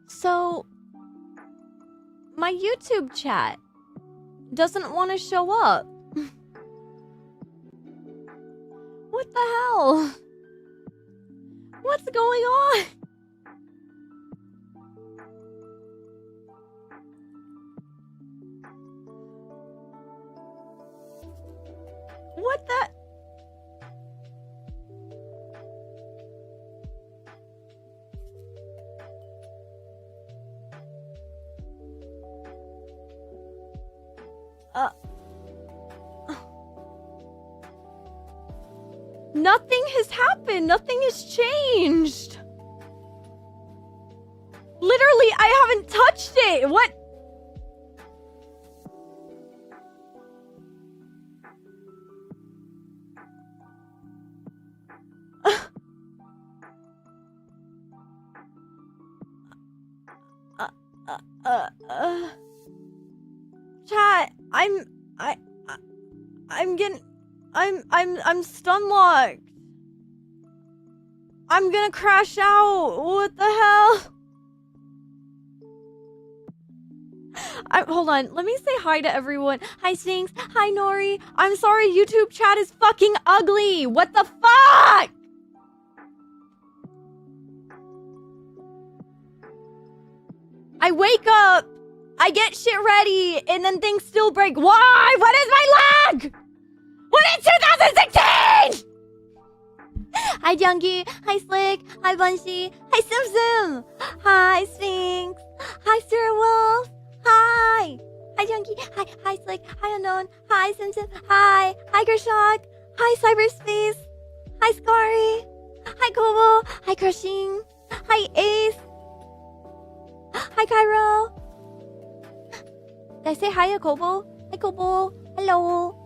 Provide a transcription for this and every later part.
So, my YouTube chat doesn't want to show up. What the hell? What's going on? What the? Nothing has happened. Nothing has changed. Literally, I haven't touched it. What? Chat, I'm stun locked. I'm gonna crash out. What the hell? Hold on. Let me say hi to everyone. Hi, Sphinx. Hi, Nori. I'm sorry. YouTube chat is fucking ugly. What the fuck? I wake up. I get shit ready, and then things still break. Why? What is my lag? What is 2016? Hi, Junkie. Hi, Slick. Hi, Bunchy. Hi, Sim. Hi, Sphinx. Hi, Sarah Wolf. Hi. Hi, Junkie. Hi, Slick. Hi, Unknown. Hi, Sim. Hi. Hi, Gershok. Hi, Cyberspace. Hi, Scary. Hi, Kobo. Hi, Crushing. Hi, Ace. Hi, Cairo. Did I say hi to Kobo? Hi, Kobo. Hello.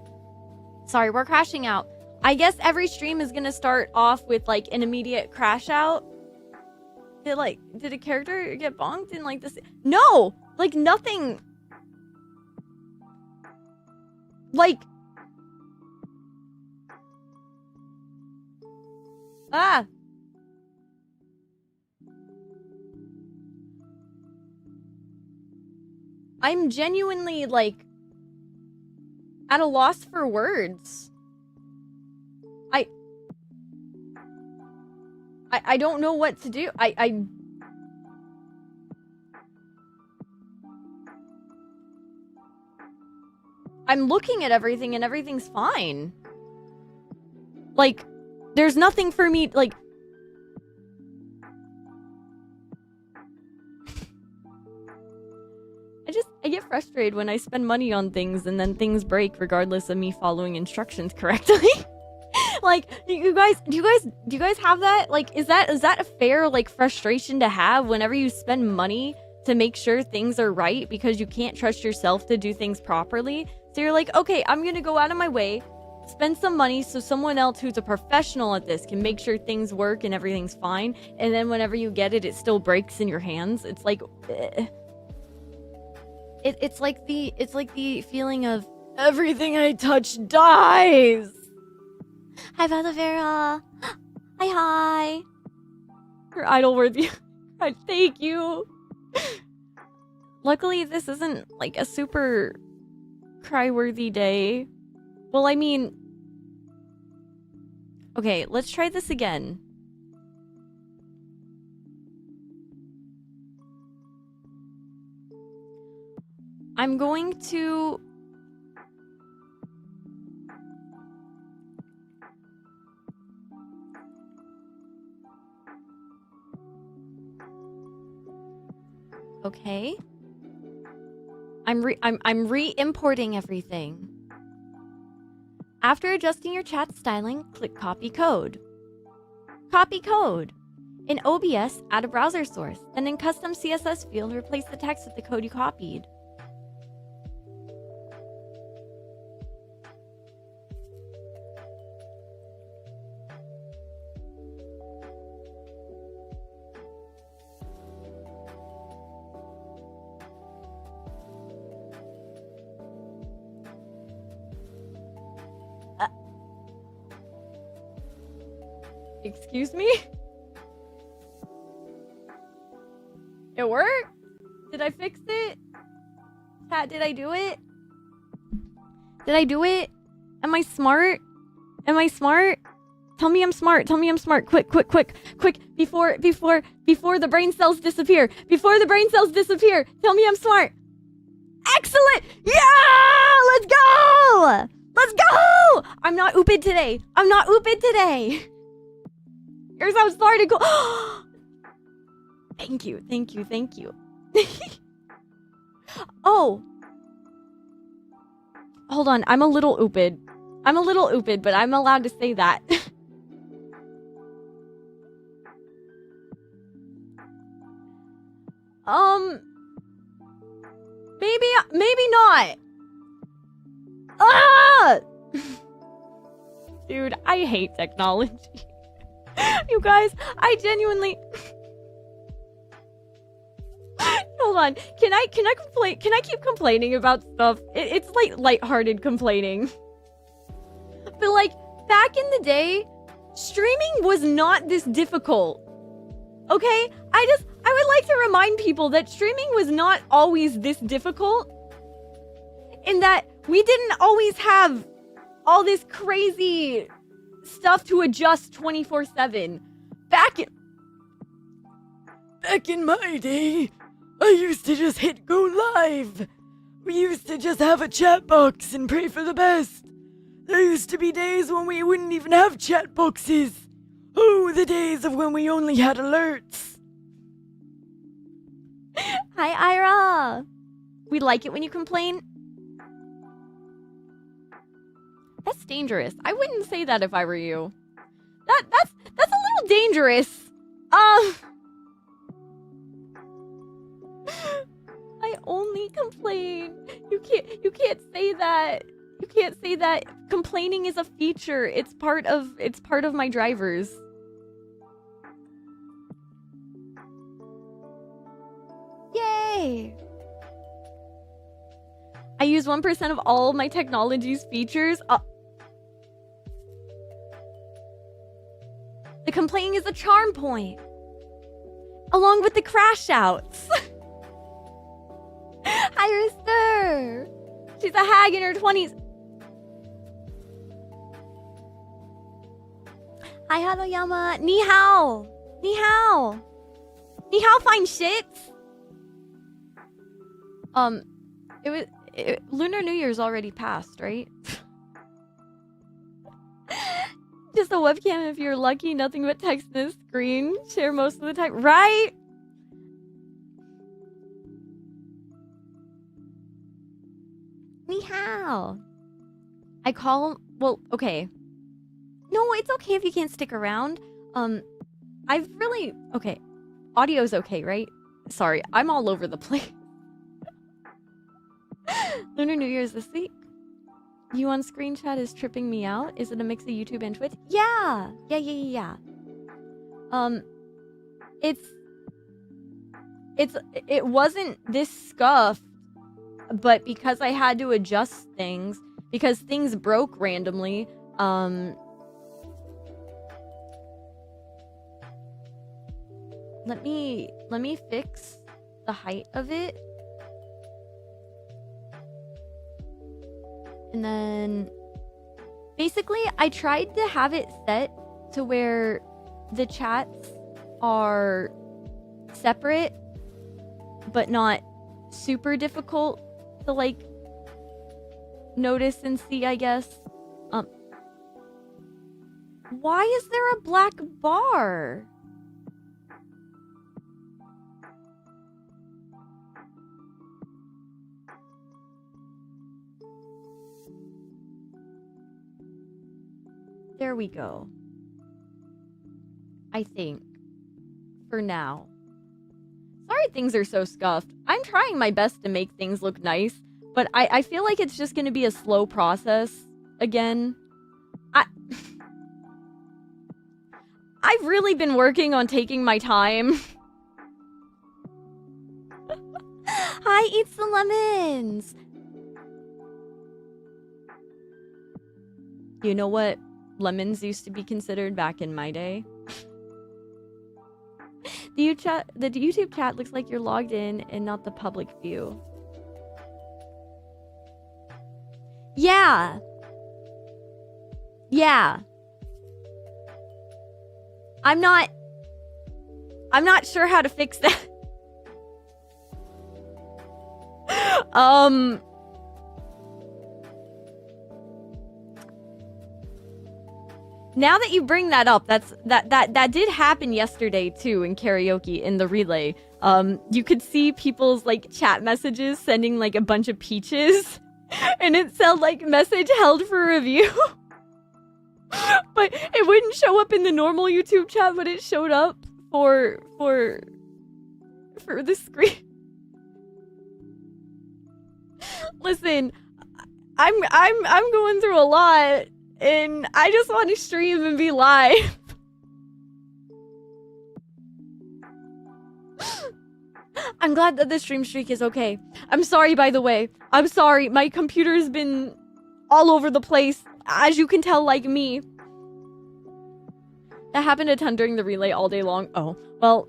Sorry, we're crashing out. I guess every stream is gonna start off with like an immediate crash out. Did a character get bonked in like this? No! Like nothing. Like. Ah. I'm genuinely like at a loss for I don't know what to do. I'm looking at everything and everything's fine. Like, there's nothing for me, like... I get frustrated when I spend money on things and then things break regardless of me following instructions correctly. Like, do you guys have that? Like, is that a fair, like, frustration to have whenever you spend money to make sure things are right because you can't trust yourself to do things properly? So you're like, okay, I'm gonna go out of my way, spend some money so someone else who's a professional at this can make sure things work and everything's fine. And then whenever you get it, it still breaks in your hands. It's like, it's like the feeling of everything I touch dies. Hi, Bella Vera. Hi. You're idol worthy. Thank you. Luckily, this isn't like a super cry-worthy day. Well, I mean... Okay, let's try this again. I'm going to... Okay. I'm re-importing everything. After adjusting your chat styling, click copy code. Copy code. In OBS, add a browser source. Then in custom CSS field, replace the text with the code you copied. Excuse me? It worked? Did I fix it? Chat, did I do it? Did I do it? Am I smart? Am I smart? Tell me I'm smart. Tell me I'm smart. Quick. Before the brain cells disappear. Before the brain cells disappear. Tell me I'm smart. Excellent! Yeah! Let's go! Let's go! I'm not ooped today. I'm not ooped today. You're so smart and cool. Thank you. Oh. Hold on. I'm a little ooped. But I'm allowed to say that. Maybe not. Ah! Dude, I hate technology. You guys, I genuinely... Hold on. Can I complain? Can I keep complaining about stuff? It's like lighthearted complaining. But like, back in the day, streaming was not this difficult. Okay? I would like to remind people that streaming was not always this difficult. In that we didn't always have all this crazy stuff to adjust 24/7. Back in my day, I used to just hit go live. We used to just have a chat box and pray for the best. There used to be days when we wouldn't even have chat boxes. Oh, the days of when we only had alerts. Hi, Ira. We like it when you complain. That's dangerous. I wouldn't say that if I were you. That's a little dangerous. I only complain. You can't say that. You can't say that. Complaining is a feature. It's part of my drivers. Yay! I use 1% of all my technology's features. The complaining is a charm point. Along with the crash outs. Hi, Rooster. She's a hag in her 20s. Hi, Hanoyama. Ni hao. Ni hao. Ni hao fine shits. Lunar New Year's already passed, right? Just a webcam if you're lucky, nothing but text in the screen. Share most of the time, right? Ni hao. I call, well, okay. No, it's okay if you can't stick around. I've really, okay. Audio's okay, right? Sorry, I'm all over the place. Lunar New Year's this week. You on screen chat is tripping me out. Is it a mix of YouTube and Twitch? Yeah. Yeah. It wasn't this scuffed, but because I had to adjust things, because things broke randomly, let me fix the height of it. And then basically I tried to have it set to where the chats are separate but not super difficult to like notice and see, I guess. Why is there a black bar? There we go. I think. For now. Sorry things are so scuffed. I'm trying my best to make things look nice, but I feel like it's just going to be a slow process again. I've really been working on taking my time. Hi, eat some lemons. You know what lemons used to be considered back in my day? The YouTube chat looks like you're logged in and not the public view. Yeah. I'm not sure how to fix that. Now that you bring that up, that did happen yesterday too in karaoke in the relay. You could see people's like chat messages sending like a bunch of peaches, and it said like message held for review. But it wouldn't show up in the normal YouTube chat, but it showed up for the screen. Listen, I'm going through a lot. And I just want to stream and be live. I'm glad that the stream streak is okay. I'm sorry, by the way. I'm sorry. My computer's been all over the place, as you can tell, like me. That happened a ton during the relay all day long. Oh, well.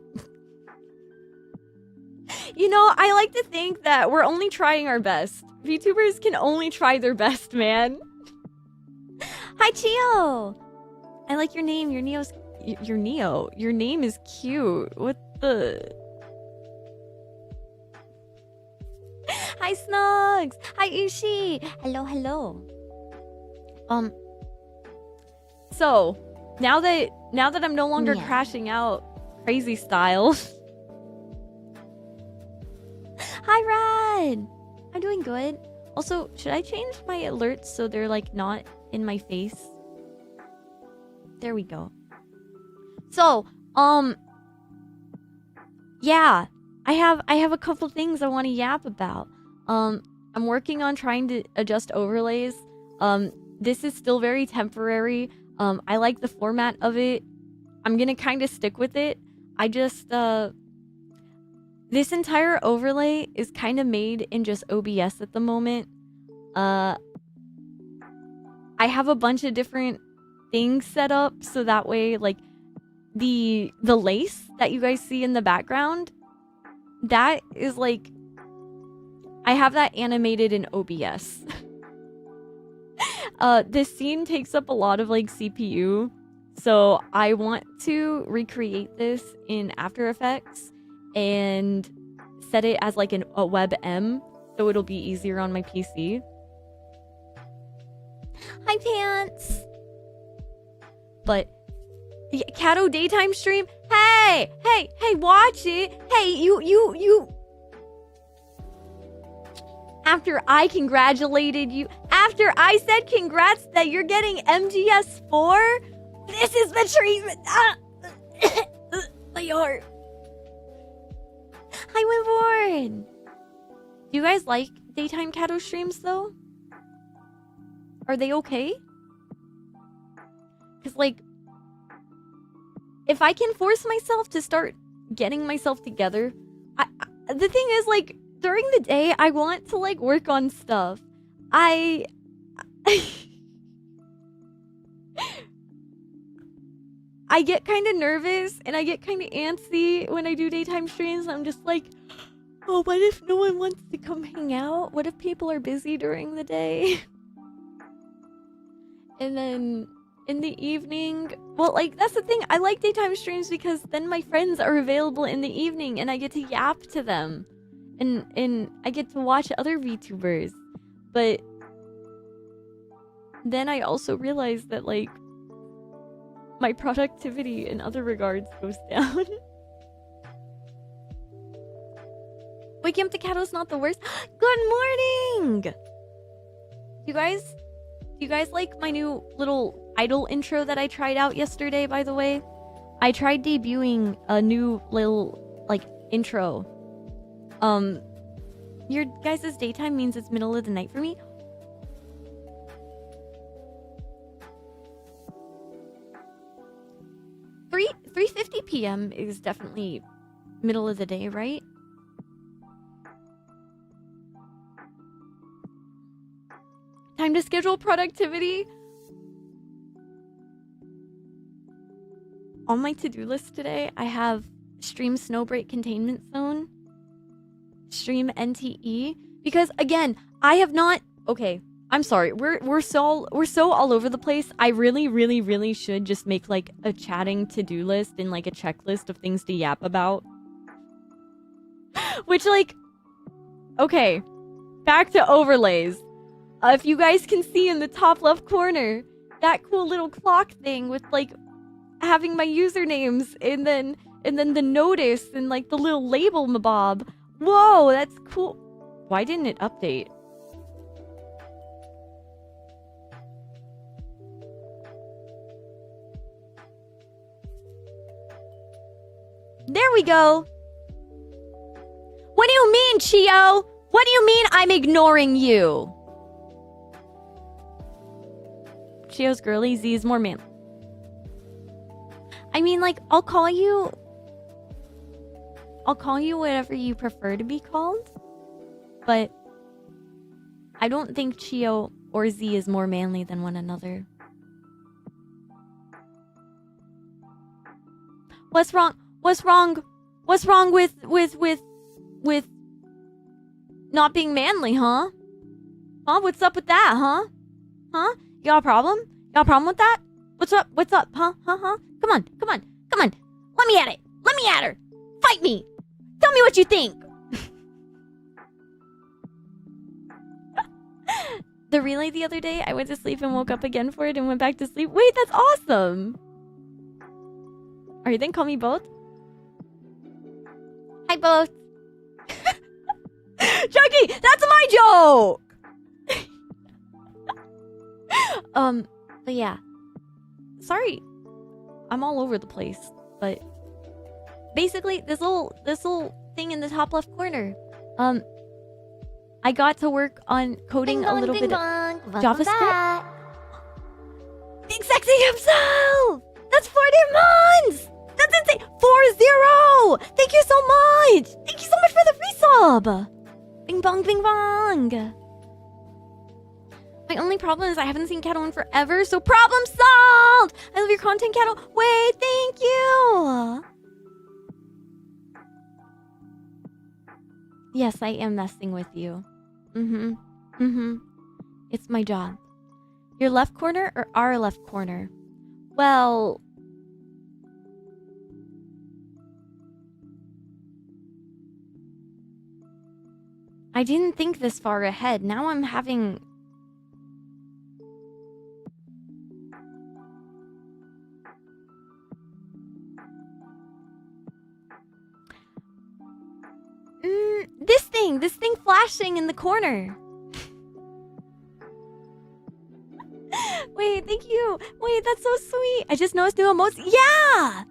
You know, I like to think that we're only trying our best. VTubers can only try their best, man. Hi, Chio! I like your name. Your Neo. Your name is cute. What the... Hi, Snugs! Hi, Ushi! Hello. So, now that I'm no longer crashing out crazy style... Hi, Rad! I'm doing good. Also, should I change my alerts so they're, like, not in my face? There we go. So, yeah. I have a couple things I want to yap about. I'm working on trying to adjust overlays. This is still very temporary. I like the format of it. I'm gonna kind of stick with it. I just, this entire overlay is kind of made in just OBS at the moment. I have a bunch of different things set up so that way, like, the lace that you guys see in the background, that is like, I have that animated in OBS. This scene takes up a lot of like CPU, So I want to recreate this in After Effects and set it as like a WebM, so it'll be easier on my PC. Hi, Pants. But the Catto daytime stream. Hey, watch it. Hey, you. After I congratulated you, after I said congrats that you're getting MGS4, this is the treatment. My heart. Hi, Winborn. Do you guys like daytime Catto streams though? Are they okay? Because like, if I can force myself to start getting myself together, the thing is like, during the day, I want to like work on stuff. I get kind of nervous and I get kind of antsy when I do daytime streams. I'm just like, oh, what if no one wants to come hang out? What if people are busy during the day? And then in the evening, well, like, that's the thing. I like daytime streams because then my friends are available in the evening and I get to yap to them. And I get to watch other VTubers. But then I also realize that, like, my productivity in other regards goes down. Waking up to Catto's not the worst. Good morning! Do you guys like my new little idol intro that I tried out yesterday, by the way? I tried debuting a new little, like, intro. Your guys' daytime means it's middle of the night for me? Three 3:50 p.m. is definitely middle of the day, right? Time to schedule productivity. On my to-do list today, I have stream Snowbreak Containment Zone, stream NTE, because again, I have not. Okay, I'm sorry. We're so all over the place. I really should just make like a chatting to-do list and like a checklist of things to yap about. Which, like, okay, back to overlays. If you guys can see in the top left corner, that cool little clock thing with like having my usernames and then the notice and like the little label mabob. Whoa, that's cool. Why didn't it update? There we go. What do you mean, Chio? What do you mean I'm ignoring you? Chio's girly, Z is more man. I mean, like, I'll call you whatever you prefer to be called. But I don't think Chio or Z is more manly than one another. What's wrong? What's wrong? What's wrong with not being manly, huh? Huh? What's up with that, huh? Huh? You got a problem? You got a problem with that? What's up? What's up? Huh? Huh? Huh? Come on. Come on. Come on. Let me at it. Let me at her. Fight me. Tell me what you think. The relay the other day, I went to sleep and woke up again for it and went back to sleep. Wait, that's awesome. Are you then call me both? Hi, both. Chucky, that's my joke. But yeah. Sorry, I'm all over the place. But basically, this little thing in the top left corner. I got to work on coding a little bit of JavaScript. Big Sexy himself! That's 40 months! That's insane! 40! Thank you so much! Thank you so much for the resub! Bing bong, bing bong! My only problem is I haven't seen Catto in forever, so problem solved! I love your content, Catto. Wait, thank you! Yes, I am messing with you. It's my job. Your left corner or our left corner? Well, I didn't think this far ahead. Now I'm having... This thing flashing in the corner. Wait, thank you. Wait, that's so sweet. I just noticed new emotes. Yeah!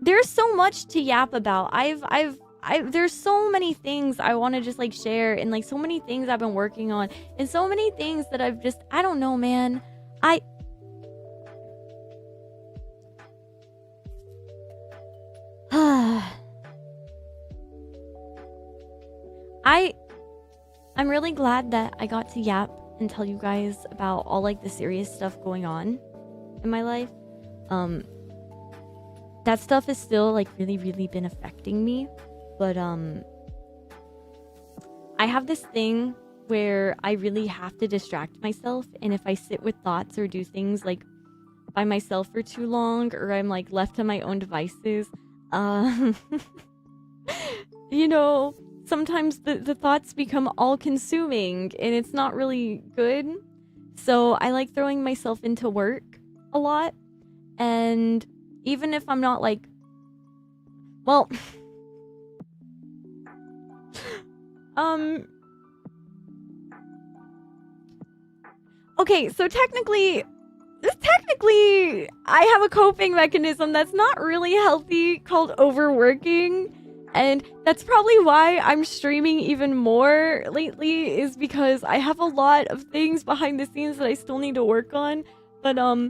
There's so much to yap about. There's so many things I want to just like share, and like so many things I've been working on, and so many things that I've just, I don't know, man. I'm really glad that I got to yap and tell you guys about all like the serious stuff going on in my life. That stuff is still like really been affecting me, but I have this thing where I really have to distract myself, and if I sit with thoughts or do things like by myself for too long, or I'm like left to my own devices, you know, sometimes the thoughts become all-consuming, and it's not really good. So I like throwing myself into work a lot, and even if I'm not like, well, okay, so technically I have a coping mechanism that's not really healthy called overworking. And that's probably why I'm streaming even more lately, is because I have a lot of things behind the scenes that I still need to work on. But I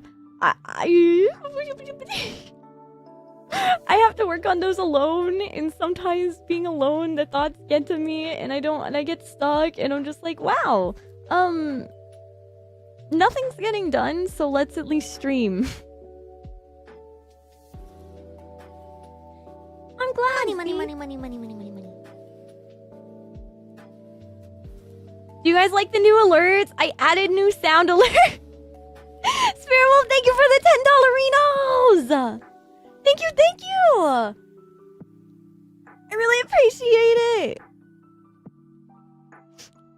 have to work on those alone, and sometimes being alone, the thoughts get to me, and I get stuck, and I'm just like, wow, nothing's getting done, so let's at least stream. I'm glad. Money. Do you guys like the new alerts? I added new sound alert. Spirit Wolf, thank you for the $10 Renos. Thank you. I really appreciate it.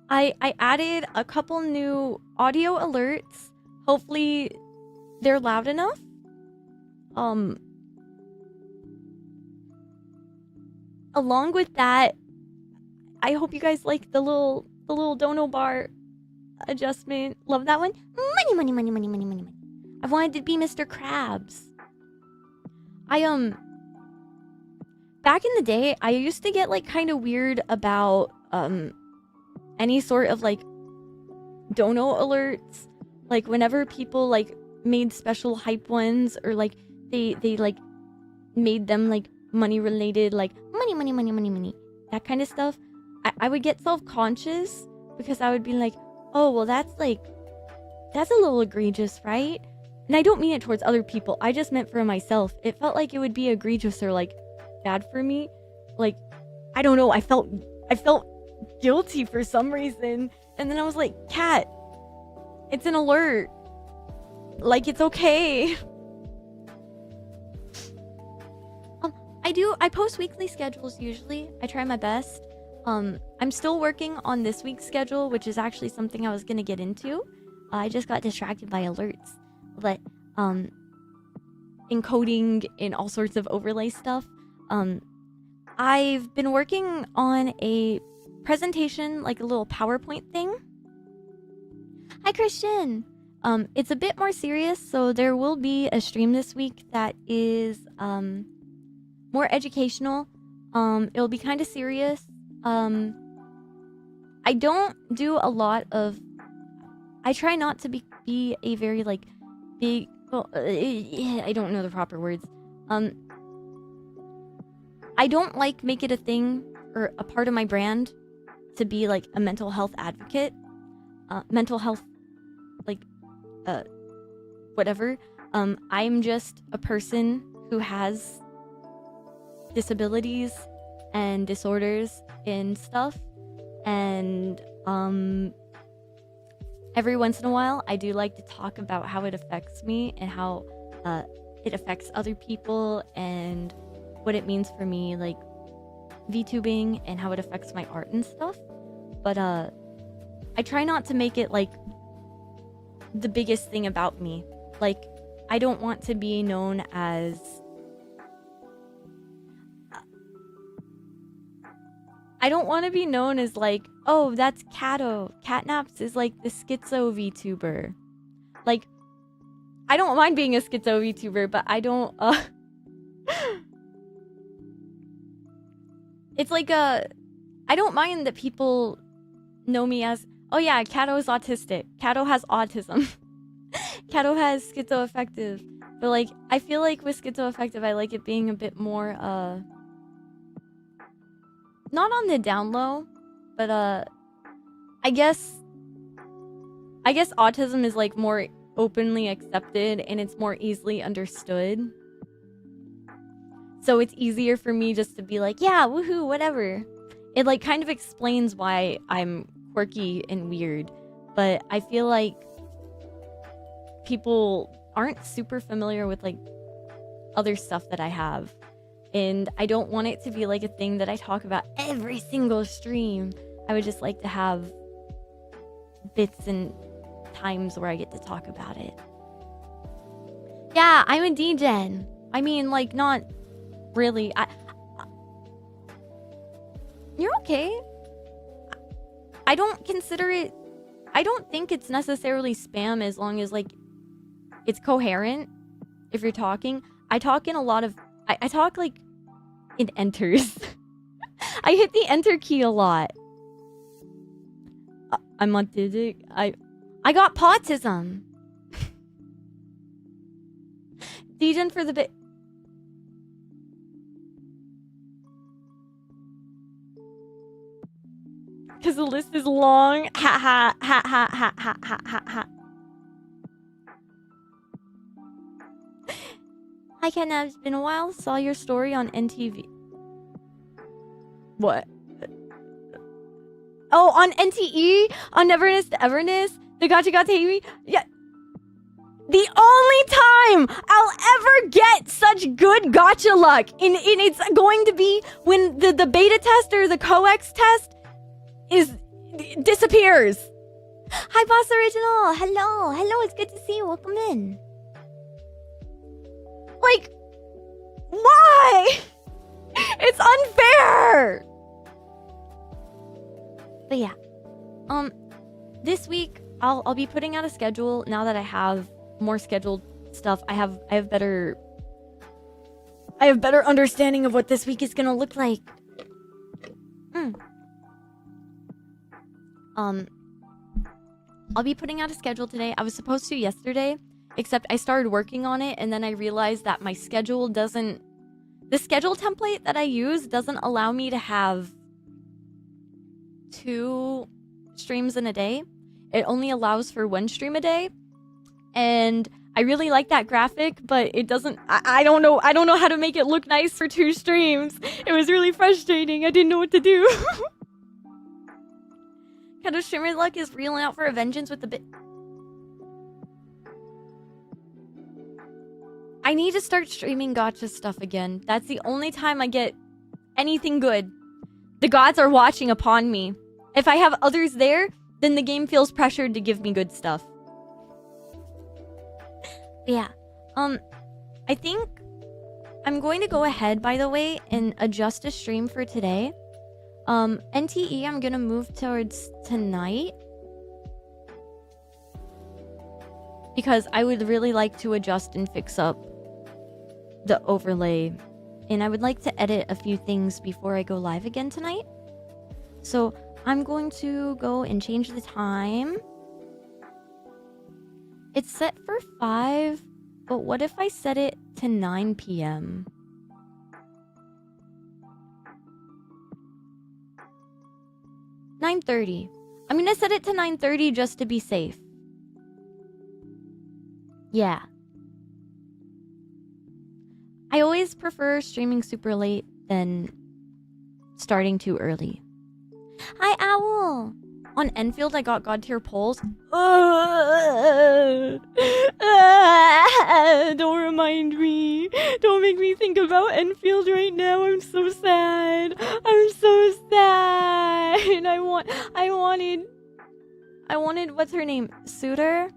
I added a couple new audio alerts. Hopefully they're loud enough. Along with that, I hope you guys like the little dono bar adjustment. Love that one. Money. I've wanted to be Mr. Krabs. Back in the day, I used to get like kind of weird about any sort of like dono alerts. Like whenever people like made special hype ones, or like they like made them like money related, like money, that kind of stuff, I would get self-conscious, because I would be like, oh well, that's a little egregious, right? And I don't mean it towards other people, I just meant for myself. It felt like it would be egregious or like bad for me. Like, I don't know, I felt guilty for some reason, and then I was like, Cat, it's an alert, like it's okay. I post weekly schedules usually. I try my best. I'm still working on this week's schedule, which is actually something I was gonna get into. I just got distracted by alerts, but encoding and all sorts of overlay stuff. I've been working on a presentation, like a little PowerPoint thing. Hi, Christian. It's a bit more serious, so there will be a stream this week that is more educational. It'll be kind of serious. I don't do a lot of... I try not to be a very, like, big... Well, I don't know the proper words. I don't, like, make it a thing or a part of my brand to be, like, a mental health advocate. Mental health, like, whatever. I'm just a person who has disabilities and disorders and stuff, and every once in a while I do like to talk about how it affects me and how it affects other people and what it means for me, like VTubing and how it affects my art and stuff. But I try not to make it like the biggest thing about me. Like, I don't want to be known as I don't want to be known as like, oh, that's Catto. CatNaps is like the schizo VTuber. Like, I don't mind being a schizo VTuber, but I don't it's like I don't mind that people know me as, oh yeah, Catto is autistic. Catto has autism. Catto has schizoaffective. But like, I feel like with schizoaffective, I like it being a bit more, not on the down low, but I guess autism is like more openly accepted and it's more easily understood. So it's easier for me just to be like, yeah, woohoo, whatever. It like kind of explains why I'm quirky and weird. But I feel like people aren't super familiar with like other stuff that I have. And I don't want it to be like a thing that I talk about every single stream. I would just like to have bits and times where I get to talk about it. Yeah, I'm a D-Gen. I mean, like, not really. You're okay. I don't consider it... I don't think it's necessarily spam as long as, like, it's coherent. If you're talking. I talk in a lot of... I talk, like, in enters. I hit the enter key a lot. I'm autistic. I got pautism. D-Gen for the bit. Because the list is long. Ha ha ha ha ha ha ha ha ha. Hi CatNaps, been a while. Saw your story on NTV. What? Oh, on NTE? On Neverness to Everness? The Gacha Gacha Amy? Yeah. The only time I'll ever get such good gacha luck, and it's going to be when the beta test or the coex test disappears. Hi, Boss Original. Hello. Hello, it's good to see you. Welcome in. Like, why? It's unfair. But yeah, this week I'll be putting out a schedule now that I have more scheduled stuff. I have better understanding of what this week is gonna look like. I'll be putting out a schedule today. I was supposed to yesterday, except I started working on it and then I realized that my schedule doesn't... The schedule template that I use doesn't allow me to have 2 streams in a day. It only allows for 1 stream a day. And I really like that graphic, but it doesn't... I don't know how to make it look nice for 2 streams. It was really frustrating. I didn't know what to do. Catto streamer luck is reeling out for a vengeance with the bit... I need to start streaming gacha stuff again. That's the only time I get anything good. The gods are watching upon me. If I have others there, then the game feels pressured to give me good stuff. Yeah. I think I'm going to go ahead, by the way, and adjust a stream for today. NTE, I'm gonna move towards tonight. Because I would really like to adjust and fix up the overlay. And I would like to edit a few things before I go live again tonight. So I'm going to go and change the time. It's set for 5, but what if I set it to 9 p.m.? $9:30. I'm gonna set it to 9:30 just to be safe. Yeah. I always prefer streaming super late than starting too early. Hi, Owl! On Enfield, I got God tier polls. Don't remind me. Don't make me think about Enfield right now. I'm so sad. I'm I wanted, what's her name? Suture?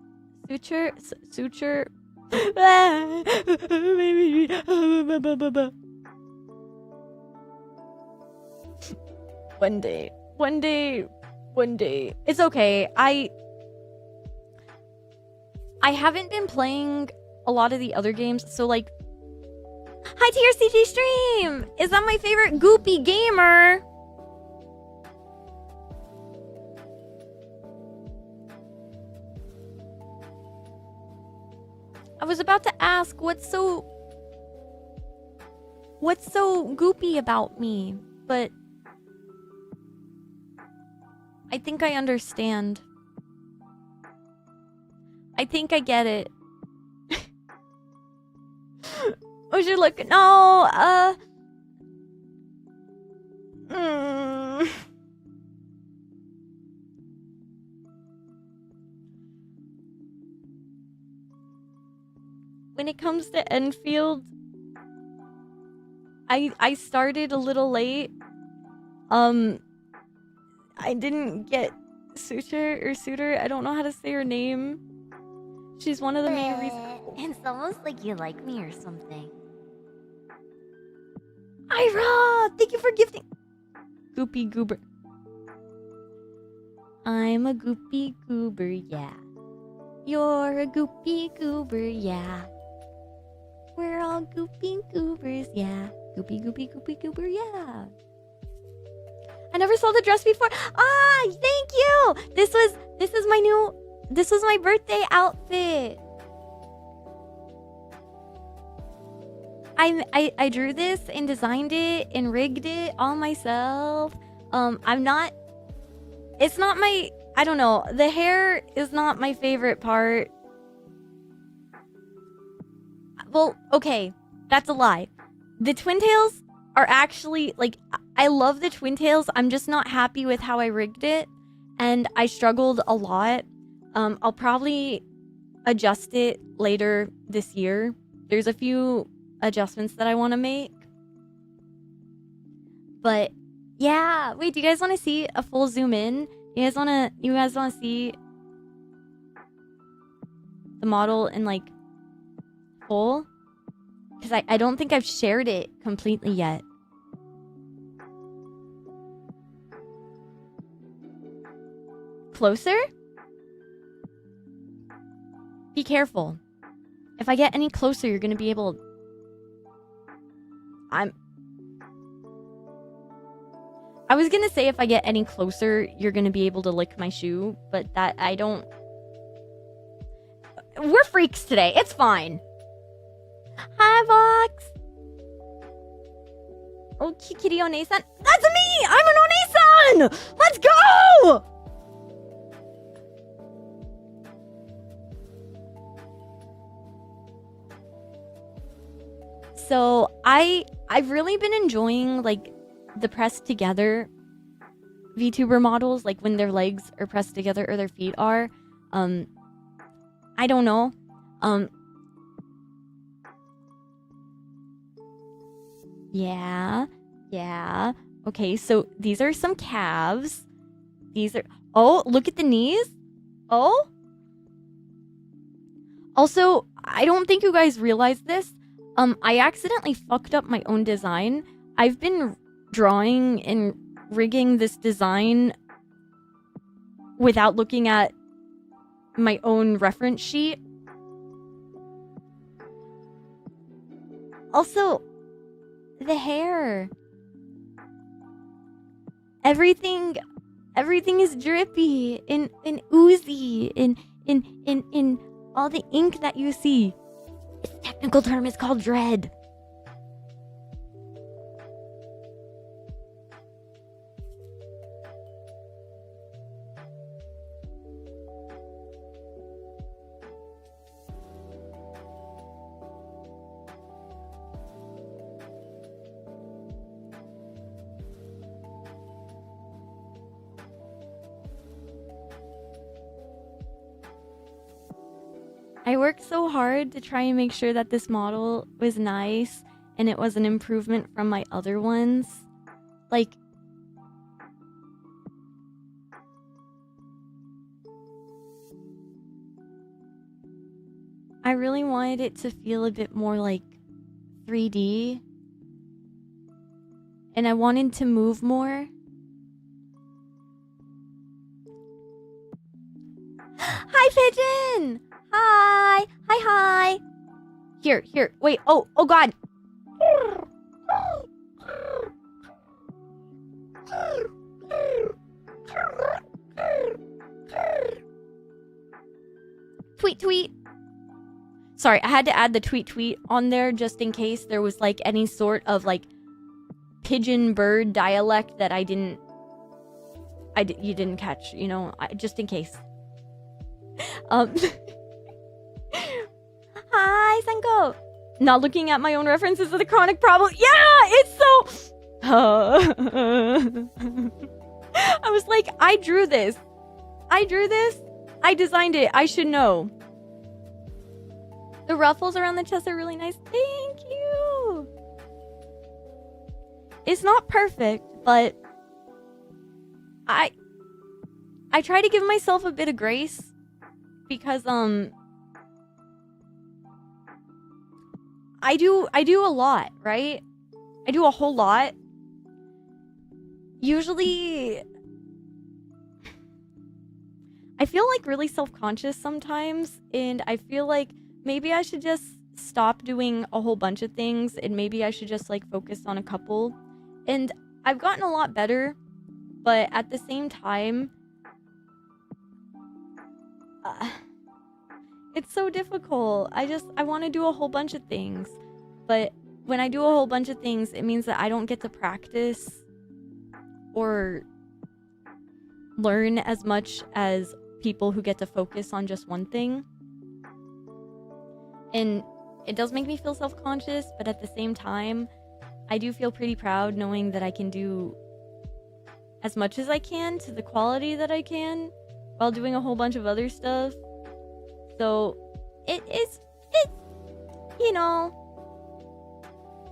One day. It's okay. I haven't been playing a lot of the other games, so like, hi to your CG stream! Is that my favorite goopy gamer? I was about to ask, what's so goopy about me? But I think I understand. I think I get it. Oh, should look. No, When it comes to Enfield, I started a little late. I didn't get Suture. I don't know how to say her name. She's one of the main reasons. It's almost like you like me or something. Ira, thank you for gifting. Goopy goober. I'm a goopy goober, yeah. You're a goopy goober, yeah. We're all goopy goobers, yeah. Goopy goober, yeah. I never saw the dress before. Ah, thank you. This was my birthday outfit. I drew this and designed it and rigged it all myself. It's not my, I don't know. The hair is not my favorite part. Well, okay, that's a lie. The twin tails are actually, like, I love the twin tails. I'm just not happy with how I rigged it. And I struggled a lot. I'll probably adjust it later this year. There's a few adjustments that I want to make. But yeah, wait, do you guys want to see a full zoom in? You guys want to see the model in like full? Because I don't think I've shared it completely yet. Closer? Be careful. If I get any closer, you're gonna be able... I was gonna say if I get any closer, you're gonna be able to lick my shoe, but that I don't... We're freaks today. It's fine. Hi, Vox. Oh, Kitty Onesan. That's me! I'm an Onesan! Let's go! So I've really been enjoying like the pressed together VTuber models, like when their legs are pressed together or their feet are. I don't know. Yeah. Okay, so these are some calves. These are... Oh, look at the knees. Oh. Also, I don't think you guys realize this. I accidentally fucked up my own design. I've been drawing and rigging this design without looking at my own reference sheet. Also, the hair. Everything is drippy and oozy in all the ink that you see. Its technical term is called dread. I worked so hard to try and make sure that this model was nice and it was an improvement from my other ones. Like, I really wanted it to feel a bit more like 3D. And I wanted to move more. Hi, Pigeon! Hi! Hi! Here. Wait, oh God! Tweet. Sorry, I had to add the tweet on there just in case there was like any sort of like pigeon bird dialect that you didn't catch, you know, just in case. Hi, Senko. Not looking at my own references is a chronic problem. Yeah, it's so. I was like, I drew this. I designed it. I should know. The ruffles around the chest are really nice. Thank you. It's not perfect, but I try to give myself a bit of grace because I do a lot, right? I do a whole lot. Usually I feel like really self-conscious sometimes, and I feel like maybe I should just stop doing a whole bunch of things and maybe I should just like focus on a couple. And I've gotten a lot better, but at the same time, it's so difficult. I want to do a whole bunch of things, but when I do a whole bunch of things, it means that I don't get to practice or learn as much as people who get to focus on just one thing. And it does make me feel self-conscious, but at the same time, I do feel pretty proud knowing that I can do as much as I can to the quality that I can while doing a whole bunch of other stuff. So it's you know,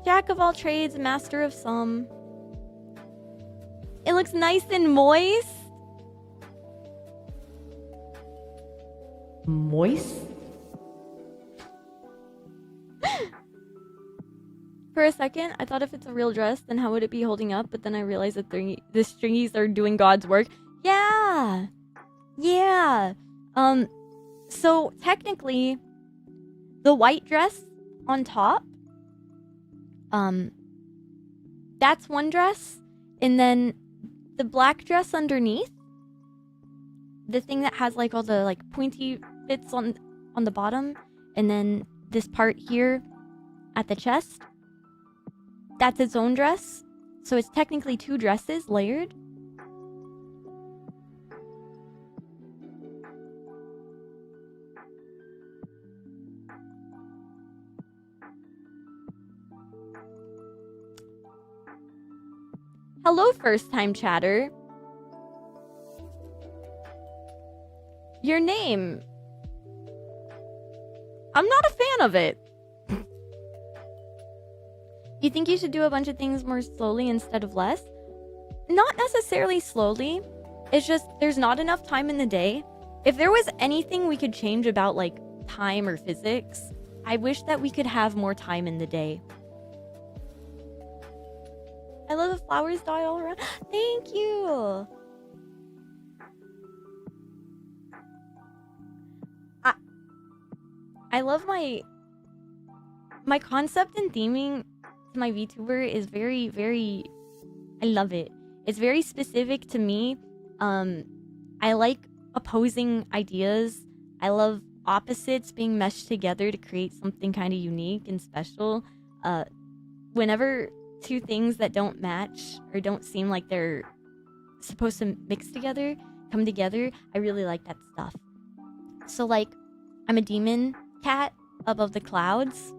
jack of all trades, master of some. It looks nice and moist. Moist? For a second, I thought if it's a real dress, then how would it be holding up? But then I realized that the stringies are doing God's work. Yeah. So technically, the white dress on top, that's one dress, and then the black dress underneath, the thing that has like all the like pointy bits on the bottom, and then this part here at the chest, that's its own dress. So it's technically two dresses layered. Hello, first-time chatter. Your name. I'm not a fan of it. You think you should do a bunch of things more slowly instead of less? Not necessarily slowly. It's just there's not enough time in the day. If there was anything we could change about like time or physics, I wish that we could have more time in the day. I love the flowers dot all around. Thank you. I love my concept and theming to my VTuber is very, very, I love it. It's very specific to me. I like opposing ideas. I love opposites being meshed together to create something kind of unique and special. Whenever two things that don't match or don't seem like they're supposed to mix together come together, I really like that stuff. So like, I'm a demon cat above the clouds,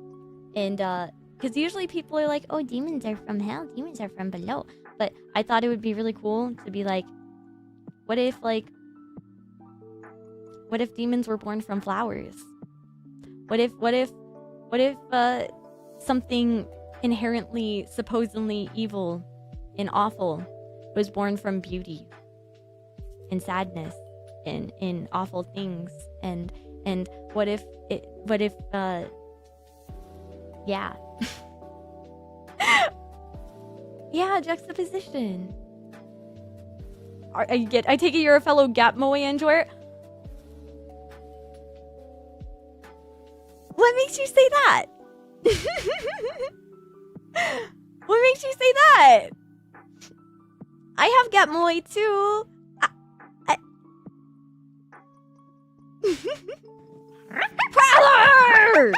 and because usually people are like, oh, demons are from hell, demons are from below, but I thought it would be really cool to be like, what if demons were born from flowers? What if something inherently supposedly evil and awful was born from beauty and sadness and awful things, and And what if, yeah. Yeah, juxtaposition. I take it you're a fellow Gap Moe enjoyer? What makes you say that? What makes you say that? I have Gap Moe too. Prowler!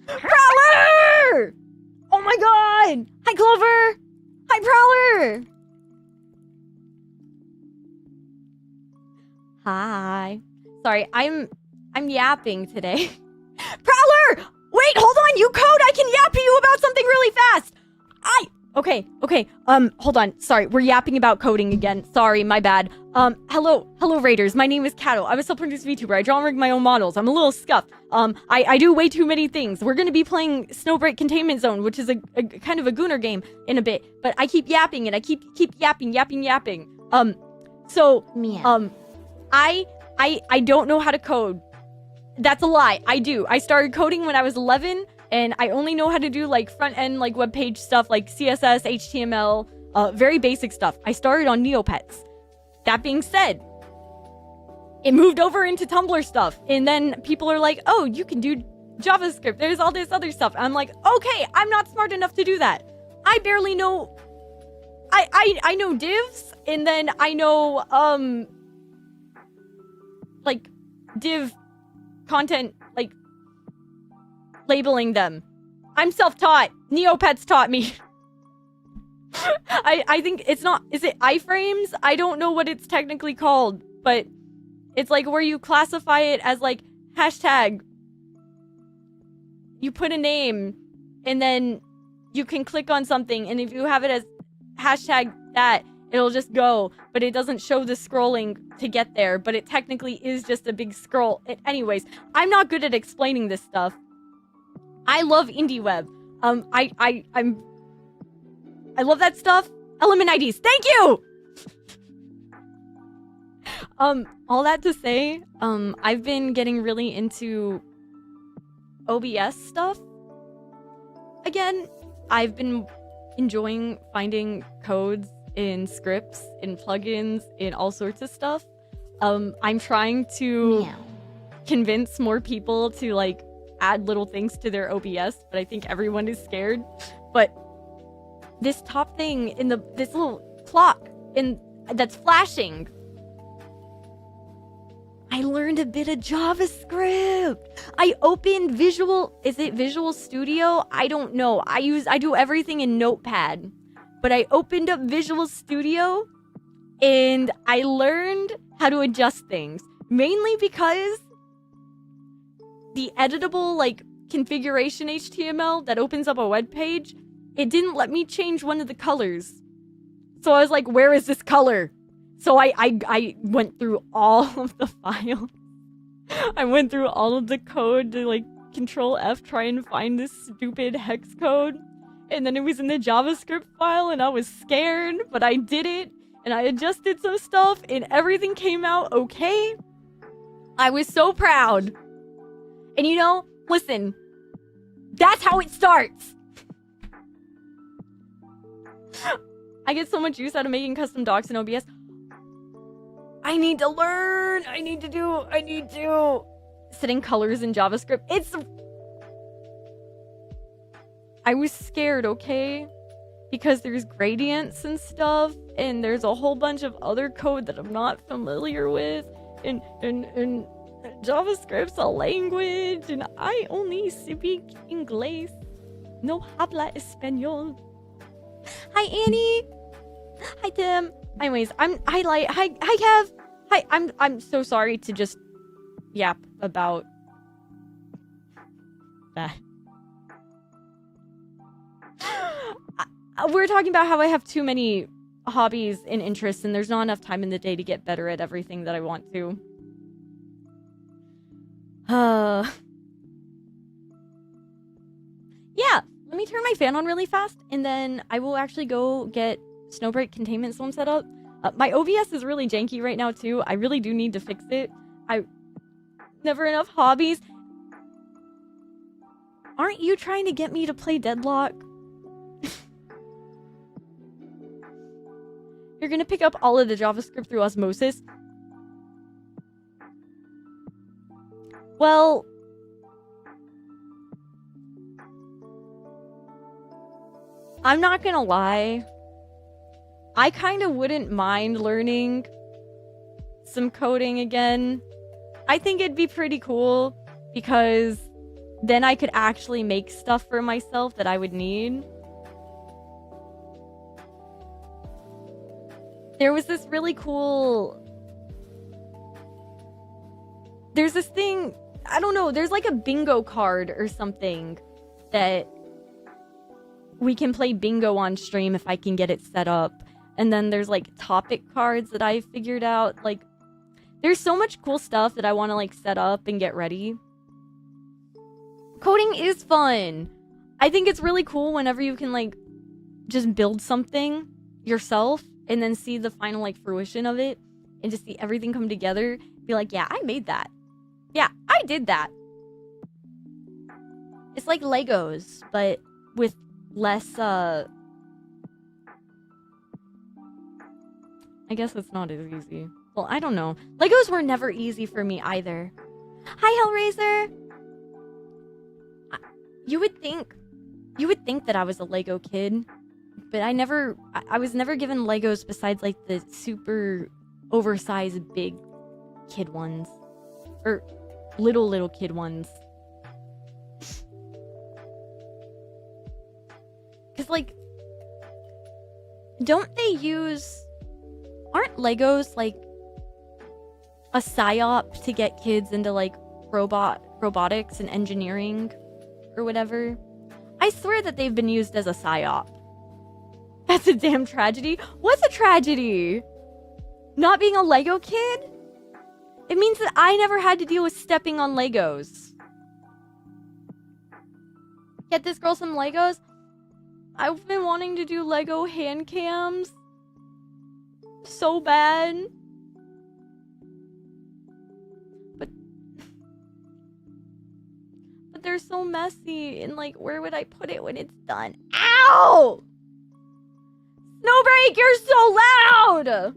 Prowler! Oh my god! Hi, Clover! Hi, Prowler! Hi. Sorry, I'm yapping today. Prowler! Wait, hold on, you code! I can yap you about something really fast! Okay, hold on. Sorry, we're yapping about coding again. Sorry, my bad. Hello Raiders. My name is Catto. I'm a self-produced VTuber. I draw and rig my own models. I'm a little scuffed. I do way too many things. We're gonna be playing Snowbreak Containment Zone, which is a kind of a gooner game in a bit. But I keep yapping and I keep yapping. So, Meow. I don't know how to code. That's a lie. I do. I started coding when I was 11. And I only know how to do like front end, like web page stuff, like CSS, HTML, very basic stuff. I started on Neopets. That being said, it moved over into Tumblr stuff. And then people are like, oh, you can do JavaScript. There's all this other stuff. I'm like, okay, I'm not smart enough to do that. I barely know. I know divs, and then I know, like div content, like labeling them. I'm self-taught. Neopets taught me. I think it's not, is it iframes? I don't know what it's technically called, but it's like where you classify it as like hashtag. You put a name and then you can click on something, and if you have it as hashtag that, it'll just go, but it doesn't show the scrolling to get there, but it technically is just a big scroll. Anyways, I'm not good at explaining this stuff. I love indie web. I love that stuff. Element IDs. Thank you. All that to say, I've been getting really into OBS stuff. Again, I've been enjoying finding codes in scripts, in plugins, in all sorts of stuff. I'm trying to convince more people to like add little things to their OBS, but I think everyone is scared. But this top thing in this little clock that's flashing, I learned a bit of JavaScript. I opened Visual Studio? I don't know. I do everything in Notepad, but I opened up Visual Studio and I learned how to adjust things, mainly because the editable like configuration HTML that opens up a web page, it didn't let me change one of the colors. So I was like, where is this color? So I went through all of the files. I went through all of the code to like Control F, try and find this stupid hex code. And then it was in the JavaScript file and I was scared, but I did it and I adjusted some stuff and everything came out okay. I was so proud. And you know, listen, that's how it starts. I get so much use out of making custom docs in OBS. I need to learn. I need to. Setting colors in JavaScript. I was scared, okay? Because there's gradients and stuff, and there's a whole bunch of other code that I'm not familiar with, and JavaScript's a language, and I only speak English. No habla español. Hi, Annie. Hi, Tim. Anyways, hi, Kev. Hi, I'm so sorry to just yap about that. We're talking about how I have too many hobbies and interests, and there's not enough time in the day to get better at everything that I want to. Yeah, let me turn my fan on really fast, and then I will actually go get Snowbreak Containment Zone set up. My OBS is really janky right now, too. I really do need to fix it. Never enough hobbies. Aren't you trying to get me to play Deadlock? You're gonna pick up all of the JavaScript through osmosis? Well... I'm not gonna lie. I kind of wouldn't mind learning some coding again. I think it'd be pretty cool because then I could actually make stuff for myself that I would need. There was this really cool... There's this thing... I don't know. There's like a bingo card or something that we can play bingo on stream if I can get it set up. And then there's like topic cards that I figured out. Like, there's so much cool stuff that I want to like set up and get ready. Coding is fun. I think it's really cool whenever you can like just build something yourself and then see the final like fruition of it and just see everything come together. Be like, yeah, I made that. Yeah, I did that. It's like Legos, but with less, I guess it's not as easy. Well, I don't know. Legos were never easy for me either. Hi, Hellraiser! You would think that I was a Lego kid, but I was never given Legos besides like the super oversized big kid ones. Or little kid ones. Cause like, aren't Legos like a psyop to get kids into like robotics and engineering or whatever? I swear that they've been used as a psyop. That's a damn tragedy. What's a tragedy? Not being a Lego kid? It means that I never had to deal with stepping on Legos. Get this girl some Legos? I've been wanting to do Lego hand cams so bad. But they're so messy and like where would I put it when it's done? Ow! Snowbreak, you're so loud!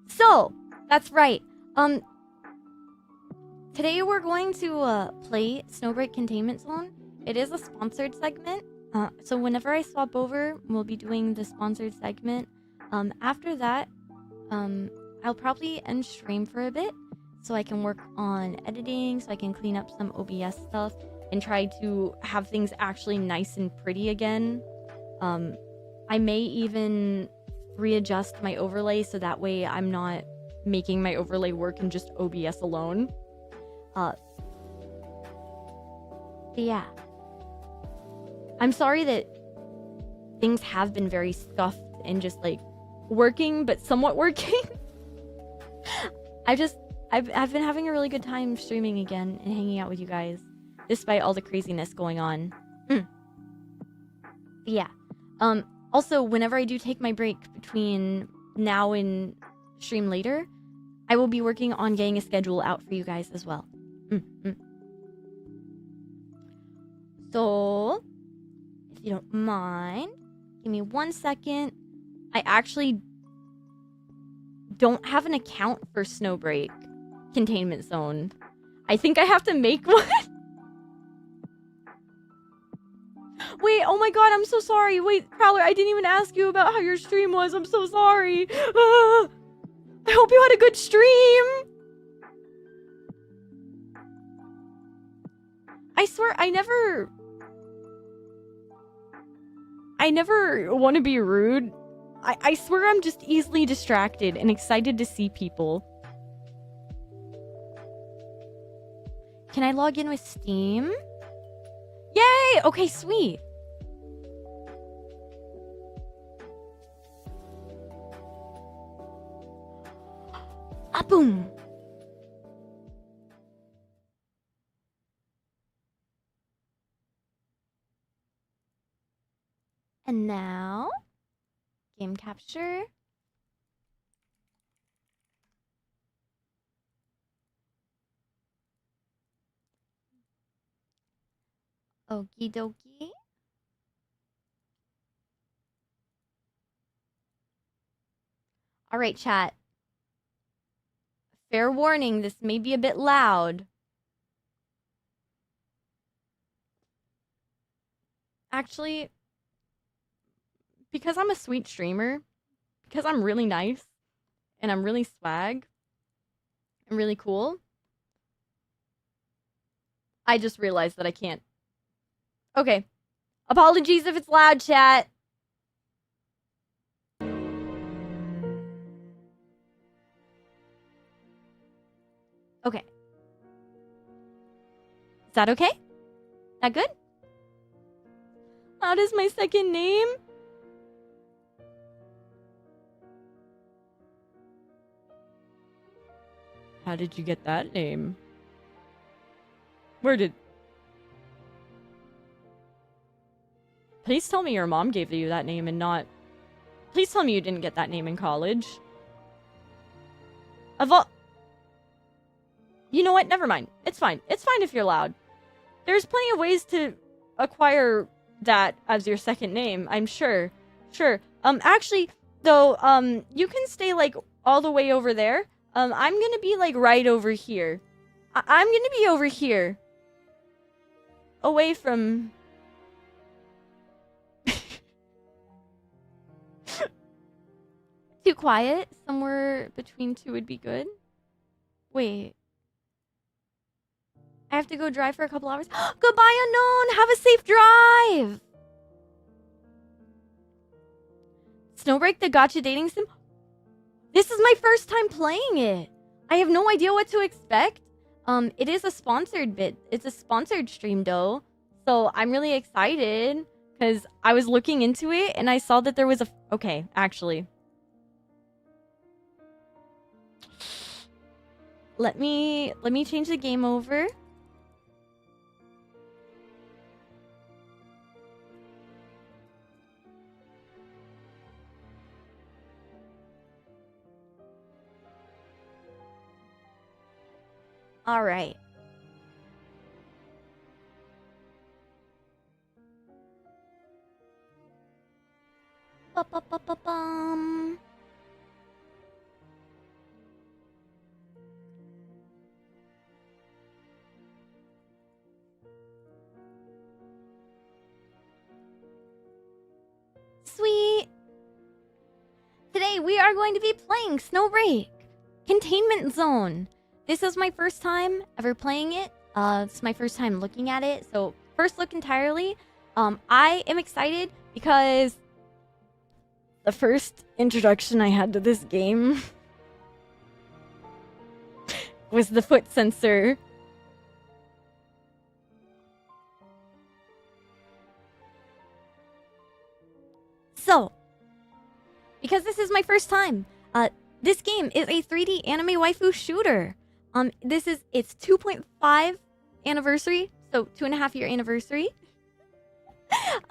So, that's right. Today we're going to play Snowbreak Containment Zone. It is a sponsored segment. So whenever I swap over, we'll be doing the sponsored segment. After that, I'll probably end stream for a bit so I can work on editing, so I can clean up some OBS stuff and try to have things actually nice and pretty again. I may even readjust my overlay so that way I'm not making my overlay work in just OBS alone. But yeah. I'm sorry that things have been very scuffed and just like working, but somewhat working. I've been having a really good time streaming again and hanging out with you guys, despite all the craziness going on. Yeah. Also, whenever I do take my break between now and stream later, I will be working on getting a schedule out for you guys as well. So, if you don't mind, give me 1 second. I actually don't have an account for Snowbreak Containment Zone. I think I have to make one. Wait, oh my god, I'm so sorry. Wait, Prowler, I didn't even ask you about how your stream was. I'm so sorry. I hope you had a good stream. I swear, I never want to be rude. I swear I'm just easily distracted and excited to see people. Can I log in with Steam? Yay! Okay, sweet. Ah, boom. And now, game capture. Okie dokie. All right, chat. Fair warning, this may be a bit loud. Actually, because I'm a sweet streamer, because I'm really nice, and I'm really swag, and really cool, I just realized that I can't. Okay. Apologies if it's loud, chat. Okay. Is that okay? That good? Loud is my second name? How did you get that name? Where did... Please tell me your mom gave you that name and not... Please tell me you didn't get that name in college. Of all... You know what? Never mind. It's fine. It's fine if you're loud. There's plenty of ways to acquire that as your second name, I'm sure. Sure. Actually, though, you can stay, like, all the way over there. I'm gonna be, like, right over here. I'm gonna be over here. Away from... Too quiet? Somewhere between two would be good? Wait. I have to go drive for a couple hours. Goodbye, unknown! Have a safe drive! Snowbreak, the gacha dating sim? This is my first time playing it. I have no idea what to expect. It is a sponsored bit. It's a sponsored stream, though. So I'm really excited. Because I was looking into it, and I saw that there was a... Okay, actually. Let me change the game over. All right. Ba-ba-ba-ba-bum. Sweet. Today we are going to be playing Snowbreak Containment Zone. This is my first time ever playing it. It's my first time looking at it. So first look entirely. I am excited because the first introduction I had to this game was the foot sensor. So, because this is my first time, this game is a 3D anime waifu shooter. This is its 2.5 anniversary, so 2.5 year anniversary.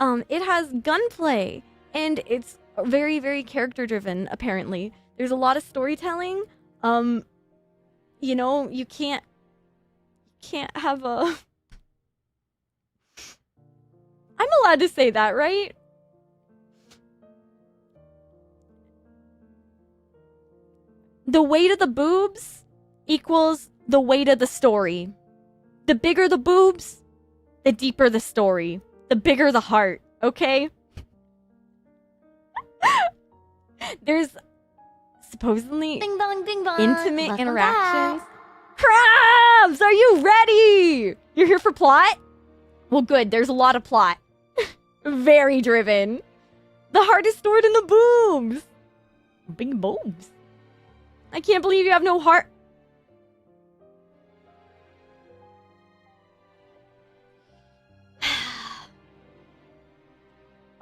It has gunplay, and it's very, very character driven, apparently. There's a lot of storytelling. You know, you can't have a... I'm allowed to say that, right? The weight of the boobs equals the weight of the story. The bigger the boobs, the deeper the story. The bigger the heart, okay? There's supposedly Bing bong, bing bong. intimate Welcome interactions. back. Crabs, are you ready? You're here for plot? Well, good. There's a lot of plot. Very driven. The heart is stored in the boobs. Big boobs. I can't believe you have no heart.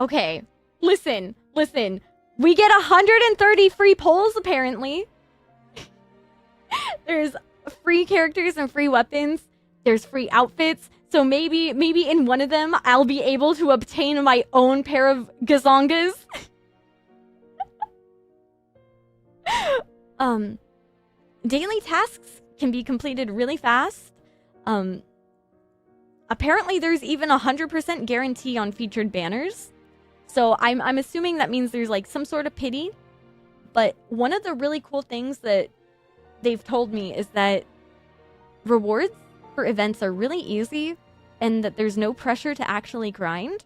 Okay, listen. We get 130 free polls, apparently. There's free characters and free weapons. There's free outfits. So maybe in one of them, I'll be able to obtain my own pair of gazongas. Daily tasks can be completed really fast. apparently there's even 100% guarantee on featured banners. So I'm assuming that means there's like some sort of pity. But one of the really cool things that they've told me is that rewards for events are really easy and that there's no pressure to actually grind.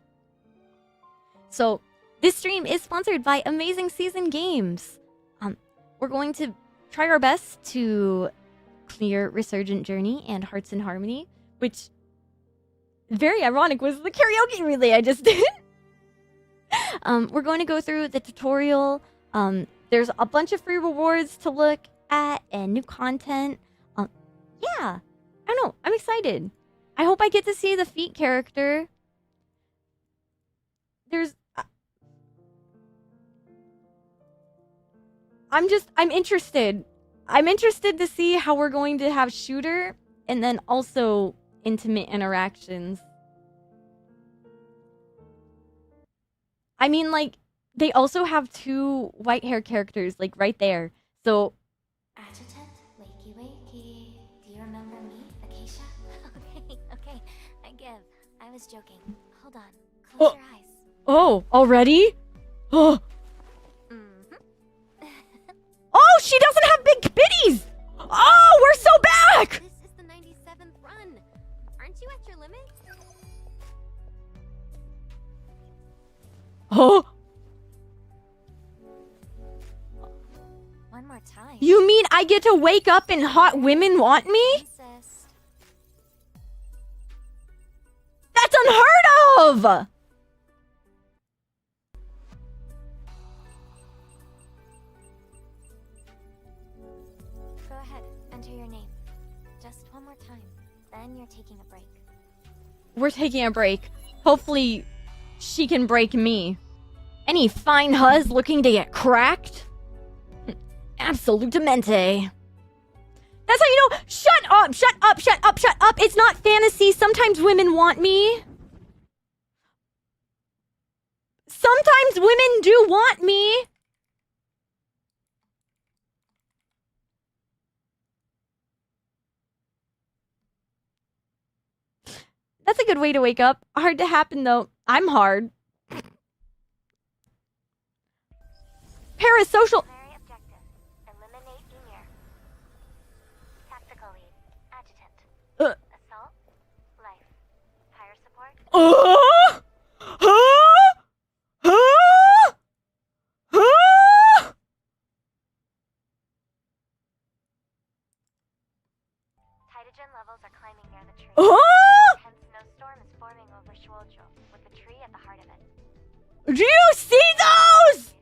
So this stream is sponsored by Amazing Season Games. We're going to try our best to clear Resurgent Journey and Hearts in Harmony, which, very ironic, was the karaoke relay I just did. We're going to go through the tutorial. There's a bunch of free rewards to look at and new content. Yeah, I don't know. I'm excited. I hope I get to see the feet character. There's... I'm interested. I'm interested to see how we're going to have shooter and then also intimate interactions. I mean, like, they also have 2 white hair characters, like, right there. So... Adjutant, wakey wakey. Do you remember me, Acacia? Okay, I give. I was joking. Hold on. Close your eyes. Oh, already? Oh. Oh, she doesn't have big bitties! Oh, we're so back! This is the 97th run. Aren't you at your limit? Oh. One more time. You mean I get to wake up and hot women want me? Insist. That's unheard of! Go ahead, enter your name. Just one more time. Then you're taking a break. We're taking a break. Hopefully, she can break me. Any fine huzz looking to get cracked? Absolutamente. That's how you know. Shut up, shut up, shut up, shut up. It's not fantasy. Sometimes women want me. Sometimes women do want me. That's a good way to wake up. Hard to happen, though. I'm hard. Parasocial... Primary objective. Eliminate Emir. Tactical lead. Adjutant. Assault. Life. Fire support. Hydrogen levels are climbing near the tree. Hence, snowstorm is forming over Schwoldjo, with the tree at the heart of it. Do you see those?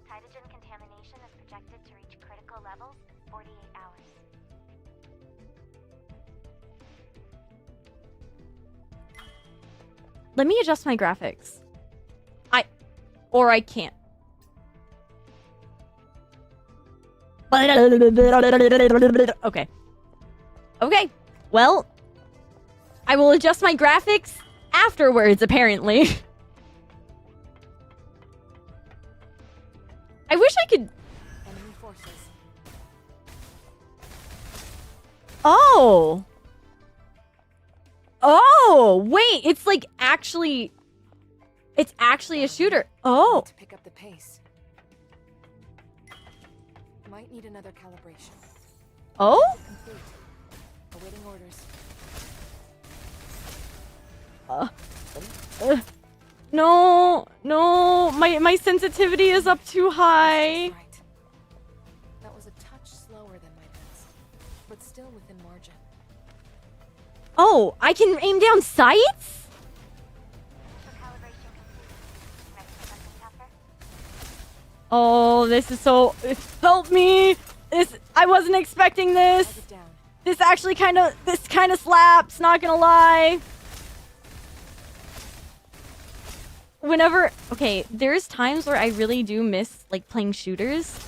Hydrogen contamination is projected to reach critical levels in 48 hours. Let me adjust my graphics. Or I can't. Okay. Okay. Well, I will adjust my graphics afterwards, apparently. I wish I could... Enemy forces. Oh! Oh! Wait, it's like actually... It's actually a shooter. Oh! To pick up the pace. Might need another calibration. Oh? Complete. Awaiting orders. No, no, my sensitivity is up too high. Right. That was a touch slower than my best, but still within margin. Oh, I can aim down sights? Calibration complete. Ready for something tougher? Oh, this is so... Help me! I wasn't expecting this. Hold it down. This actually kind of slaps, not gonna lie. Whenever... Okay, there's times where I really do miss, like, playing shooters.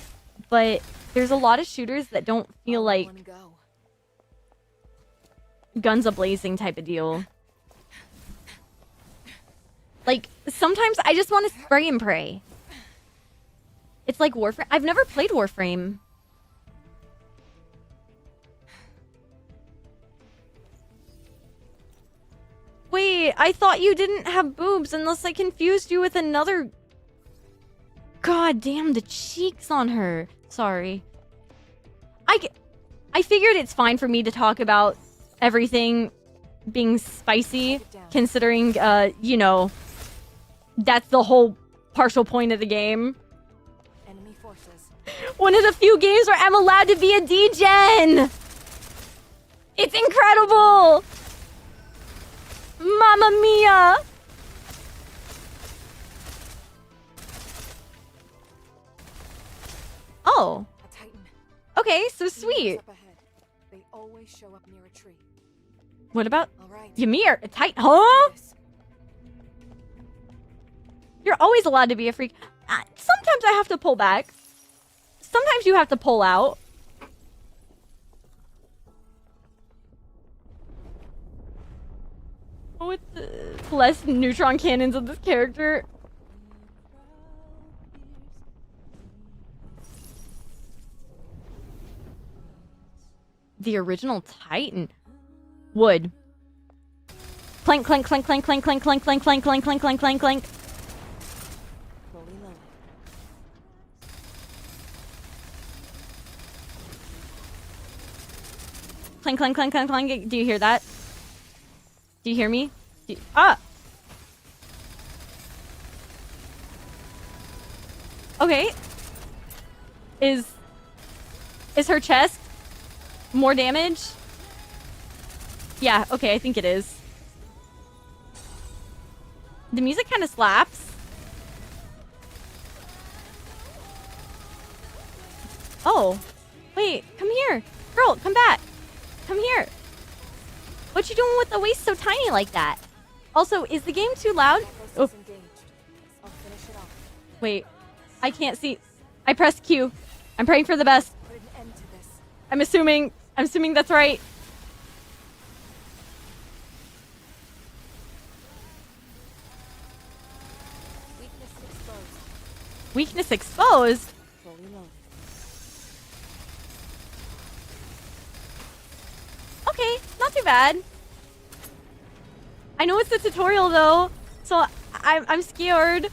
But there's a lot of shooters that don't feel like One go. guns a-blazing type of deal. Like, sometimes I just want to spray and pray. It's like Warframe. I've never played Warframe. I thought you didn't have boobs unless I confused you with another... God damn, the cheeks on her. Sorry. I figured it's fine for me to talk about everything being spicy, considering, you know, that's the whole partial point of the game. Enemy forces. One of the few games where I'm allowed to be a degen! It's incredible! Mamma mia! Oh. A Titan. Okay, so He moves sweet. up ahead. They always show up near a tree. What about All right. Ymir? A Titan? Huh? This. You're always allowed to be a freak. Sometimes I have to pull back. Sometimes you have to pull out. With the less neutron cannons of this character. The original Titan. Wood. Clank, clank, clank, clank, clank, clank, clank, clank, clank, clank, clank, clank, clank, clank. Slowly lower. Clank, clank, clank, clank, clank. Do you hear that? Do you hear me? Ah! Okay. Is her chest more damage? Yeah, okay, I think it is. The music kind of slaps. Oh. Wait, come here. Girl, come back. Come here. What you doing with the waist so tiny like that? Also, is the game too loud? Oh. Engaged. I'll finish it off. Wait. I can't see. I pressed Q. I'm praying for the best. Put an end to this. I'm assuming that's right. Weakness exposed. Weakness exposed? Slowly lower. Okay, not too bad. I know it's a tutorial though, so I'm scared.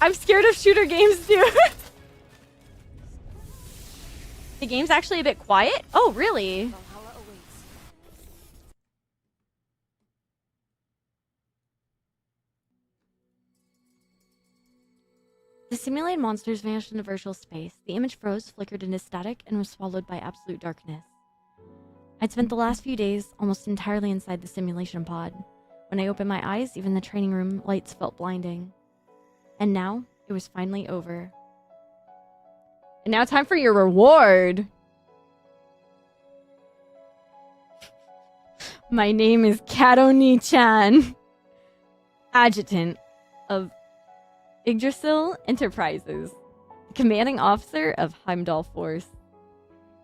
I'm scared of shooter games too. The game's actually a bit quiet? Oh, really? Valhalla awaits. The simulated monsters vanished into virtual space. The image froze, flickered into static, and was swallowed by absolute darkness. I'd spent the last few days almost entirely inside the simulation pod. When I opened my eyes, even the training room lights felt blinding. And now, it was finally over. And now time for your reward! My name is Catto Ni-chan, adjutant of Yggdrasil Enterprises, commanding officer of Heimdall Force.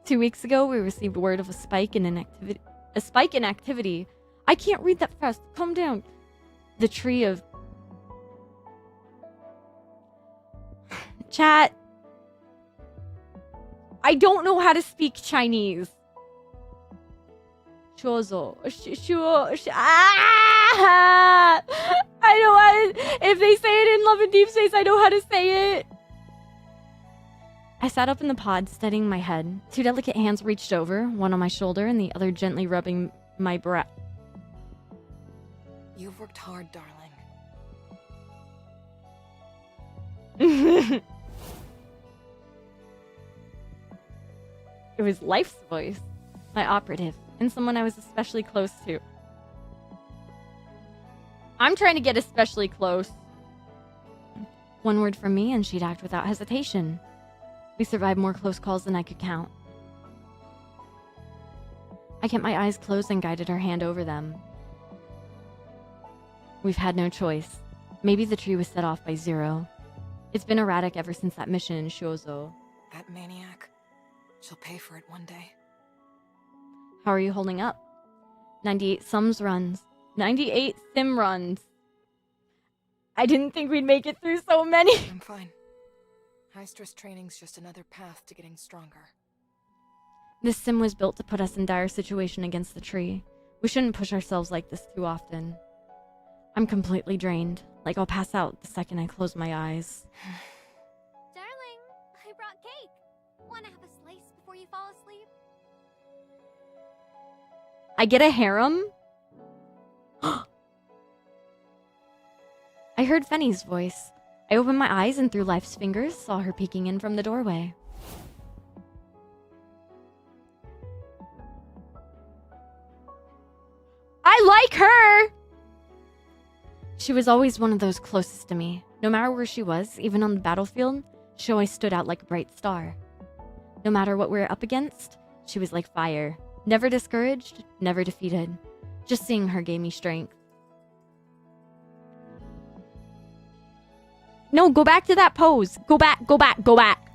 2 weeks ago, we received word of a spike in activity. I can't read that fast. Calm down. The tree of... Chat. I don't know how to speak Chinese. Shozo. Ah! I know how to... If they say it in Love and Deep Space, I know how to say it. I sat up in the pod, steadying my head. 2 delicate hands reached over, one on my shoulder and the other gently rubbing my brat. You've worked hard, darling. It was Life's voice, my operative, and someone I was especially close to. I'm trying to get especially close. One word from me and she'd act without hesitation. We survived more close calls than I could count. I kept my eyes closed and guided her hand over them. We've had no choice. Maybe the tree was set off by Zero. It's been erratic ever since that mission in Shozo. That maniac. She'll pay for it one day. How are you holding up? 98 Sims runs. 98 sim runs. I didn't think we'd make it through so many. I'm fine. High-stress training's just another path to getting stronger. This sim was built to put us in dire situation against the tree. We shouldn't push ourselves like this too often. I'm completely drained. Like I'll pass out the second I close my eyes. Darling, I brought cake. Want to have a slice before you fall asleep? I get a harem? I heard Fenny's voice. I opened my eyes and through Life's fingers saw her peeking in from the doorway. I like her! She was always one of those closest to me. No matter where she was, even on the battlefield, she always stood out like a bright star. No matter what we were up against, she was like fire. Never discouraged, never defeated. Just seeing her gave me strength. No, go back to that pose. Go back, go back, go back.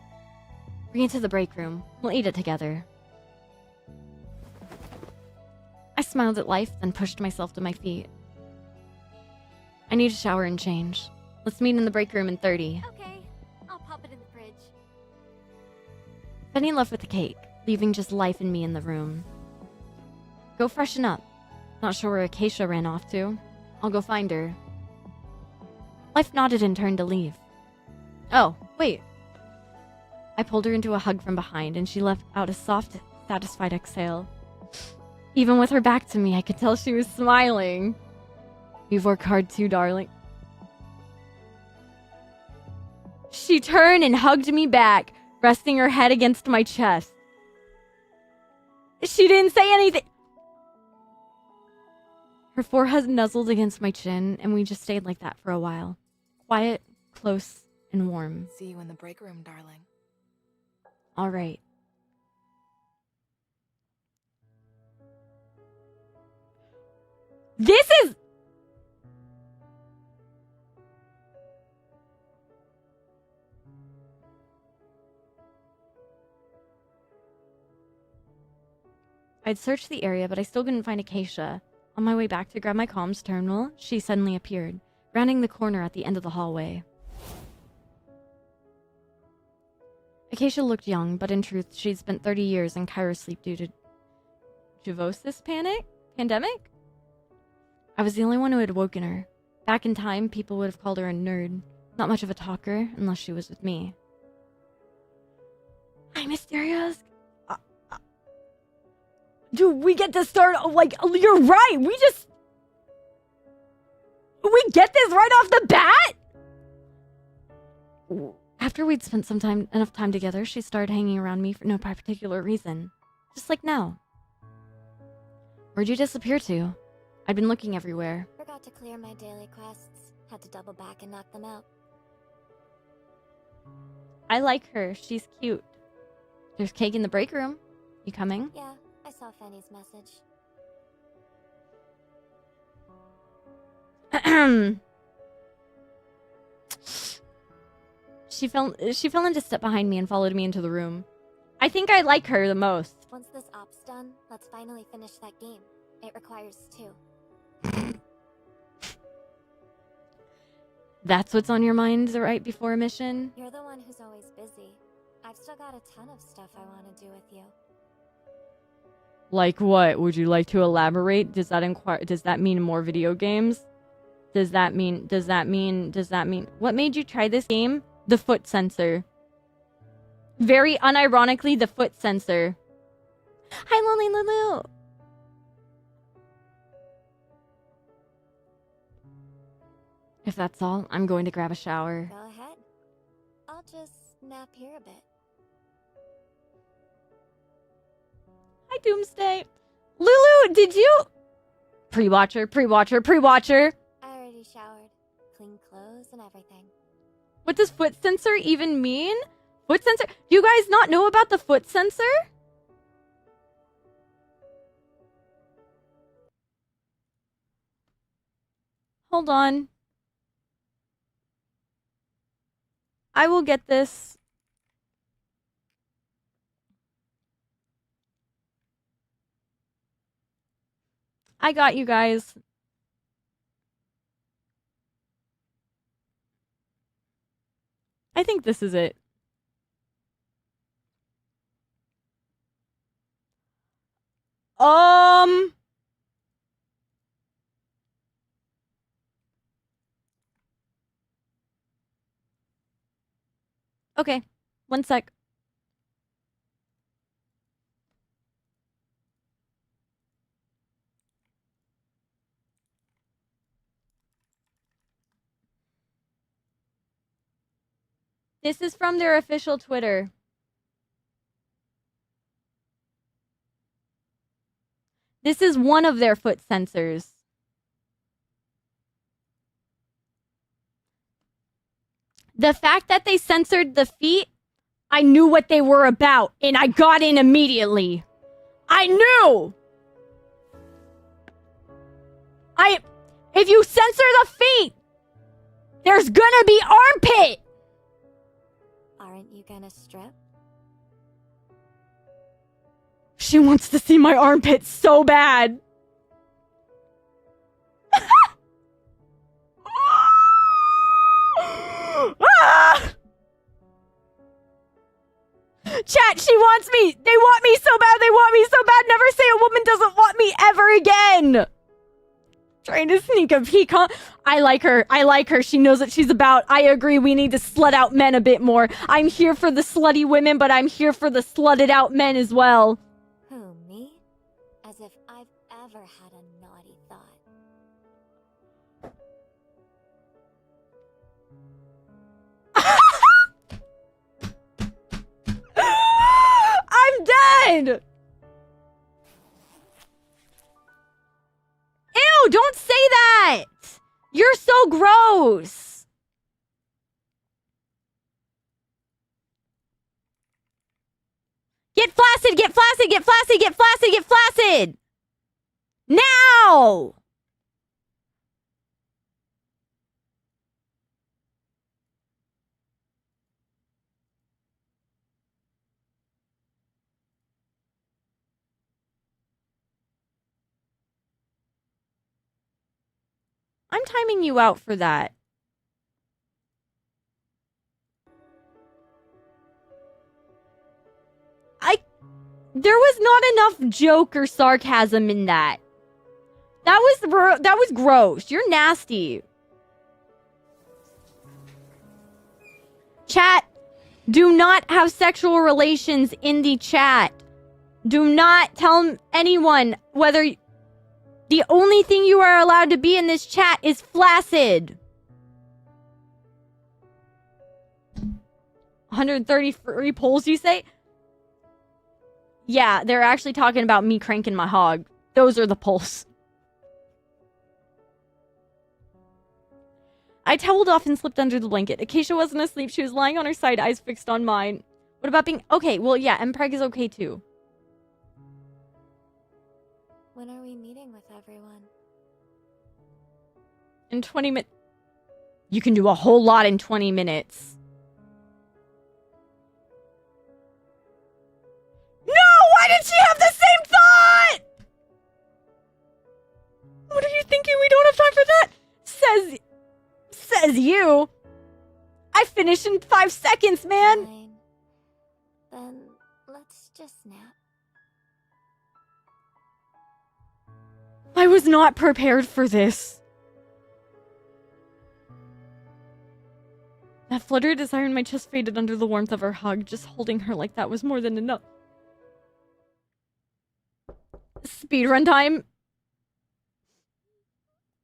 Bring it to the break room. We'll eat it together. I smiled at life, then pushed myself to my feet. I need a shower and change. Let's meet in the break room in 30. Okay, I'll pop it in the fridge. Benny left with the cake, leaving just Life and me in the room. Go freshen up. Not sure where Acacia ran off to. I'll go find her. Life nodded and turned to leave. Oh, wait. I pulled her into a hug from behind and she let out a soft, satisfied exhale. Even with her back to me, I could tell she was smiling. You've worked hard too, darling. She turned and hugged me back, resting her head against my chest. She didn't say anything. Her forehead nuzzled against my chin, and we just stayed like that for a while. Quiet, close, and warm. See you in the break room, darling. All right. This is... I'd searched the area, but I still couldn't find Acacia. On my way back to grab my comms terminal, she suddenly appeared, rounding the corner at the end of the hallway. Acacia looked young, but in truth, she'd spent 30 years in cryosleep due to Juvosis pandemic? I was the only one who had woken her. Back in time, people would have called her a nerd. Not much of a talker, unless she was with me. Hi, Mysterious. Dude, we get to start, like, you're right. We get this right off the bat? After we'd spent enough time together, she started hanging around me for no particular reason. Just like now. Where'd you disappear to? I'd been looking everywhere. Forgot to clear my daily quests. Had to double back and knock them out. I like her. She's cute. There's cake in the break room. You coming? Yeah, I saw Fanny's message. She fell into step behind me and followed me into the room. I think I like her the most. Once this op's done, let's finally finish that game. It requires 2. That's what's on your mind right before a mission? You're the one who's always busy. I've still got a ton of stuff I want to do with you. Like what? Would you like to elaborate? Does that mean more video games? Does that mean what made you try this game? The foot sensor. Very unironically, the foot sensor. Hi, Lonely Lulu. If that's all, I'm going to grab a shower. Go ahead. I'll just nap here a bit. Hi, Doomsday. Lulu, did you... Pre-watcher. I already showered. Clean clothes and everything. What does foot sensor even mean? Foot sensor? Do you guys not know about the foot sensor? Hold on. I will get this. I got you guys. I think this is it. Okay. One sec. This is from their official Twitter. This is one of their foot sensors. The fact that they censored the feet, I knew what they were about, and I got in immediately. I knew! If you censor the feet, there's gonna be armpit! Aren't you gonna strip? She wants to see my armpit so bad. Ah! Chat, she wants me. They want me so bad. They want me so bad. Never say a woman doesn't want me ever again. Trying to sneak a peek, huh? I like her. I like her. She knows what she's about. I agree. We need to slut out men a bit more. I'm here for the slutty women, but I'm here for the slutted out men as well. Who, me? As if I've ever had a naughty thought. I'm dead! Ew, don't say that! You're so gross! Get flaccid, get flaccid, get flaccid, get flaccid, get flaccid! Now! I'm timing you out for that. There was not enough joke or sarcasm in that. That was gross. You're nasty. Chat, do not have sexual relations in the chat. Do not tell anyone whether... The only thing you are allowed to be in this chat is flaccid. 133 polls, you say? Yeah, they're actually talking about me cranking my hog. Those are the polls. I toweled off and slipped under the blanket. Acacia wasn't asleep. She was lying on her side, eyes fixed on mine. What about being... Okay, well, yeah, Mpreg is okay, too. When are we meeting with everyone? In 20 minutes. You can do a whole lot in 20 minutes. No! Why did she have the same thought? What are you thinking? We don't have time for that? Says you. I finished in 5 seconds, man. Fine. Then let's just nap. I was not prepared for this. That flutter of desire in my chest faded under the warmth of her hug. Just holding her like that was more than enough. Speedrun time.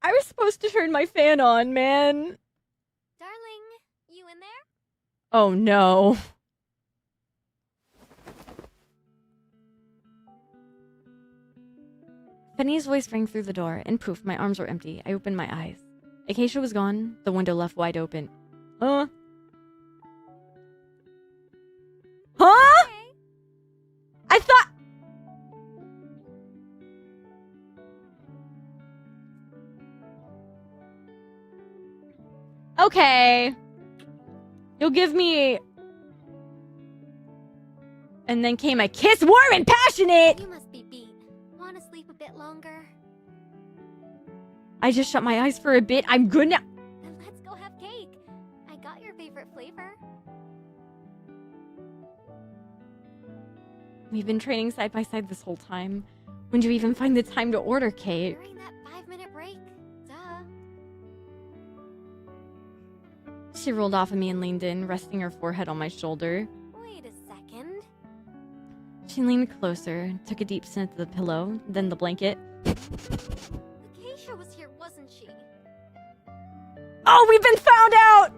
I was supposed to turn my fan on, man. Darling, you in there? Oh no. Penny's voice rang through the door, and poof, my arms were empty. I opened my eyes. Acacia was gone, the window left wide open. Huh? Huh? Okay. I thought... Okay. You'll give me... And then came a kiss, warm and passionate! You must be beat. Want to sleep a bit longer? I just shut my eyes for a bit. I'm good now. Then let's go have cake. I got your favorite flavor. We've been training side by side this whole time. When did you even find the time to order cake? During that 5-minute break. Duh. She rolled off of me and leaned in, resting her forehead on my shoulder. Wait a second. She leaned closer, took a deep sniff of the pillow, then the blanket. Acacia was here, wasn't she? Oh, we've been found out!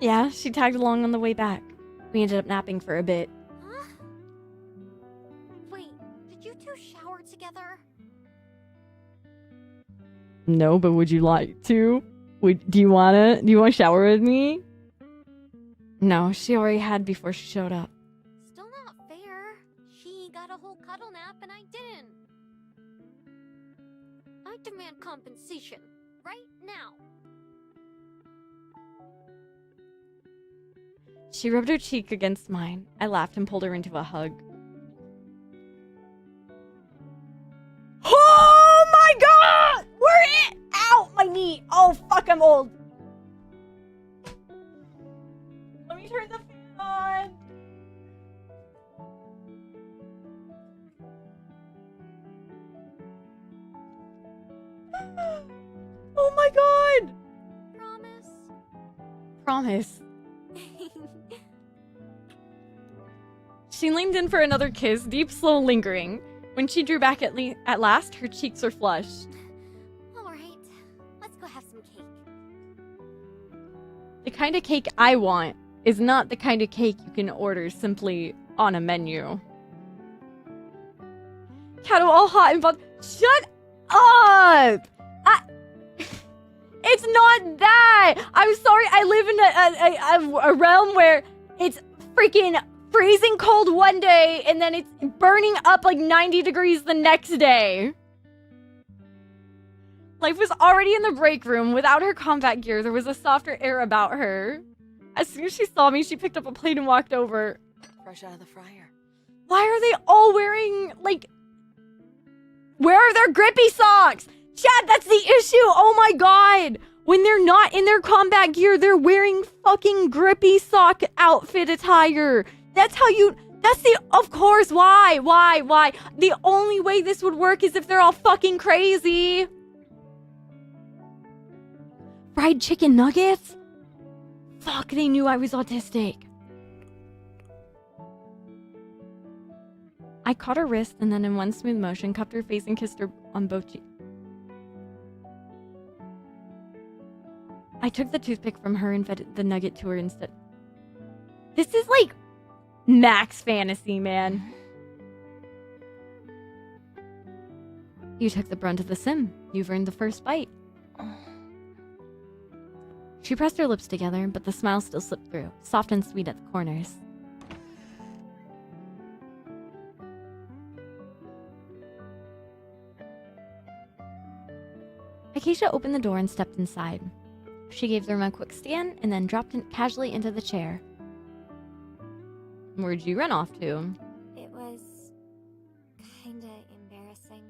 Yeah, she tagged along on the way back. We ended up napping for a bit. Huh? Wait, did you two shower together? No, but would you like to? Do you wanna shower with me? No, she already had before she showed up. Still not fair. She got a whole cuddle nap and I didn't. I demand compensation. Right now. She rubbed her cheek against mine. I laughed and pulled her into a hug. Oh my god! We're in! Ow! My knee! Oh fuck, I'm old. Let me turn the fan on. Oh my god! Promise? Promise. She leaned in for another kiss, deep, slow, lingering. When she drew back at last, her cheeks were flushed. Alright, let's go have some cake. The kind of cake I want is not the kind of cake you can order simply on a menu. Catto all hot and bothered. Shut up! It's not that! I'm sorry, I live in a realm where it's freaking freezing cold one day and then it's burning up like 90 degrees the next day. Life was already in the break room. Without her combat gear, there was a softer air about her. As soon as she saw me, she picked up a plate and walked over. Fresh out of the fryer. Why are they all wearing, like... Where are their grippy socks? Chad, that's the issue! Oh my god! When they're not in their combat gear, they're wearing fucking grippy sock outfit attire. That's how you... That's the... Of course, why? The only way this would work is if they're all fucking crazy. Fried chicken nuggets? Fuck, they knew I was autistic. I caught her wrist and then in one smooth motion cupped her face and kissed her on both cheeks. I took the toothpick from her and fed the nugget to her instead. This is like max fantasy, man. You took the brunt of the sim. You've earned the first bite. She pressed her lips together, but the smile still slipped through, soft and sweet at the corners. Acacia opened the door and stepped inside. She gave the room a quick scan and then dropped casually into the chair. Where'd you run off to? It was... kinda embarrassing.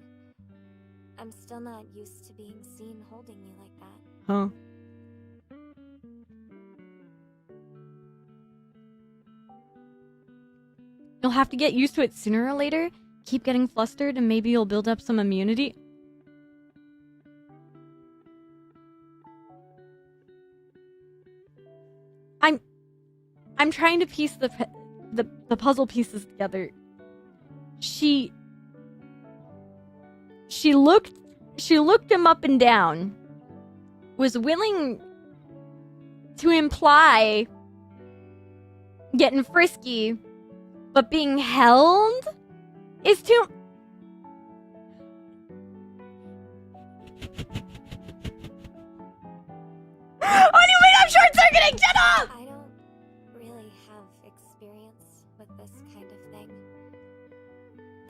I'm still not used to being seen holding you like that. Huh? You'll have to get used to it sooner or later. Keep getting flustered and maybe you'll build up some immunity. I'm trying to piece the puzzle pieces together. She looked him up and down. Was willing to imply getting frisky, but being held is too... Anyway, I'm short-circuiting! Shut up! I don't really have experience with this kind of thing.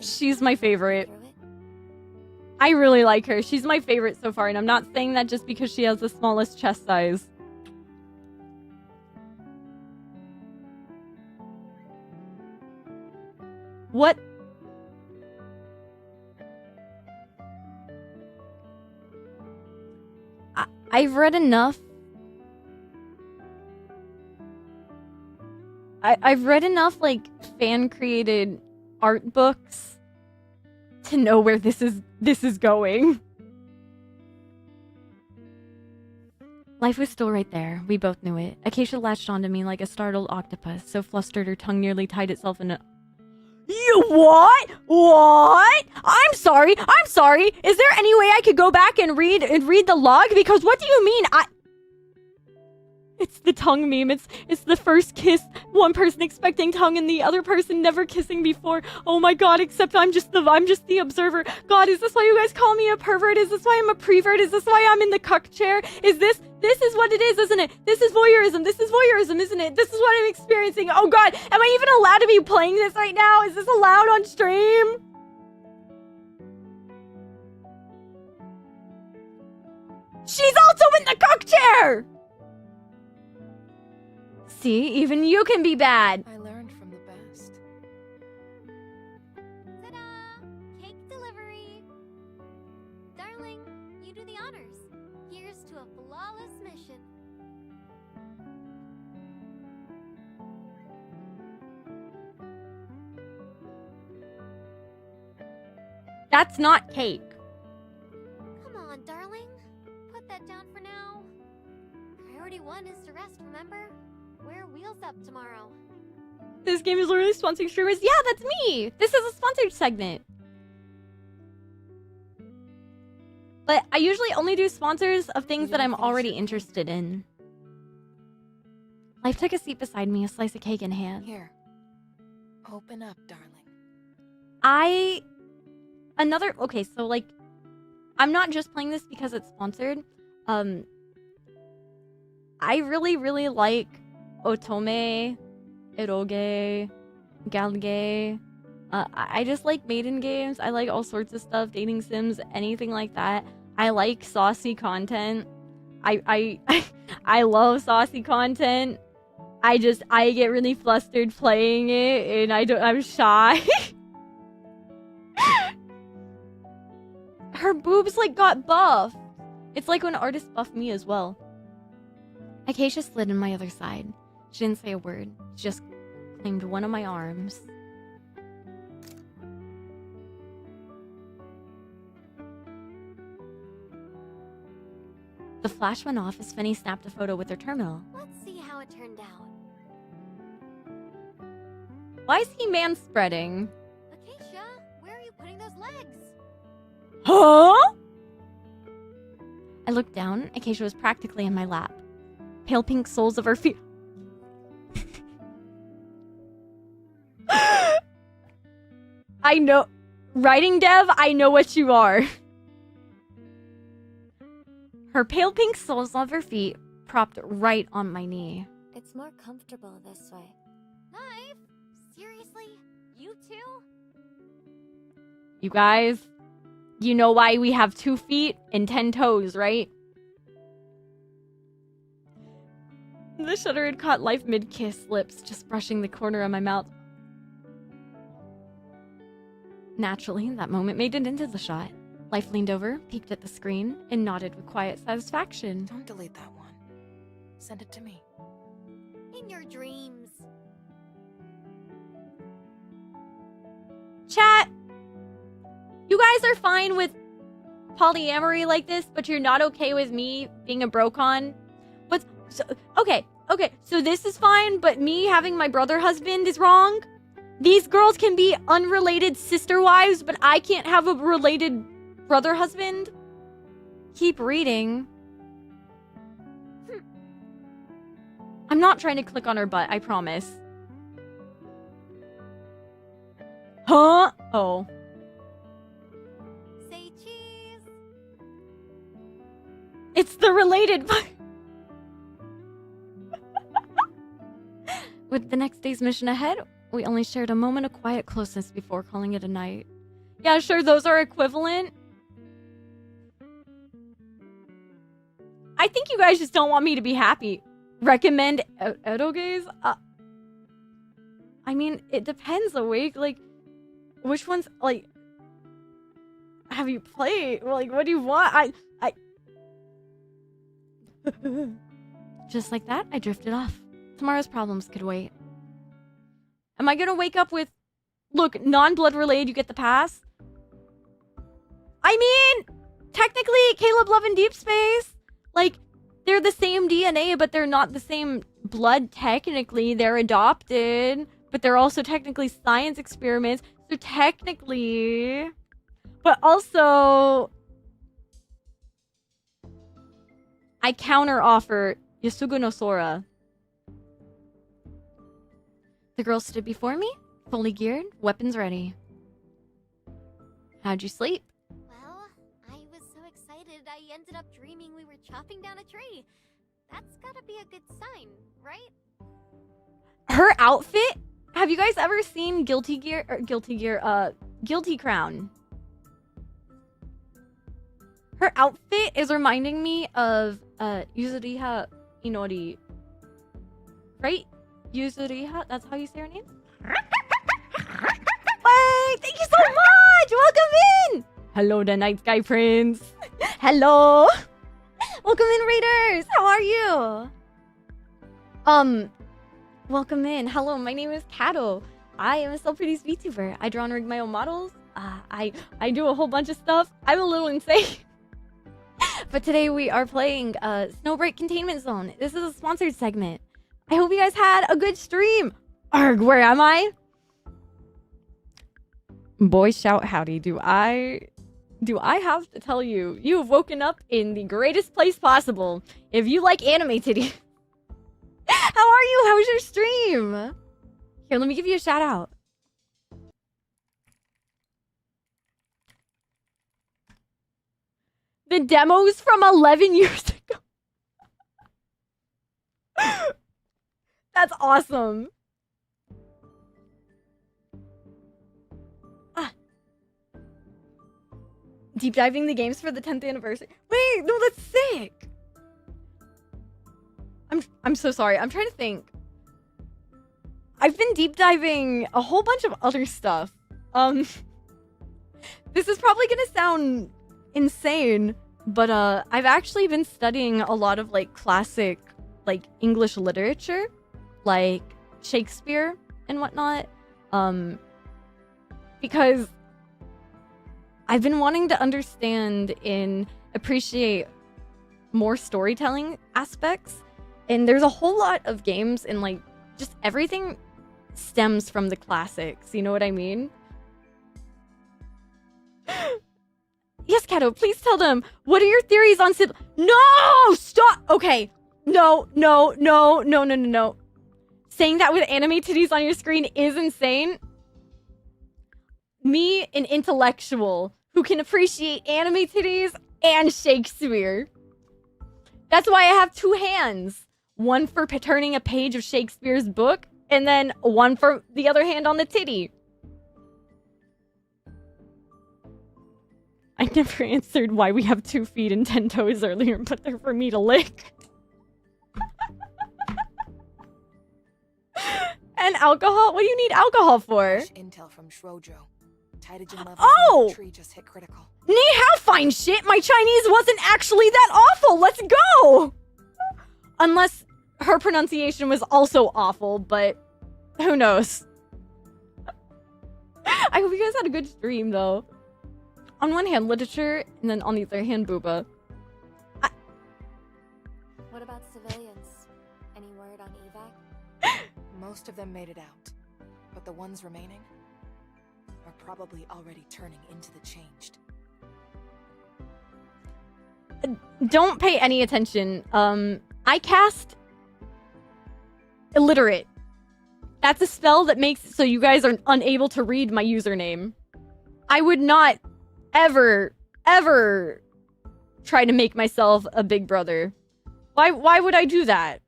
She's my favorite. Through it? I really like her. She's my favorite so far, and I'm not saying that just because she has the smallest chest size. What? I've read enough. I've read enough, like, fan-created art books to know where this is going. Life was still right there. We both knew it. Acacia latched onto me like a startled octopus, so flustered her tongue nearly tied itself in a... You what? What? I'm sorry. Is there any way I could go back and read the log? Because what do you mean? It's the tongue meme. It's the first kiss. One person expecting tongue and the other person never kissing before. Oh my god, except I'm just the observer. God, is this why you guys call me a pervert? Is this why I'm a prevert? Is this why I'm in the cuck chair? Is this is what it is, isn't it? This is voyeurism, isn't it? This is what I'm experiencing. Oh god, am I even allowed to be playing this right now? Is this allowed on stream? She's also in the cuck chair! See, even you can be bad. I learned from the best. Ta-da! Cake delivery! Darling, you do the honors. Here's to a flawless mission. That's not cake. Come on, darling. Put that down for now. Priority 1 is to rest, remember? We're wheels up tomorrow. This game is literally sponsoring streamers. Yeah, that's me. This is a sponsored segment. But I usually only do sponsors of things that I'm already interested in. Life took a seat beside me, a slice of cake in hand. Here. Open up, darling. Okay, so like, I'm not just playing this because it's sponsored. I really, really like Otome, Eroge, Galge. I just like maiden games. I like all sorts of stuff, dating sims, anything like that. I like saucy content. I love saucy content. I get really flustered playing it, and I'm shy. Her boobs like got buff. It's like when artists buff me as well. Acacia slid in my other side. She didn't say a word. She just claimed one of my arms. The flash went off as Fenny snapped a photo with her terminal. Let's see how it turned out. Why is he man-spreading? Acacia, where are you putting those legs? Huh? I looked down. Acacia was practically in my lap. Pale pink soles of her feet. I know. Writing dev, I know what you are. Her pale pink soles of her feet propped right on my knee. It's more comfortable this way. Knife? Seriously? You too? You guys, you know why we have 2 feet and 10 toes, right? The shutter had caught Life mid-kiss, lips just brushing the corner of my mouth. Naturally, that moment made it into the shot. Life leaned over, peeked at the screen, and nodded with quiet satisfaction. Don't delete that one. Send it to me. In your dreams. Chat! You guys are fine with polyamory like this, but you're not okay with me being a brocon? But, okay, so this is fine, but me having my brother husband is wrong? These girls can be unrelated sister wives, but I can't have a related brother husband? Keep reading. I'm not trying to click on her butt, I promise. Huh? Oh. Say cheese. It's the related part. With the next day's mission ahead, we only shared a moment of quiet closeness before calling it a night. Yeah, sure, those are equivalent. I think you guys just don't want me to be happy. Recommend erogaze? I mean, it depends, Awake. Like, which ones, like, have you played? Like, what do you want? I... Just like that, I drifted off. Tomorrow's problems could wait. Am I gonna wake up with, look, non-blood related, you get the pass? I mean, technically, Caleb Love in Deep Space, like, They're the same DNA, but they're not the same blood technically. They're adopted, but they're also technically science experiments. So technically... But also... I counter-offer Yasugu no Sora. The girl stood before me, fully geared, weapons ready. How'd you sleep? Well, I was so excited I ended up dreaming we were chopping down a tree. That's gotta be a good sign, right? Her outfit? Have you guys ever seen Guilty Crown? Her outfit is reminding me of Yuzuriha Inori. Right? Yuzuriha? That's how you say her name? Wait, thank you so much! Welcome in! Hello, the Night Sky Prince. Hello! Welcome in, Raiders! How are you? Welcome in. Hello, my name is Catto. I am a self-produced VTuber. I draw and rig my own models. I do a whole bunch of stuff. I'm a little insane. But today we are playing Snowbreak Containment Zone. This is a sponsored segment. I hope you guys had a good stream. Arg, where am I? Boy, shout howdy. Do I have to tell you, you have woken up in the greatest place possible. If you like anime titty. How are you? How was your stream? Here, let me give you a shout out. The demo's from 11 years ago. That's awesome. Deep diving the games for the 10th anniversary. Wait, no, that's sick. I'm so sorry. I'm trying to think. I've been deep diving a whole bunch of other stuff. This is probably gonna sound insane, but I've actually been studying a lot of like classic like English literature, like Shakespeare and whatnot, because I've been wanting to understand and appreciate more storytelling aspects. And there's a whole lot of games and like just everything stems from the classics. You know what I mean? Yes, Catto, please tell them. What are your theories on Sid? No! Stop! Okay. No. Saying that with anime titties on your screen is insane. Me, an intellectual who can appreciate anime titties and Shakespeare. That's why I have two hands. One for turning a page of Shakespeare's book, and then one for the other hand on the titty. I never answered why we have 2 feet and 10 toes earlier, but they're for me to lick. And alcohol? What do you need alcohol for? Intel from Shrojo. Titogen levels Oh! in the tree just hit critical. Ni hao, fine shit. My Chinese wasn't actually that awful. Let's go. Unless her pronunciation was also awful, but who knows? I hope you guys had a good stream, though. On one hand, literature, and then on the other hand, booba. What about civilians? Any word on evac? Most of them made it out, but the ones remaining are probably already turning into the changed. Don't pay any attention. I cast illiterate. That's a spell that makes it so you guys are unable to read my username. I would not ever try to make myself a big brother. Why would I do that?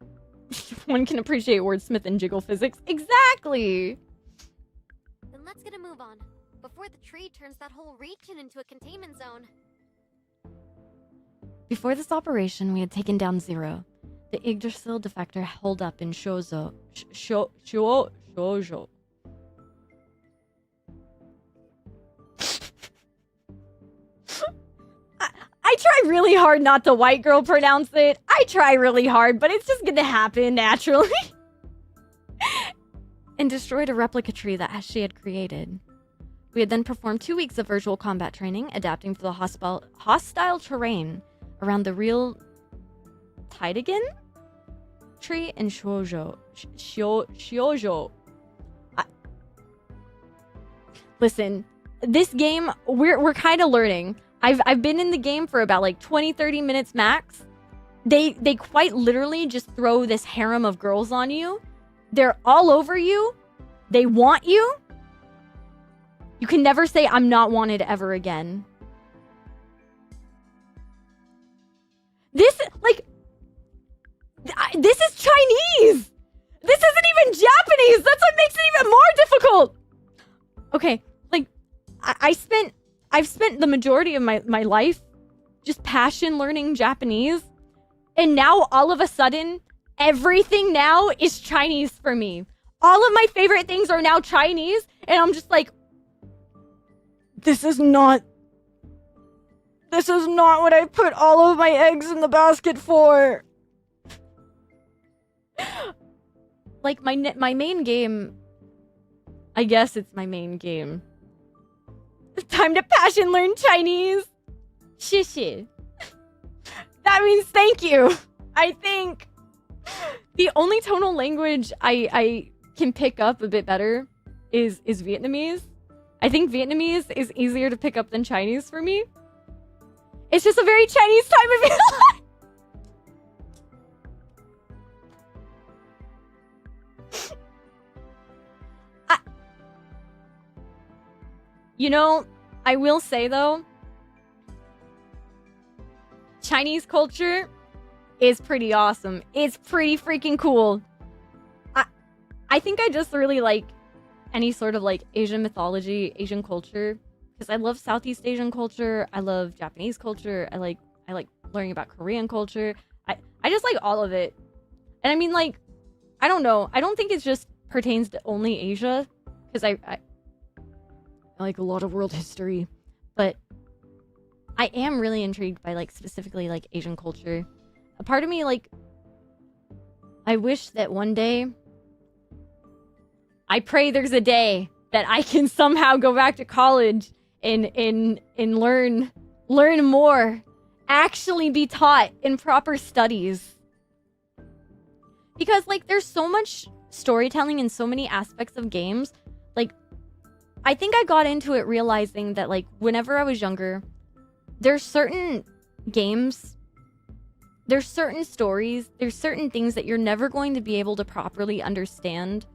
One can appreciate wordsmith and jiggle physics. Exactly. Then let's get a move on, before the tree turns that whole region into a containment zone. Before this operation, we had taken down Zero, the Yggdrasil defector held up in Shoujo. I try really hard not to white girl pronounce it. I try really hard, but it's just gonna happen naturally. And destroyed a replica tree that she had created. We had then performed 2 weeks of virtual combat training, adapting to the hostile terrain around the real Taidigan tree and Shoujo. Shoujo. Listen, this game, we're kind of learning. I've been in the game for about like 20-30 minutes max. They quite literally just throw this harem of girls on you. They're all over you. They want you. You can never say I'm not wanted ever again. This is Chinese. This isn't even Japanese. That's what makes it even more difficult. Okay, like I've spent the majority of my life just passion learning Japanese, and now all of a sudden everything now is Chinese for me. All of my favorite things are now Chinese, and I'm just like, this is not what I put all of my eggs in the basket for. Like my main game, I guess it's my main game. It's time to passion learn Chinese. Shishi. That means thank you. I think the only tonal language I can pick up a bit better is Vietnamese. I think Vietnamese is easier to pick up than Chinese for me. It's just a very Chinese time of your life. You know, I will say though, Chinese culture is pretty awesome. It's pretty freaking cool. I think I just really like any sort of like Asian mythology, Asian culture, because I love Southeast Asian culture. I love Japanese culture. I like learning about Korean culture. I just like all of it. And I mean, like, I don't know. I don't think it just pertains to only Asia, because I like a lot of world history, but I am really intrigued by like specifically like Asian culture. A part of me, like, I wish that one day, I pray there's a day that I can somehow go back to college and learn more, actually be taught in proper studies. Because like there's so much storytelling in so many aspects of games. Like, I think I got into it realizing that like whenever I was younger, there's certain games, there's certain stories, there's certain things that you're never going to be able to properly understand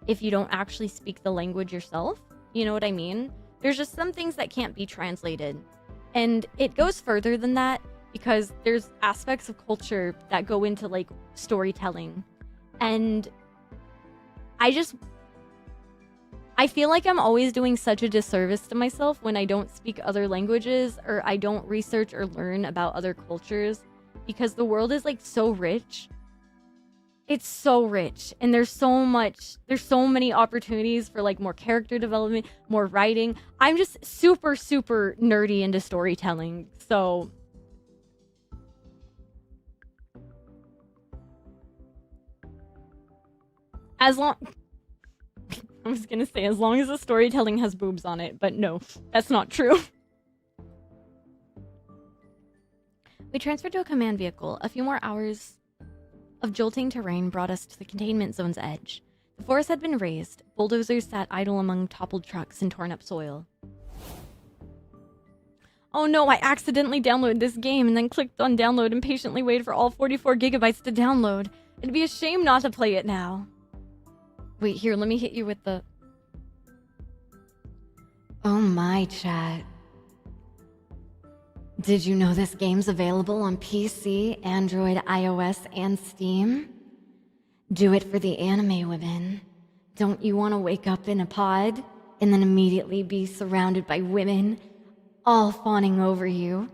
if you don't actually speak the language yourself. You know what I mean? There's just some things that can't be translated. And it goes further than that, because there's aspects of culture that go into like storytelling. And I feel like I'm always doing such a disservice to myself when I don't speak other languages, or I don't research or learn about other cultures, because the world is like so rich. It's so rich, and there's so many opportunities for like more character development, more writing. I'm just super, super nerdy into storytelling. So as long I was gonna say, as long as the storytelling has boobs on it, but no, that's not true. We transferred to a command vehicle. A few more hours of jolting terrain brought us to the containment zone's edge. The forest had been razed. Bulldozers sat idle among toppled trucks and torn up soil. Oh no, I accidentally downloaded this game and then clicked on download and patiently waited for all 44 gigabytes to download. It'd be a shame not to play it now. Wait, here, let me hit you with the... Oh my, chat. Did you know this game's available on PC, Android, iOS, and Steam? Do it for the anime women. Don't you want to wake up in a pod and then immediately be surrounded by women, all fawning over you?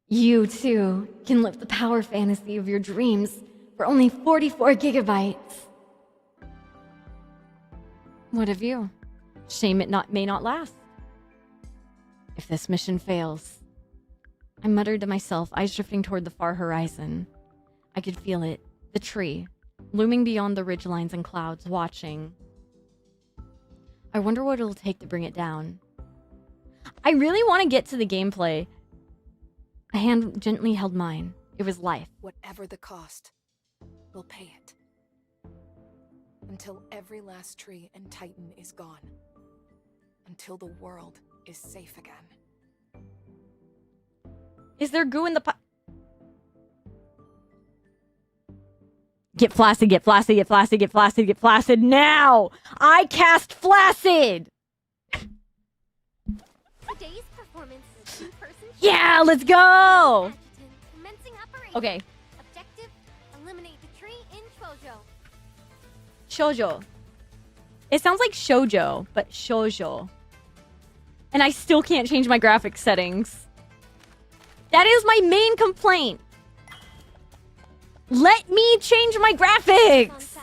You, too, can live the power fantasy of your dreams for only 44 gigabytes. What of you? Shame it may not last. If this mission fails... I muttered to myself, eyes drifting toward the far horizon. I could feel it, the tree, looming beyond the ridgelines and clouds, watching. I wonder what it'll take to bring it down. I really want to get to the gameplay. A hand gently held mine. It was life. Whatever the cost, we'll pay it. Until every last tree and Titan is gone. Until the world is safe again. Is there goo in the pot? Get flaccid, get flaccid, get flaccid, get flaccid, get flaccid now! I cast flaccid! Today's performance is two-person. Yeah, let's go! Commencing operation. Okay. Objective: eliminate the tree in Shoujo. Shoujo. It sounds like shoujo, but shoujo. And I still can't change my graphics settings. That is my main complaint. Let me change my graphics.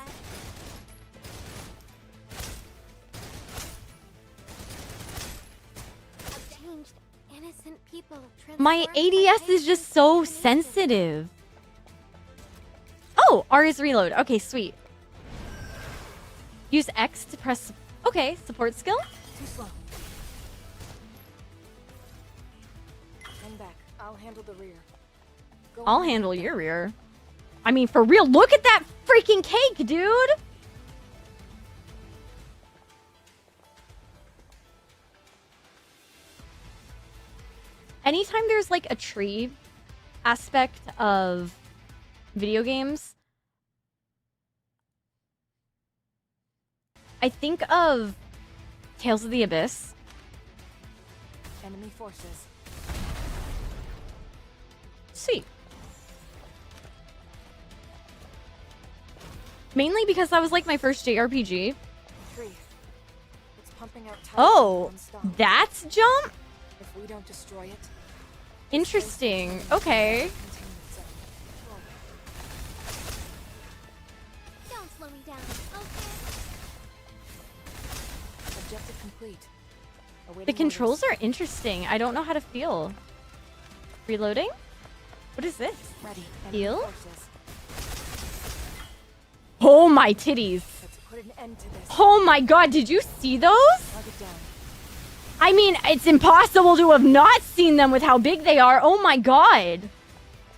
Changed innocent people. My ADS is just so sensitive. Oh, R is reload. Okay, sweet. Use X to press... Okay, support skill. Too slow. Hang back. I'll handle the rear. Go I'll on. handle your rear. I mean, for real, look at that freaking cake, dude! Anytime there's like a tree aspect of video games, I think of Tales of the Abyss. Enemy forces. See. Mainly because that was like my first JRPG. Tree. It's pumping out Titan Oh, non-stop. that's jump? If we don't destroy it, Interesting. Okay. containment zone. Don't slow me down, okay? Objective complete. Awaiting The controls orders. are interesting. I don't know how to feel. Reloading? What is this? Ready. Heal? Forces. Oh my titties. Let's put an end to this. Oh my god, did you see those? Target down. I mean, it's impossible to have not seen them with how big they are. Oh my god.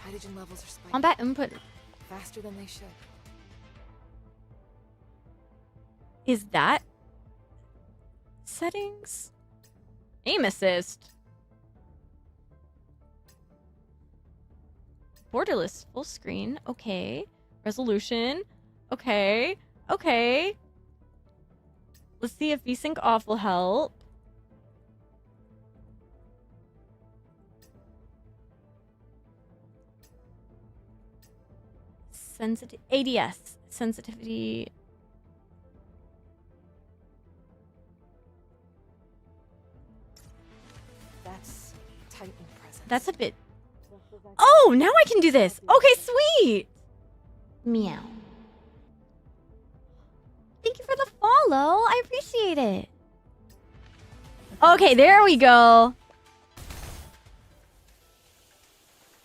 Hydrogen levels are spiking Combat input. faster than they should. Is that settings? Aim assist. Borderless full screen. Okay. Resolution. Okay. Okay. Let's see if VSync off will help. ADS. Sensitivity. That's Titan presence. That's a bit... Oh, now I can do this. Okay, sweet. Meow. Thank you for the follow. I appreciate it. Okay, there we go.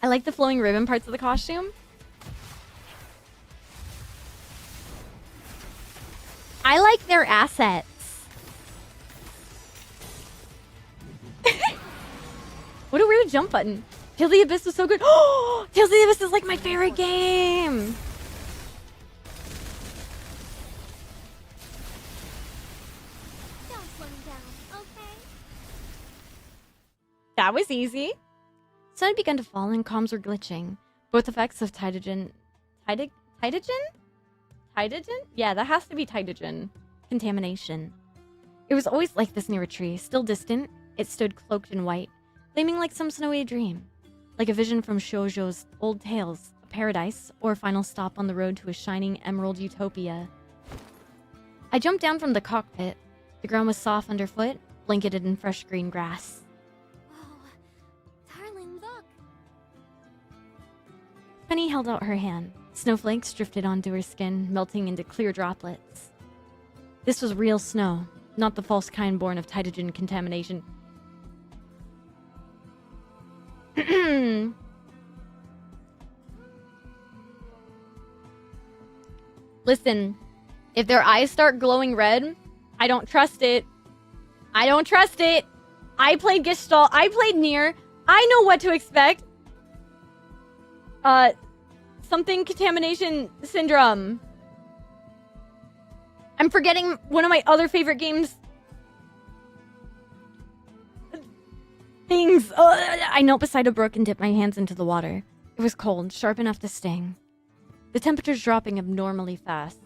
I like the flowing ribbon parts of the costume. I like their assets. What a weird jump button. Tales of the Abyss was so good. Oh, Tales of the Abyss is like my favorite game. Don't slow me down, okay? That was easy. Sun had begun to fall and comms were glitching. Both effects of Titagen... Titagen? Yeah, that has to be Titagen. Contamination. It was always like this near a tree. Still distant, it stood cloaked in white, gleaming like some snowy dream. Like a vision from shoujo's old tales, a paradise, or a final stop on the road to a shining emerald utopia. I jumped down from the cockpit. The ground was soft underfoot, blanketed in fresh green grass. Whoa. Darling, look. Penny held out her hand. Snowflakes drifted onto her skin, melting into clear droplets. This was real snow, not the false kind born of Titagen contamination. Listen, if their eyes start glowing red, I don't trust it. I don't trust it. I played Gestalt. I played Nier. I know what to expect. something contamination syndrome. I'm forgetting one of my other favorite games. Things. I knelt beside a brook and dipped my hands into the water. It was cold, sharp enough to sting. The temperature's dropping abnormally fast.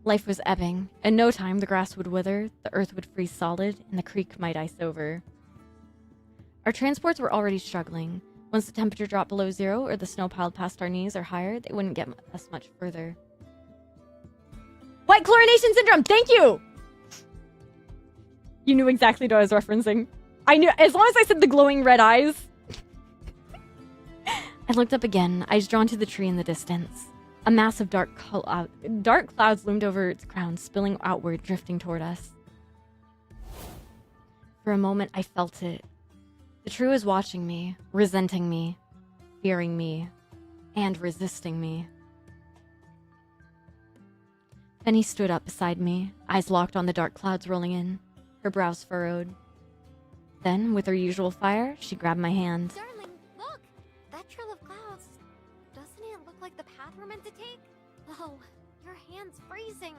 Life was ebbing. In no time, the grass would wither, the earth would freeze solid, and the creek might ice over. Our transports were already struggling. Once the temperature dropped below zero or the snow piled past our knees or higher, they wouldn't get us much further. White chlorination syndrome! Thank you! You knew exactly what I was referencing. I knew, as long as I said the glowing red eyes. I looked up again, eyes drawn to the tree in the distance. A mass of dark clouds loomed over its crown, spilling outward, drifting toward us. For a moment, I felt it. The tree was watching me, resenting me, fearing me, and resisting me. Penny stood up beside me, eyes locked on the dark clouds rolling in, her brows furrowed. Then, with her usual fire, she grabbed my hand. Darling, look! That trail of clouds. Doesn't it look like the path we're meant to take? Oh, your hand's freezing.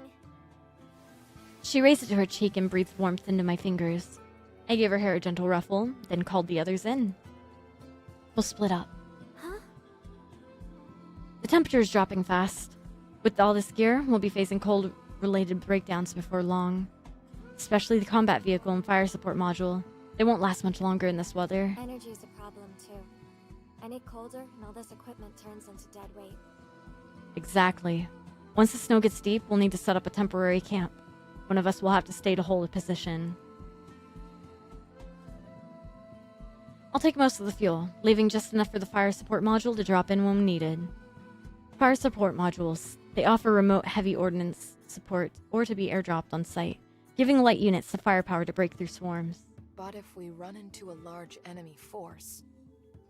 She raised it to her cheek and breathed warmth into my fingers. I gave her hair a gentle ruffle, then called the others in. We'll split up. Huh? The temperature is dropping fast. With all this gear, we'll be facing cold-related breakdowns before long. Especially the combat vehicle and fire support module. They won't last much longer in this weather. Energy's a problem, too. Any colder, and all this equipment turns into dead weight. Exactly. Once the snow gets deep, we'll need to set up a temporary camp. One of us will have to stay to hold a position. I'll take most of the fuel, leaving just enough for the fire support module to drop in when needed. Fire support modules. They offer remote heavy ordnance support or to be airdropped on site, giving light units the firepower to break through swarms. But if we run into a large enemy force,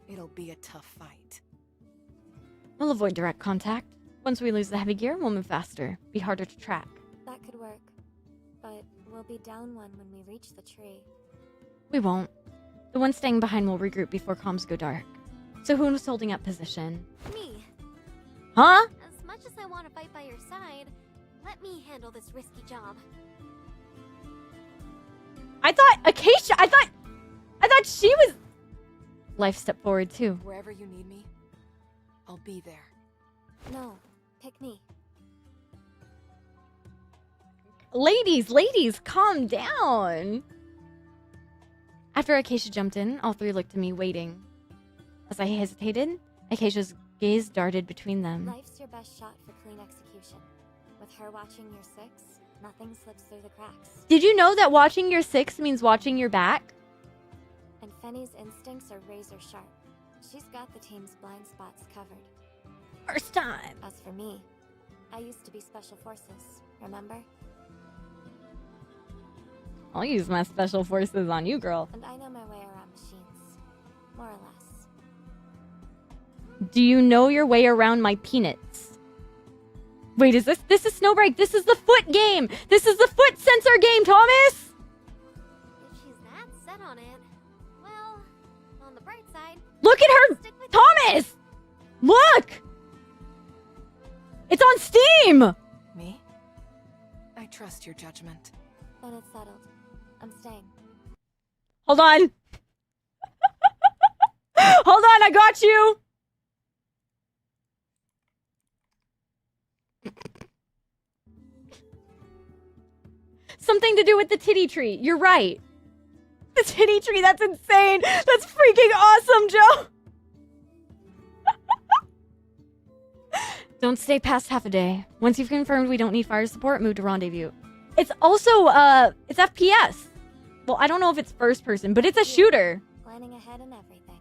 it'll be a tough fight. We'll avoid direct contact. Once we lose the heavy gear, we'll move faster, be harder to track. That could work. But we'll be down one when we reach the tree. We won't. The one staying behind will regroup before comms go dark. So who's holding up position? Me. Huh? As much as I want to fight by your side, let me handle this risky job. I thought she was... Life stepped forward too. Wherever you need me, I'll be there. No, pick me. Ladies, calm down. After Acacia jumped in, all three looked at me, waiting. As I hesitated, Acacia's gaze darted between them. Life's your best shot for clean execution. With her watching your six, nothing slips through the cracks. Did you know that watching your six means watching your back? And Fenny's instincts are razor sharp. She's got the team's blind spots covered. First time. As for me, I used to be Special Forces, remember? I'll use my special forces on you, girl. And I know my way around machines. More or less. Do you know your way around my peanuts? Wait, is this is Snowbreak? This is the foot game! This is the foot sensor game, Thomas! If she's that set on it, well, on the bright side... Look at her! Stick with Thomas! Look! It's on Steam! Me? I trust your judgment. Then it's settled. I'm staying. Hold on. Hold on, I got you! Something to do with the titty tree. You're right. The titty tree, that's insane. That's freaking awesome, Joe. Don't stay past half a day. Once you've confirmed we don't need fire support, move to rendezvous. It's also, it's FPS. Well, I don't know if it's first person, but it's a shooter. Planning ahead and everything.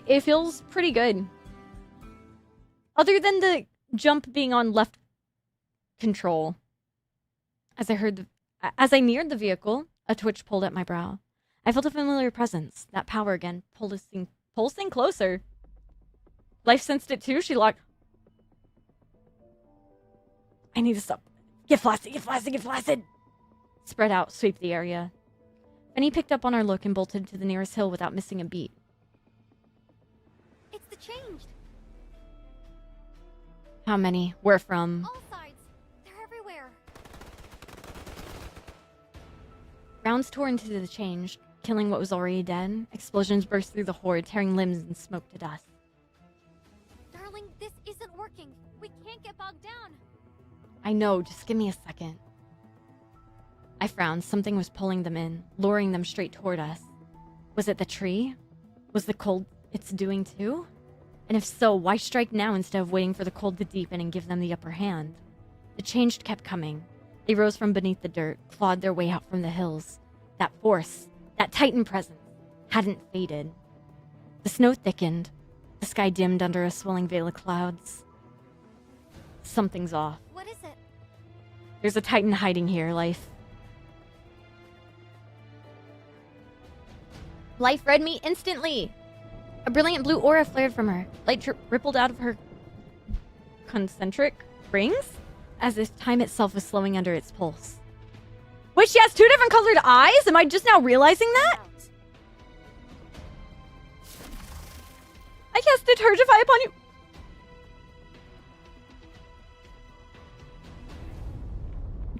It feels pretty good. Other than the jump being on left control. As I neared the vehicle, a twitch pulled at my brow. I felt a familiar presence. That power again, pulsing closer. Life sensed it too. She locked. I need to stop. Get flaccid. Spread out, sweep the area. Benny picked up on our look and bolted to the nearest hill without missing a beat. changed. How many? Where from? All sides. They're everywhere. Rounds tore into the change, killing what was already dead. Explosions burst through the horde, tearing limbs and smoke to dust. Darling, this isn't working. We can't get bogged down. I know, just give me a second. I frowned. Something was pulling them in, luring them straight toward us. Was it the tree? Was the cold its doing too? And if so, why strike now instead of waiting for the cold to deepen and give them the upper hand? The change kept coming. They rose from beneath the dirt, clawed their way out from the hills. That force, that Titan presence, hadn't faded. The snow thickened. The sky dimmed under a swelling veil of clouds. Something's off. What is it? There's a Titan hiding here, Life. Life read me instantly. A brilliant blue aura flared from her. Light rippled out of her concentric rings, as if time itself was slowing under its pulse. Wait, she has 2 different colored eyes? Am I just now realizing that? I cast Detergify upon you.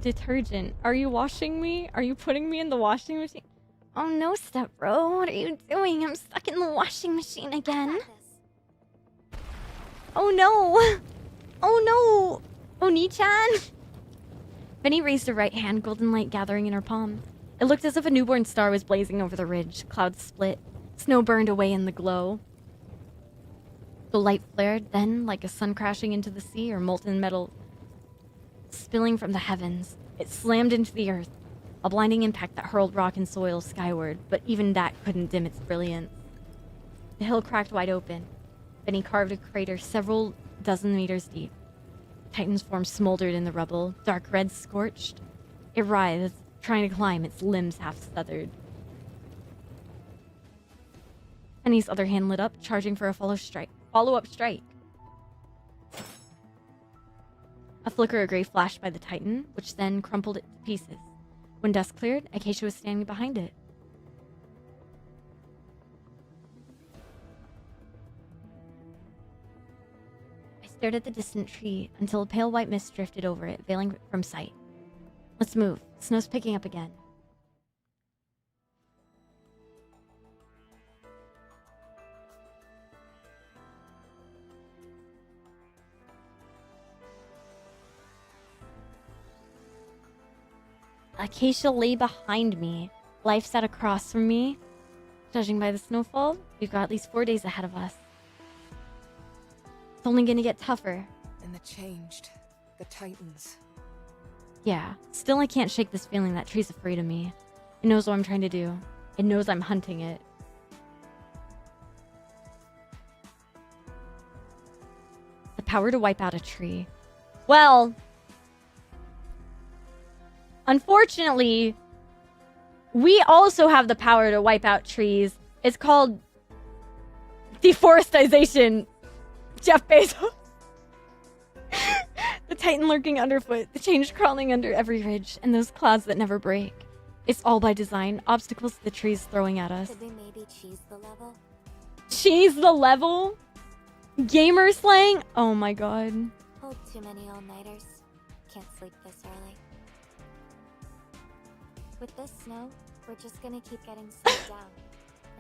Detergent. Are you washing me? Are you putting me in the washing machine? Oh no, step bro. What are you doing? I'm stuck in the washing machine again. Oh no. Oh no. Oni-chan. Benny raised her right hand, golden light gathering in her palm. It looked as if a newborn star was blazing over the ridge. Clouds split. Snow burned away in the glow. The light flared, then, like a sun crashing into the sea or molten metal spilling from the heavens, it slammed into the earth. A blinding impact that hurled rock and soil skyward, but even that couldn't dim its brilliance. The hill cracked wide open. Benny carved a crater several dozen meters deep. Titan's form smoldered in the rubble, dark red scorched. It writhed, trying to climb, its limbs half severed. Benny's other hand lit up, charging for a follow-up strike. A flicker of gray flashed by the Titan, which then crumpled it to pieces. When dusk cleared, Acacia was standing behind it. I stared at the distant tree until a pale white mist drifted over it, veiling it from sight. Let's move. Snow's picking up again. Acacia lay behind me. Life sat across from me. Judging by the snowfall, we've got at least 4 days ahead of us. It's only gonna get tougher. And the changed. The Titans. Yeah, still I can't shake this feeling that tree's afraid of me. It knows what I'm trying to do. It knows I'm hunting it. The power to wipe out a tree. Well, unfortunately, we also have the power to wipe out trees. It's called deforestation. Jeff Bezos. The Titan lurking underfoot, the change crawling under every ridge, and those clouds that never break. It's all by design. Obstacles the trees throwing at us. Could we maybe cheese the level? Cheese the level? Gamer slang? Oh my god. Hold too many all-nighters. Can't sleep this early. With this snow, we're just gonna keep getting slowed down.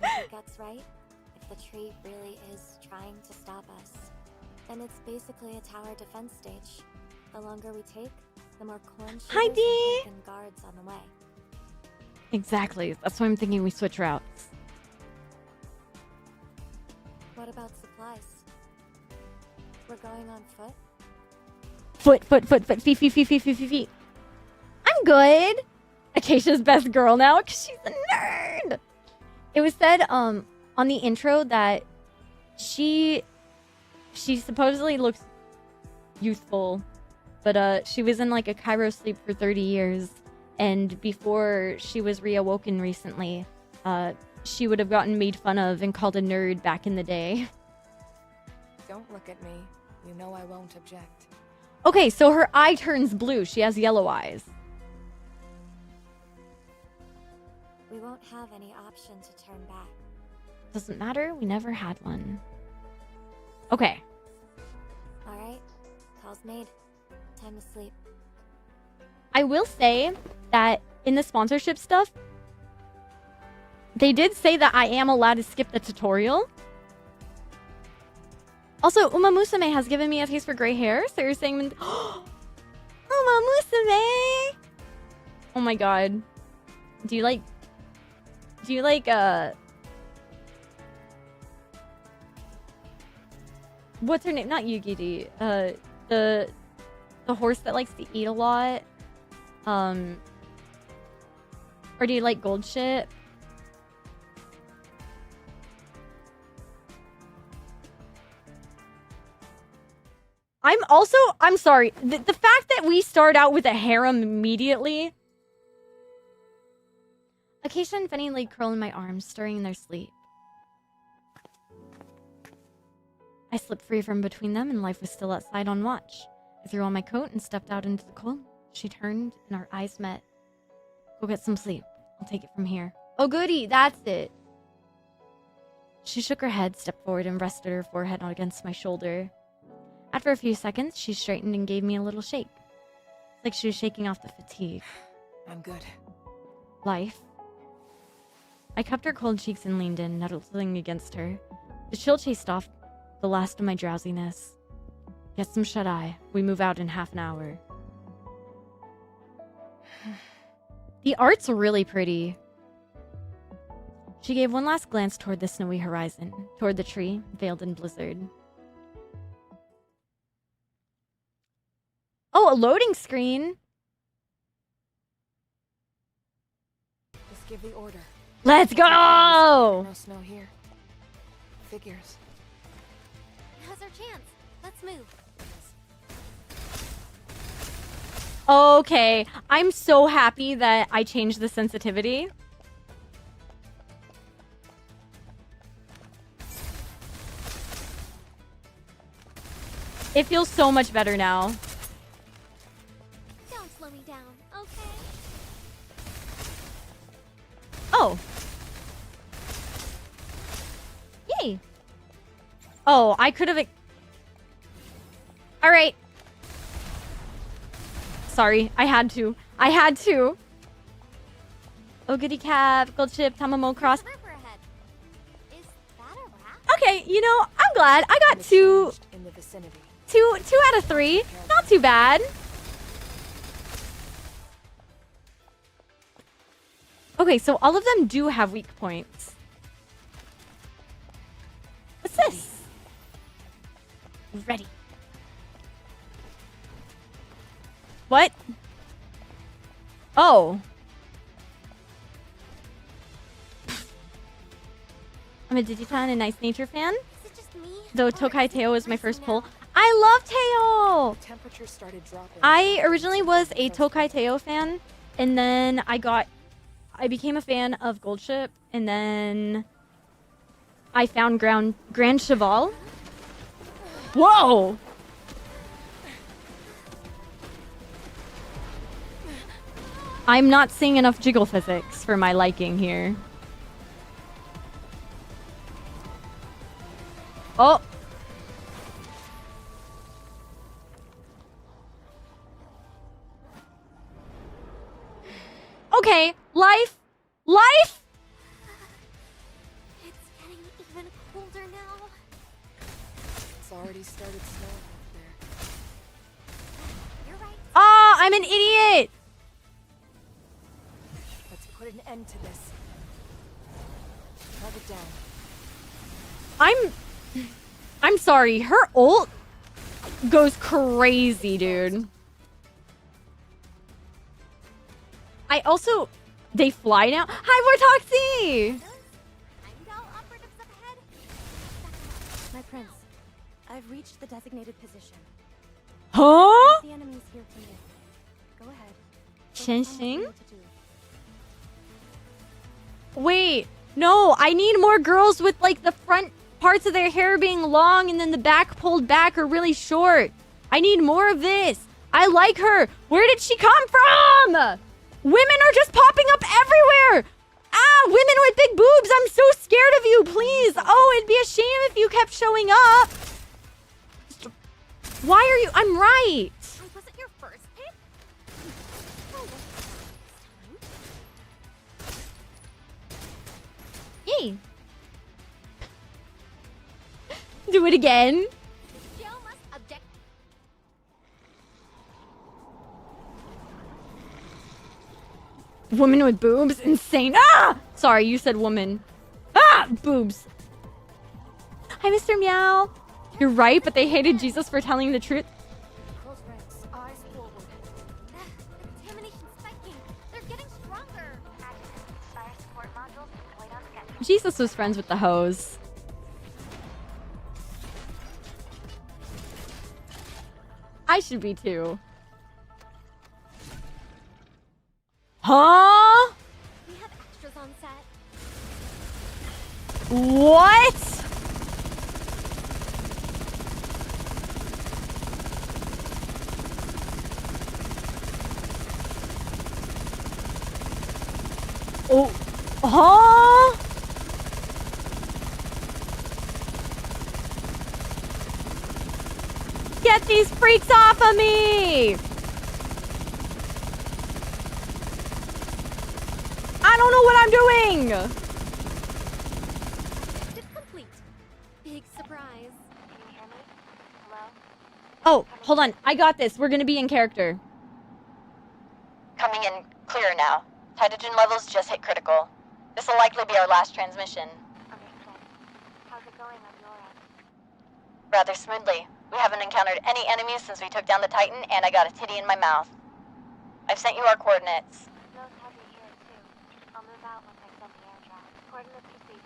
And if your gut's right, if the tree really is trying to stop us, then it's basically a tower defense stage. The longer we take, the more corn Hi, shooters Dee. and pumpkin guards on the way. Exactly. That's why I'm thinking we switch routes. What about supplies? We're going on foot? Foot, feet. I'm good. Acacia's best girl now because she's a nerd. It was said on the intro that she supposedly looks youthful, but she was in like a Cairo sleep for 30 years, and before she was reawoken recently, she would have gotten made fun of and called a nerd back in the day. Don't look at me. You know I won't object. Okay, so her eye turns blue. She has yellow eyes. We won't have any option to turn back. Doesn't matter. We never had one. Okay. Alright, call's made. Time to sleep. I will say that in the sponsorship stuff, they did say that I am allowed to skip the tutorial. Also, Uma Musume has given me a face for gray hair, so you're saying... Uma Musume! Oh my god. Do you like... What's her name? Not Yugiri. The horse that likes to eat a lot. Or do you like gold shit? I'm sorry. The fact that we start out with a harem immediately. Acacia and Fenny lay curl in my arms, stirring in their sleep. I slipped free from between them, and life was still outside on watch. I threw on my coat and stepped out into the cold. She turned, and our eyes met. Go get some sleep. I'll take it from here. Oh, goody, that's it. She shook her head, stepped forward, and rested her forehead against my shoulder. After a few seconds, she straightened and gave me a little shake. It's like she was shaking off the fatigue. I'm good. Life. I cupped her cold cheeks and leaned in, nuzzling against her. The chill chased off the last of my drowsiness. Get some shut-eye. We move out in half an hour. The art's really pretty. She gave one last glance toward the snowy horizon, toward the tree, veiled in blizzard. Oh, a loading screen! Just give the order. Let's go! No snow here. Figures. Now's our chance. Let's move. Okay, I'm so happy that I changed the sensitivity. It feels so much better now. Don't slow me down, okay? Oh. Yay. Oh, I could have... All right. Sorry, I had to. I had to. Oh, goody cap, gold chip, Tamamo cross. There's a river ahead. Is that a rat? Okay, you know, I'm glad. I got two in the vicinity. out of 3. Not too bad. Okay, so all of them do have weak points. What's this? Ready. What? Oh. I'm a Digitan and Nice Nature fan. Is it just me? Though Tokai Teo is my first pull. I love Teo! Temperature started dropping. I originally was a Tokai Teo fan, and then I became a fan of Goldship, and then I found Grand Cheval. Whoa! I'm not seeing enough jiggle physics for my liking here. Oh! Okay, life! Life! It's getting even colder now. It's already started snowing up there. You're right. Ah, I'm an idiot! Let's put an end to this. Shut it down. I'm sorry, her ult goes crazy, dude. I also... They fly now? Hi, Vortoxy! Heimdall operatives up ahead. My prince, I've reached the designated position. Huh? The enemy's here to me. Go ahead. Shenxing? Wait, no, I need more girls with like the front parts of their hair being long and then the back pulled back or really short. I need more of this. I like her. Where did she come from? Women are just popping up everywhere. Ah, women with big boobs. I'm so scared of you. Please. Oh, it'd be a shame if you kept showing up. Why are you? I'm right. I wasn't your first pick. Oh, what's this time? Yay. Do it again. Jill must object. Woman with boobs? Insane. Ah! Sorry, you said woman. Ah! Boobs. Hi, Mr. Meow. You're right, but they hated Jesus for telling the truth. Close ranks, eyes forward. The contamination's spiking. They're getting stronger. Fire support modules deployed on schedule. Jesus was friends with the hoes. I should be too. Huh? We have extras on set. What? Oh, huh? Get these freaks off of me! I don't know what I'm doing! Objective complete. Big surprise. Can you hear me? Hello? Oh, hold on. I got this. We're gonna be in character. Coming in clear now. Hydrogen levels just hit critical. This will likely be our last transmission. Understood. How's it going on your end? Rather smoothly. We haven't encountered any enemies since we took down the Titan, and I got a titty in my mouth. I've sent you our coordinates. Snow's heavy here, too. I'll move out once I send the air traffic. Coordinates received.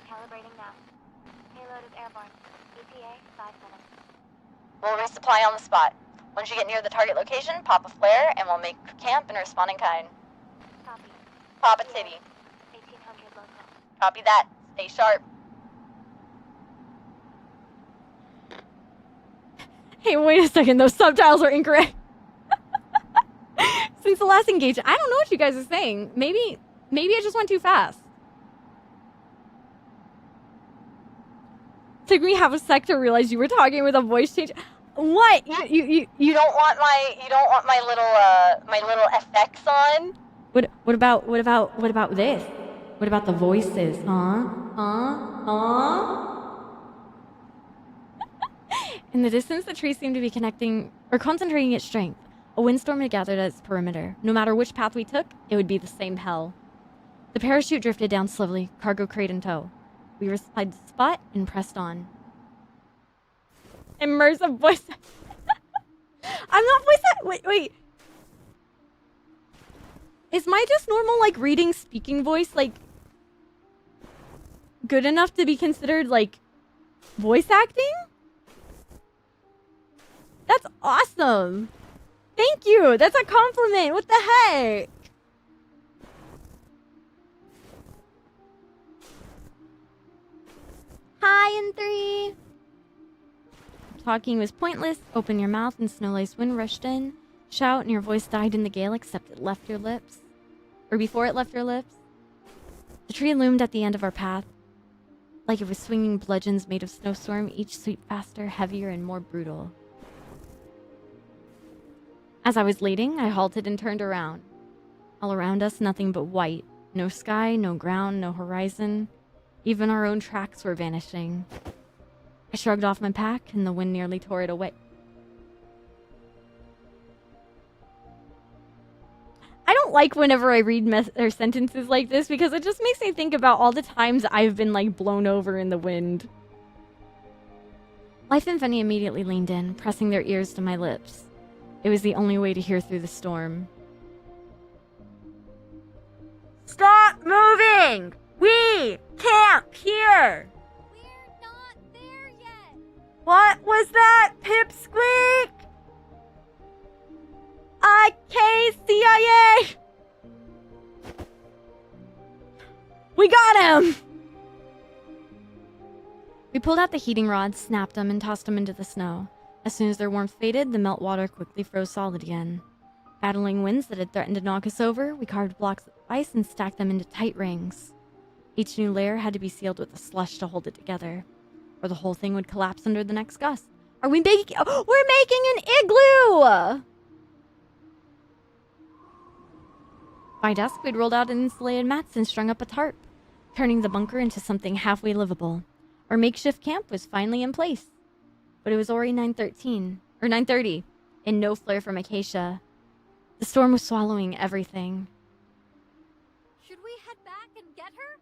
Calibrating now. Payload is airborne. ETA, 5 minutes. We'll resupply on the spot. Once you get near the target location, pop a flare, and we'll make camp and respond in kind. Copy. Pop a titty. 1800 local. Copy that. Stay sharp. Hey, wait a second. Those subtitles are incorrect. Since the last engagement, I don't know what you guys are saying. Maybe I just went too fast. Took me half a sec to realize you were talking with a voice change. What? You don't want my little effects on? What about this? What about the voices? Huh? In the distance, the trees seemed to be connecting or concentrating its strength. A windstorm had gathered at its perimeter. No matter which path we took, it would be the same hell. The parachute drifted down slowly, cargo crate in tow. We resupplied the spot and pressed on. Immersive voice. I'm not voice. Wait. Is my just normal, like, reading, speaking voice, like, good enough to be considered, like, voice acting? That's awesome. Thank you. That's a compliment. What the heck? Hi in 3. Talking was pointless. Open your mouth and snow-laced wind rushed in. Shout and your voice died in the gale except it left your lips. Or before it left your lips. The tree loomed at the end of our path. Like it was swinging bludgeons made of snowstorm, each sweep faster, heavier, and more brutal. As I was leading, I halted and turned around. All around us, nothing but white. No sky, no ground, no horizon. Even our own tracks were vanishing. I shrugged off my pack, and the wind nearly tore it away. I don't like whenever I read sentences like this because it just makes me think about all the times I've been, like, blown over in the wind. Life and Fanny immediately leaned in, pressing their ears to my lips. It was the only way to hear through the storm. Stop moving! We camp here! We're not there yet. What was that, pipsqueak? IKCIA! We got him! We pulled out the heating rods, snapped them, and tossed them into the snow. As soon as their warmth faded, the meltwater quickly froze solid again. Battling winds that had threatened to knock us over, we carved blocks of ice and stacked them into tight rings. Each new layer had to be sealed with a slush to hold it together, or the whole thing would collapse under the next gust. Are we making... Oh, we're making an igloo! By dusk, we'd rolled out insulated mats and strung up a tarp, turning the bunker into something halfway livable. Our makeshift camp was finally in place. But it was already 9:30, and no flare from Acacia. The storm was swallowing everything. Should we head back and get her?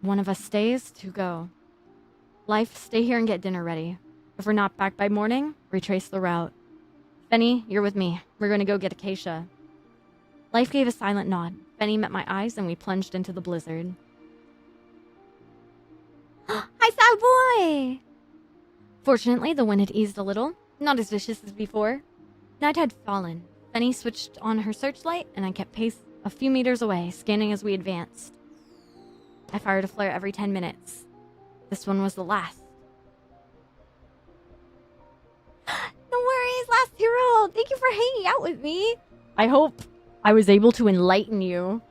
One of us stays, two go. Life, stay here and get dinner ready. If we're not back by morning, retrace the route. Fenny, you're with me. We're going to go get Acacia. Life gave a silent nod. Fenny met my eyes and we plunged into the blizzard. Hi, sad boy! Fortunately, the wind had eased a little. Not as vicious as before. Night had fallen. Fenny switched on her searchlight and I kept pace a few meters away, scanning as we advanced. I fired a flare every 10 minutes. This one was the last. No worries, last hero. Thank you for hanging out with me. I hope I was able to enlighten you.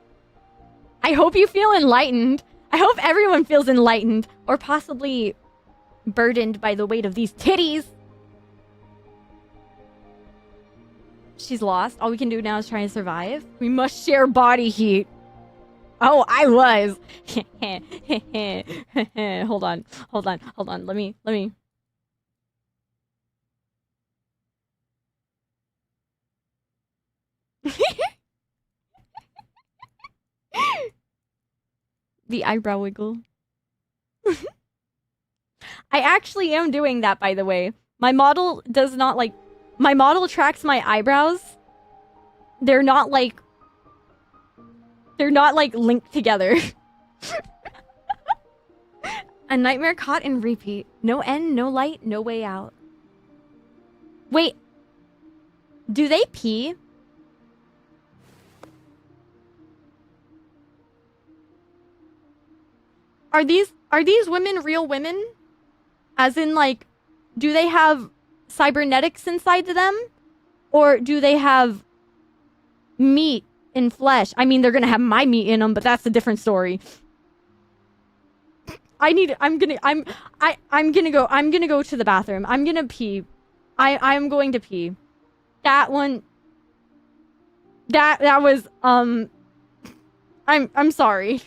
I hope you feel enlightened. I hope everyone feels enlightened or possibly burdened by the weight of these titties. She's lost. All we can do now is try and survive. We must share body heat. Oh, I was. Hold on. Let me. The eyebrow wiggle. I actually am doing that, by the way. My model does not like... My model tracks my eyebrows. They're not like linked together. A nightmare caught and repeat. No end, no light, no way out. Wait. Do they pee? Are these women real women? As in, like, do they have cybernetics inside of them? Or do they have meat in flesh? I mean, they're gonna have my meat in them, but that's a different story. I'm gonna go to the bathroom. I'm gonna pee. I'm going to pee. That one. That was, I'm sorry.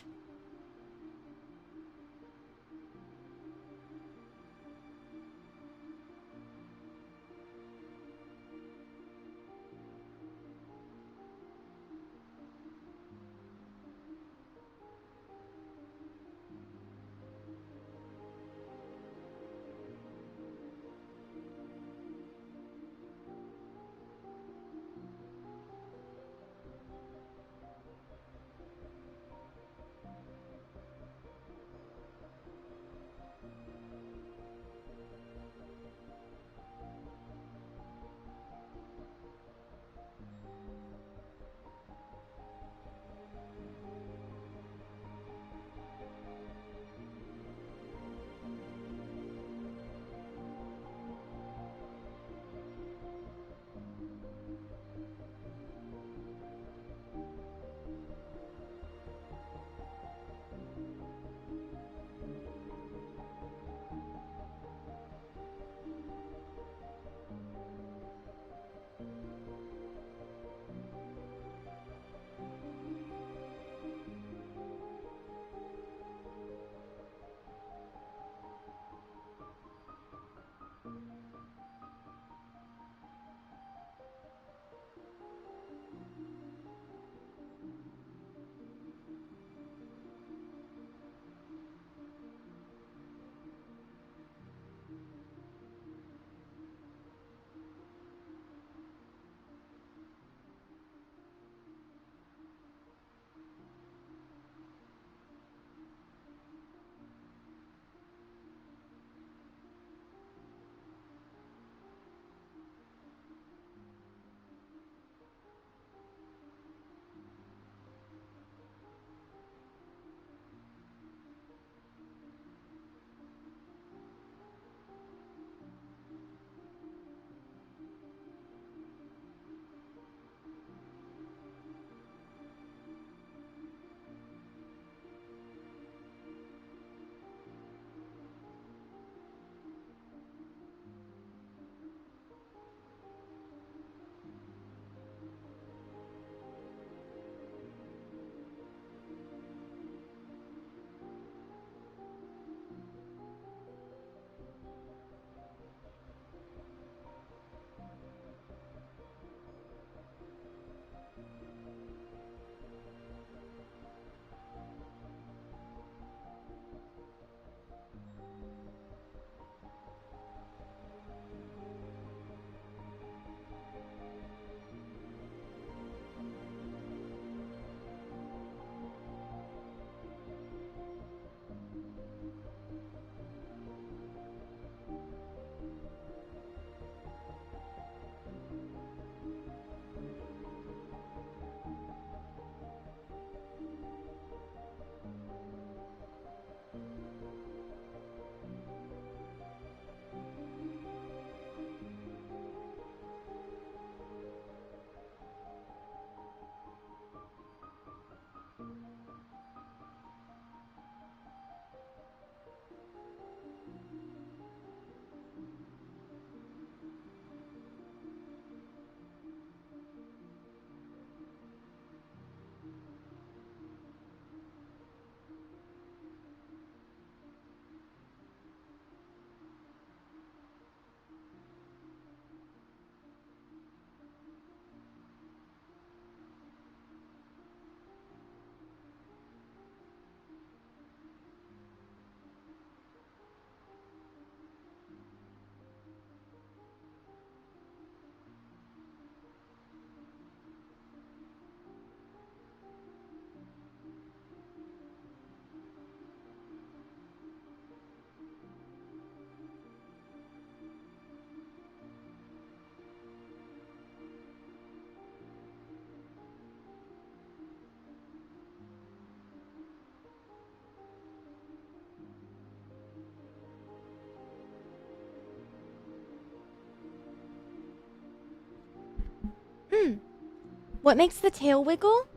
What makes the tail wiggle?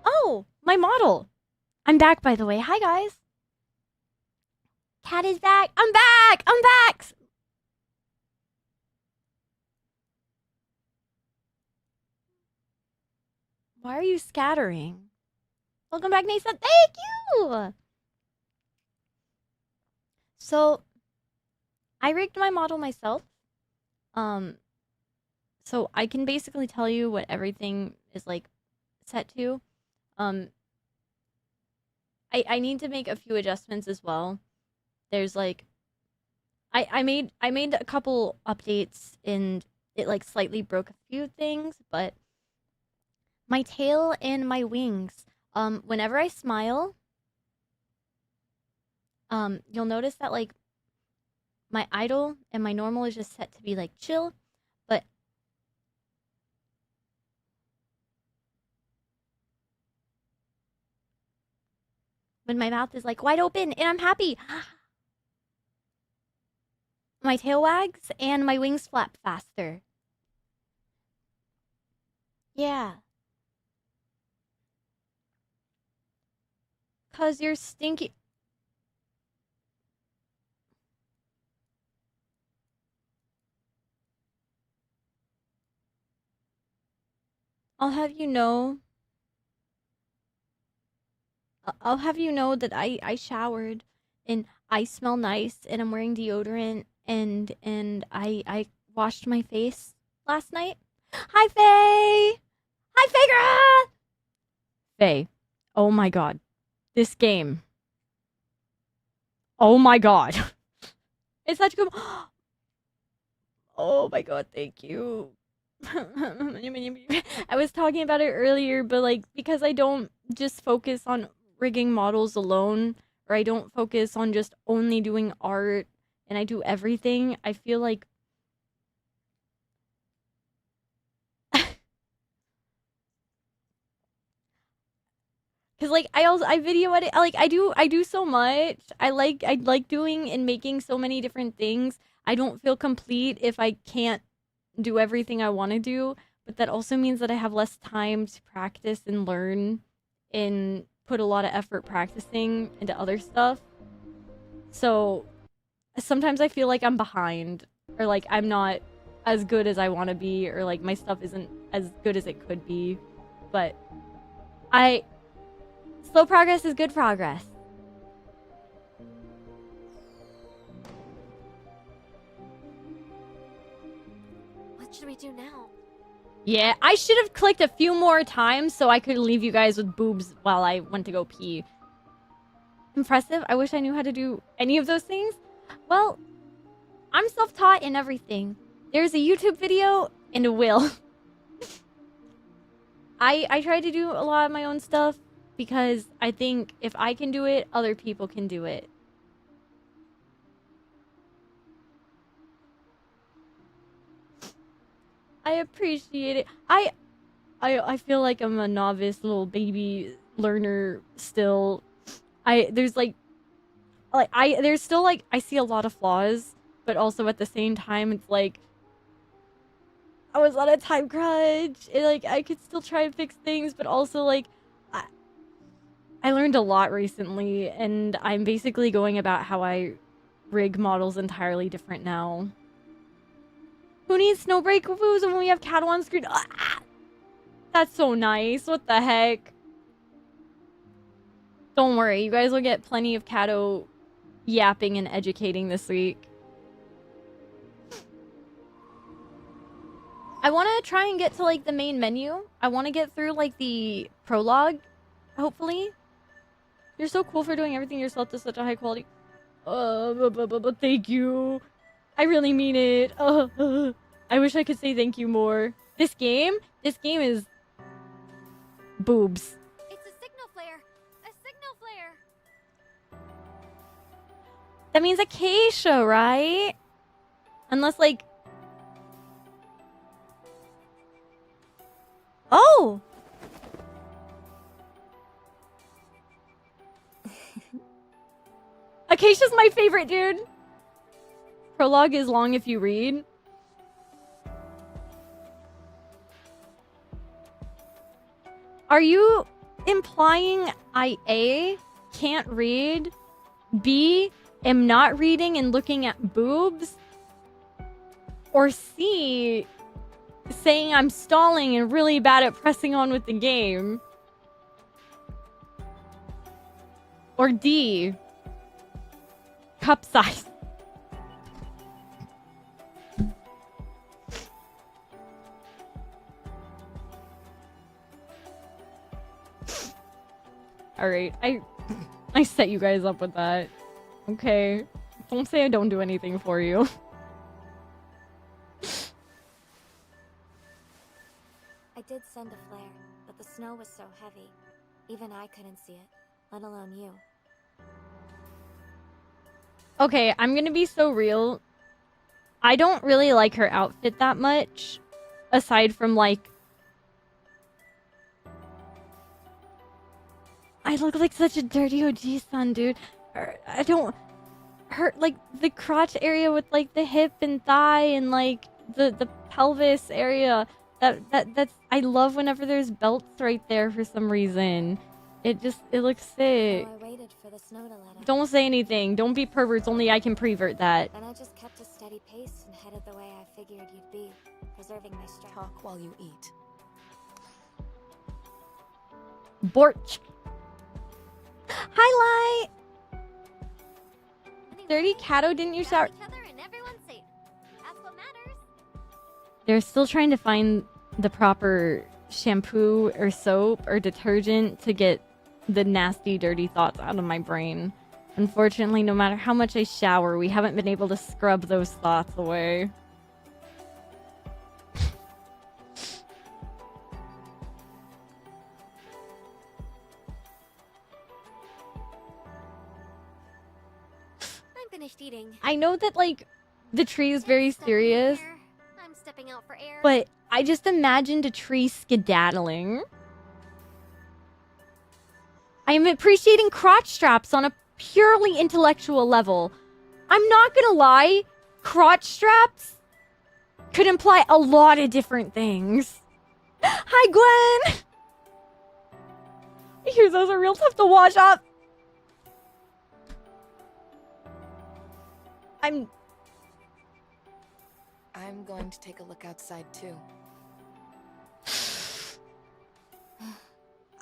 Oh, my model. I'm back, by the way. Hi, guys. Cat is back. I'm back. I'm back. Why are you scattering? Welcome back, Nasa. Thank you. So, I rigged my model myself. So I can basically tell you what everything is like set to. I need to make a few adjustments as well. There's like I made a couple updates and it like slightly broke a few things, but my tail and my wings, whenever I smile, you'll notice that like my idle and my normal is just set to be like chill, but when my mouth is like wide open and I'm happy, my tail wags and my wings flap faster. Yeah. 'Cause you're stinky. I'll have you know that I showered and I smell nice and I'm wearing deodorant and I washed my face last night. Hi, Faye! Hi, Faye! Faye, oh my god. This game. Oh my god. It's such a good... Oh my god, thank you. I was talking about it earlier, but like, because I don't just focus on rigging models alone, or I don't focus on just only doing art, and I do everything, I feel like because like I video edit, like I do so much. I like doing and making so many different things. I don't feel complete if I can't do everything I want to do, but that also means that I have less time to practice and learn and put a lot of effort practicing into other stuff. So sometimes I feel like I'm behind, or like I'm not as good as I want to be, or like my stuff isn't as good as it could be. But slow progress is good progress. What should we do now? Yeah, I should have clicked a few more times so I could leave you guys with boobs while I went to go pee. Impressive. I wish I knew how to do any of those things. Well, I'm self-taught in everything. There's a YouTube video and a will. I try to do a lot of my own stuff because I think if I can do it, other people can do it. I appreciate it. I feel like I'm a novice little baby learner still. There's still like I see a lot of flaws, but also at the same time it's like I was on a time crunch and like I could still try and fix things, but also like I learned a lot recently and I'm basically going about how I rig models entirely different now. Who needs Snowbreak woofos when we have Catto on screen? Ah! That's so nice. What the heck? Don't worry, you guys will get plenty of Catto yapping and educating this week. I want to try and get to like the main menu. I want to get through like the prologue, hopefully. You're so cool for doing everything yourself to such a high quality. Thank you. I really mean it. I wish I could say thank you more. This game is boobs. It's a signal flare. A signal flare. That means Acacia, right? Unless like... Oh! Acacia's my favorite, dude. Prologue is long if you read. Are you implying I A, can't read, B, am not reading and looking at boobs, or C, saying I'm stalling and really bad at pressing on with the game? Or D, cup size? Alright, I set you guys up with that. Okay. Don't say I don't do anything for you. I did send a flare, but the snow was so heavy. Even I couldn't see it, let alone you. Okay, I'm gonna be so real. I don't really like her outfit that much. Aside from, like... I look like such a dirty OG son, dude. I don't... Her, like, the crotch area with, like, the hip and thigh and, like, the pelvis area. That's... I love whenever there's belts right there for some reason. It looks sick. So I waited for the snow to let up. Don't say anything. Don't be perverts. Only I can prevert that. Then I just kept a steady pace and headed the way I figured you'd be, preserving my strength. Talk while you eat. Borch. Highlight. Dirty Catto, didn't you shower? They're still trying to find the proper shampoo or soap or detergent to get the nasty, dirty thoughts out of my brain. Unfortunately, no matter how much I shower, we haven't been able to scrub those thoughts away. Finished eating. I know that, like, the tree is very serious, I'm stepping out for air. but I just imagined a tree skedaddling. I am appreciating crotch straps on a purely intellectual level. I'm not gonna lie, crotch straps could imply a lot of different things. Hi, Gwen! Here's those are real tough to wash off. I'm going to take a look outside too.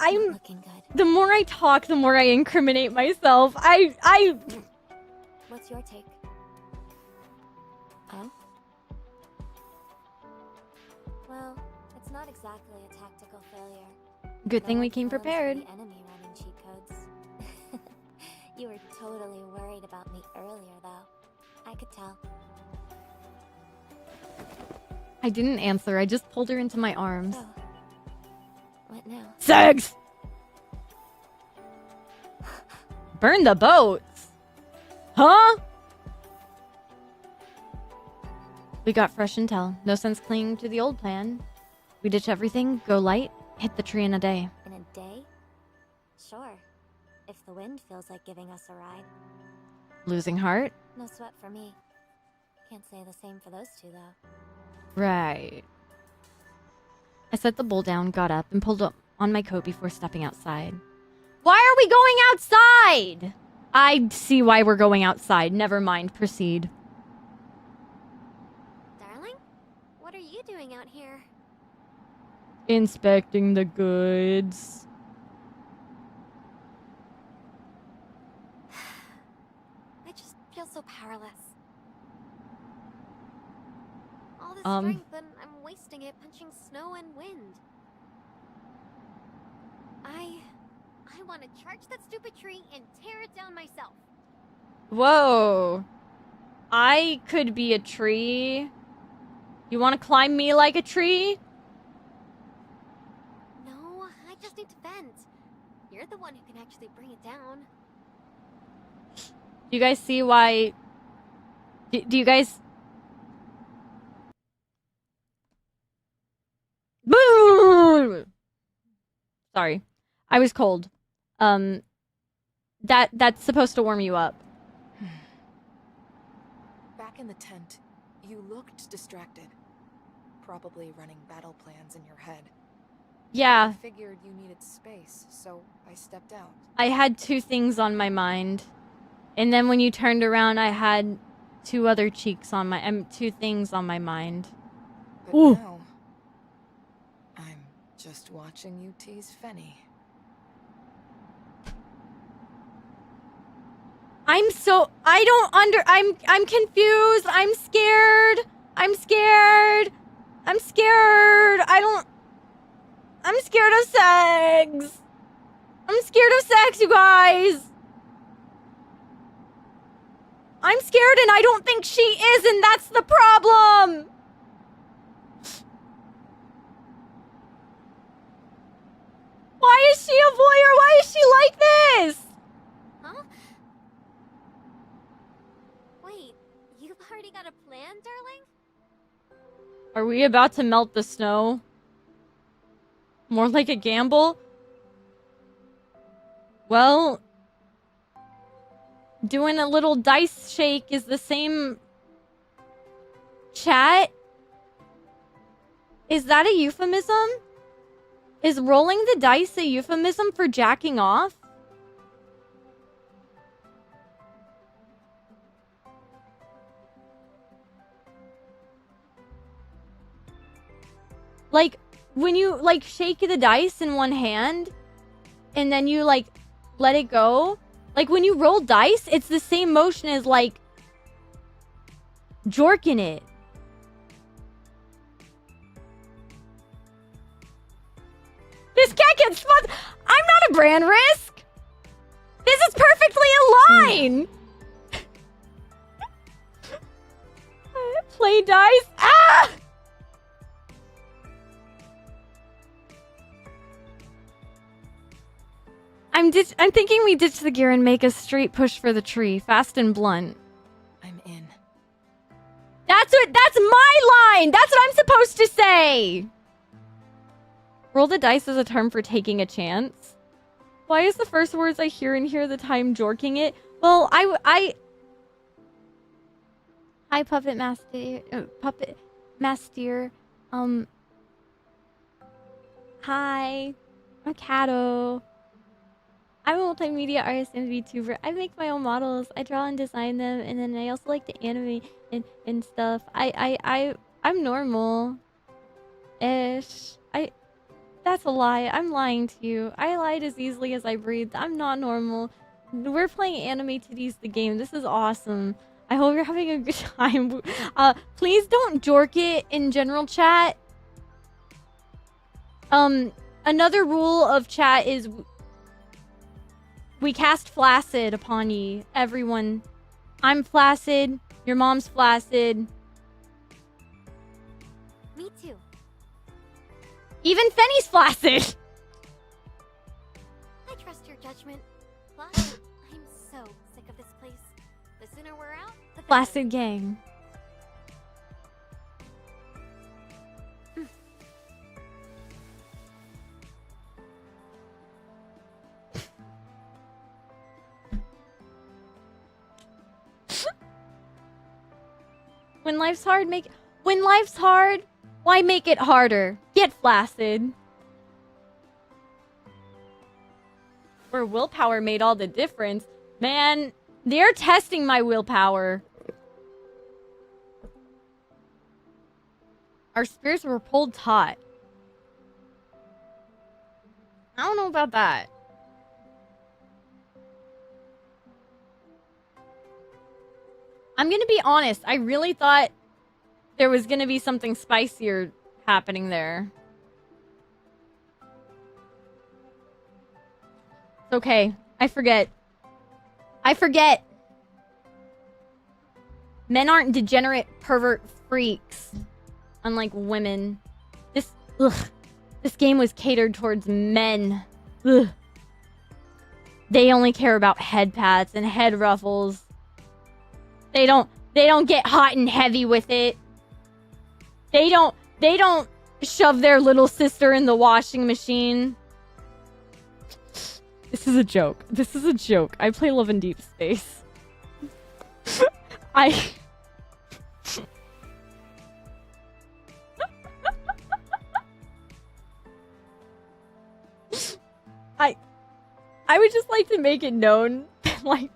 I'm looking good. The more I talk, the more I incriminate myself. What's your take? Oh? Well, it's not exactly a tactical failure. Good thing No we one came falls for prepared. the enemy running cheat codes. You were totally worried about me earlier, though. I could tell. I didn't answer. I just pulled her into my arms. So, what now? Sex! Burn the boats! Huh? We got fresh intel. No sense clinging to the old plan. We ditch everything, go light, hit the tree in a day. In a day? Sure. If the wind feels like giving us a ride. Losing heart? No sweat for me. Can't say the same for those two, though. Right. I set the bowl down, got up, and pulled up on my coat before stepping outside. Why are we going outside? I see why we're going outside. Never mind. Proceed. Darling? What are you doing out here? Inspecting the goods. I just feel so powerless. All this Um. strength and I'm wasting it punching snow and wind. I want to charge that stupid tree and tear it down myself. Whoa. I could be a tree. You want to climb me like a tree? No, I just need to vent. You're the one who can actually bring it down. Do you guys see why... Do you guys... Sorry. I was cold. That's supposed to warm you up. Back in the tent, you looked distracted. Probably running battle plans in your head. Yeah. I figured you needed space, so I stepped out. I had 2 things on my mind. And then when you turned around, I had 2 other cheeks on my... 2 things on my mind. But Ooh. now, I'm just watching you tease Fenny. I'm so... I don't I'm confused. I'm scared. I'm scared. I'm scared. I'm scared of sex. I'm scared of sex, you guys. I'm scared and I don't think she is, and that's the problem. Why is she a voyeur? Why is she like this? Huh? Wait, you've already got a plan, darling? Are we about to melt the snow? More like a gamble? Well, doing a little dice shake is the same. Chat? Is that a euphemism? Is rolling the dice a euphemism for jacking off? Like, when you, like, shake the dice in one hand, and then you, like, let it go. Like, when you roll dice, it's the same motion as, like, jorking it. This cat gets fun. I'm not a brand risk. This is perfectly in line. Play dice. Ah! I'm thinking we ditch the gear and make a straight push for the tree, fast and blunt. I'm in. That's my line. That's what I'm supposed to say. Roll the dice is a term for taking a chance. Why is the first words I hear in here the time jorking it? Well, Hi, Puppet Master. Puppet Master. Hi. I'm Catto. I'm a multimedia artist and VTuber. I make my own models. I draw and design them, and then I also like to animate and stuff. I'm normal. Ish. That's a lie. I'm lying to you. I lied as easily as I breathed. I'm not normal. We're playing Anime Titties the game. This is awesome. I hope you're having a good time. Please don't jork it in general chat. Another rule of chat is we cast flaccid upon ye, everyone. I'm flaccid. Your mom's flaccid. Me too. Even Fenny's flaccid. I trust your judgment. Plus, I'm so sick of this place. The sooner we're out, the better. Flaccid gang. When life's hard, why make it harder? Get flaccid. Where willpower made all the difference. Man, they're testing my willpower. Our spears were pulled taut. I don't know about that. I'm gonna be honest. I really thought there was gonna be something spicier happening there. It's okay. I forget. Men aren't degenerate pervert freaks. Unlike women. This game was catered towards men. Ugh. They only care about head pats and head ruffles. They don't get hot and heavy with it. They don't shove their little sister in the washing machine. This is a joke. I play Love in Deep Space. I would just like to make it known that, like,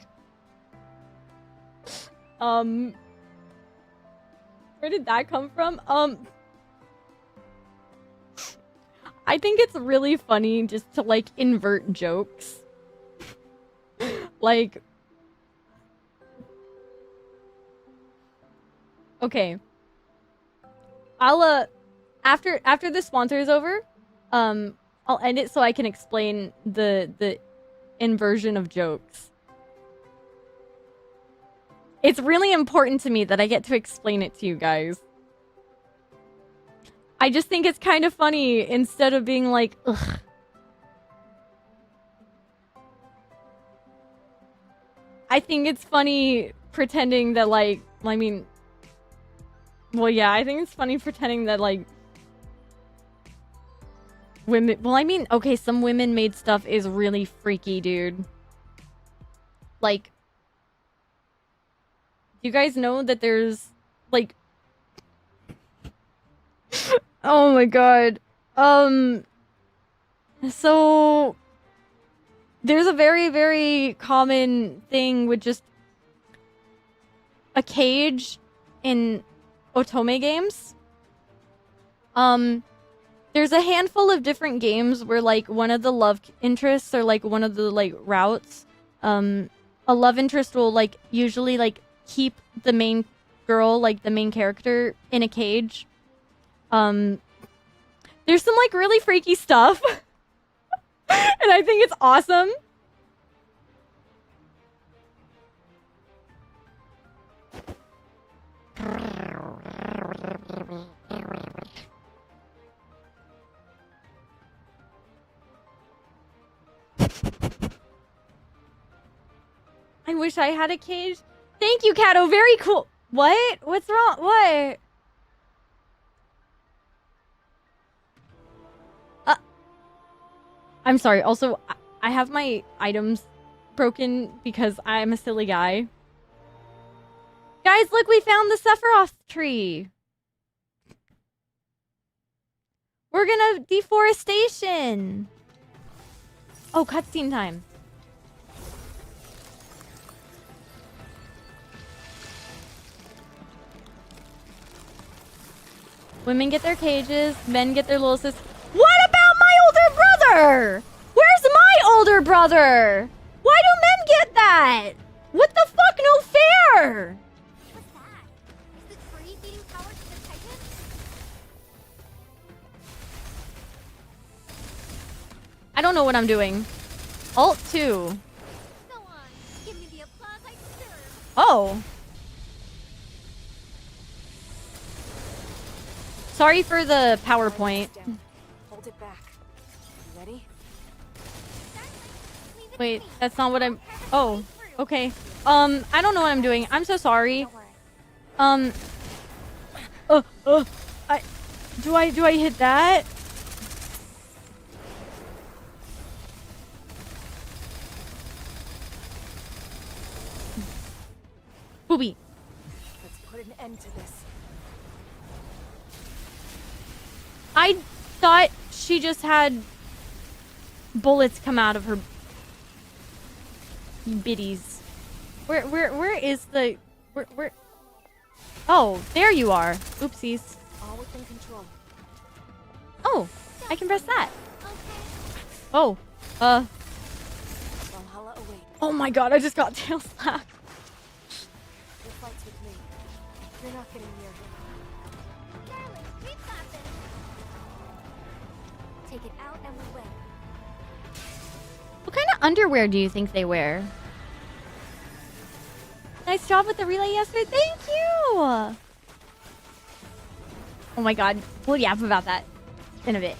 where did that come from? I think it's really funny just to, like, invert jokes. Like, okay. I'll, after the sponsor is over, I'll end it so I can explain the inversion of jokes. It's really important to me that I get to explain it to you guys. I just think it's kind of funny instead of being like, ugh. I think it's funny pretending that, like, I mean, well, yeah, I think it's funny pretending that, like, women, well, I mean, okay, some women-made stuff is really freaky, dude. Like, you guys know that there's, like, oh my god. So there's a very, very common thing with just a cage in otome games. There's a handful of different games where, like, one of the love interests or, like, one of the, like, routes, a love interest will, like, usually, like, keep the main girl, like, the main character in a cage. There's some, like, really freaky stuff. And I think it's awesome. I wish I had a cage. Thank you, Catto. Very cool. What? What's wrong? What? I'm sorry. Also, I have my items broken because I'm a silly guy. Guys, look, we found the Sephiroth tree. We're gonna deforestation. Oh, cutscene time. Women get their cages, men get their little sis. What about my older brother? Where's my older brother? Why do men get that? What the fuck? No fair! What's that? Is the tree feeding power to the Titan? I don't know what I'm doing. Alt 2. Go on. Give me the applause I deserve. Oh. Sorry for the PowerPoint. Hold it back. You ready? Wait, that's not what I'm... Oh, okay. I don't know what I'm doing. I'm so sorry. Don't worry. Do I hit that? Booby. Let's put an end to this. I thought she just had bullets come out of her biddies. Where is the where? Oh, there you are. Oopsies. All within control. Oh, I can press that. Okay. Oh, Valhalla awaits. oh my god, I just got tail slapped. Your fight's with me. You're not getting near him. Darling, keep clapping. Take it out and we win. What kind of underwear do you think they wear? Nice job with the relay yesterday. Thank you. Oh my god. We'll yap about that in a bit.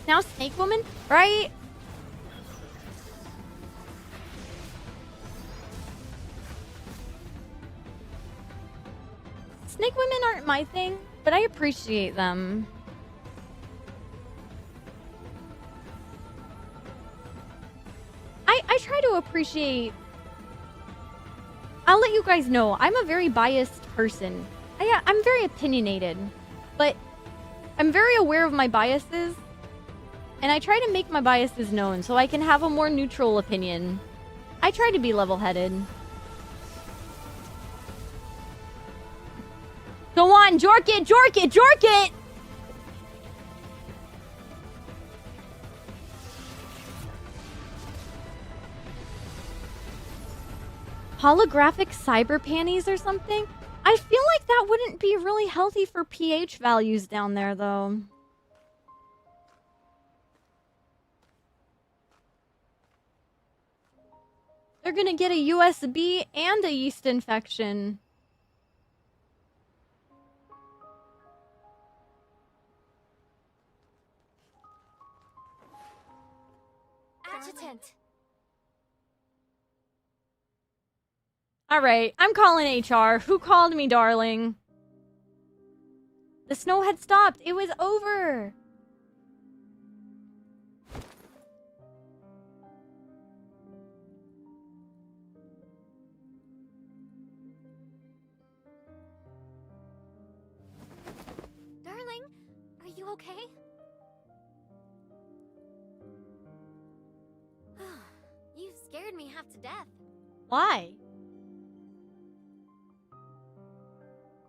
Now Snake Woman, right? Snake women aren't my thing, but I appreciate them. I try to appreciate... I'll let you guys know, I'm a very biased person. I'm very opinionated, but I'm very aware of my biases. And I try to make my biases known so I can have a more neutral opinion. I try to be level-headed. Go on, jork it, jork it, jork it! Holographic cyber panties or something? I feel like that wouldn't be really healthy for pH values down there, though. They're gonna get a USB and a yeast infection. Adjutant. All right, I'm calling HR. Who called me, darling? The snow had stopped. It was over. Darling, are you okay? You scared me half to death. Why?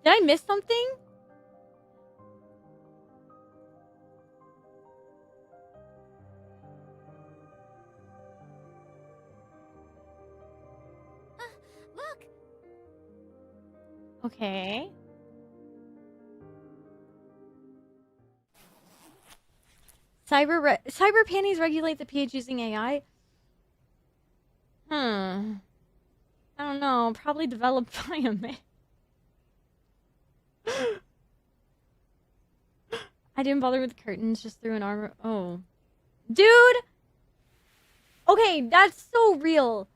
Did I miss something? Look! Okay. Cyber panties regulate the pH using AI? I don't know. Probably developed by a man. I didn't bother with curtains, just threw an armor. Oh. Dude! Okay, that's so real.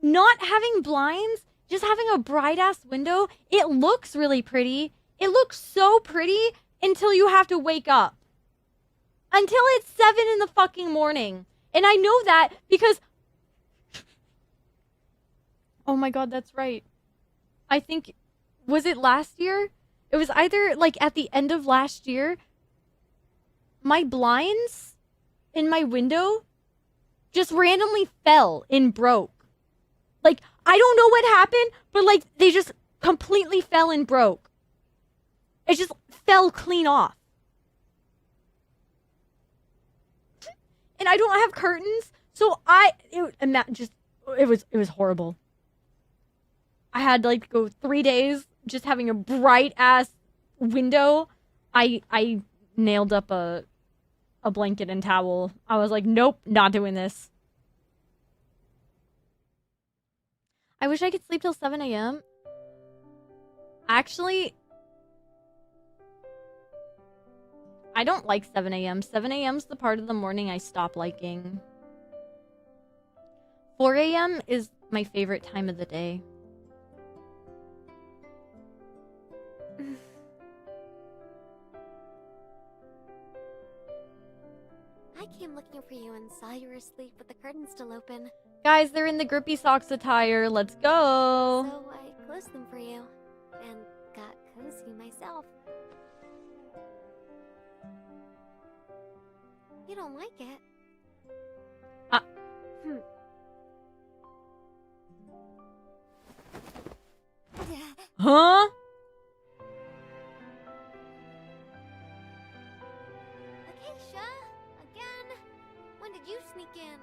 Not having blinds, just having a bright-ass window, it looks really pretty. It looks so pretty until you have to wake up. Until it's 7 in the fucking morning. And I know that because... Oh my god, that's right. I think... Was it last year? It was either, like, at the end of last year. My blinds in my window just randomly fell and broke. Like, I don't know what happened, but, like, they just completely fell and broke. It just fell clean off. And I don't have curtains, so it was horrible. I had to, like, go 3 days just having a bright ass window. I nailed up a blanket and towel. I was like, nope, not doing this. I wish I could sleep till 7 a.m. Actually, I don't like 7 a.m. 7 a.m. is the part of the morning I stop liking. 4 a.m. is my favorite time of the day. I came looking for you and saw you were asleep with the curtains still open. Guys, they're in the grippy socks attire. Let's go. So I closed them for you and got cozy myself. You don't like it? Huh? Acacia, again? When did you sneak in?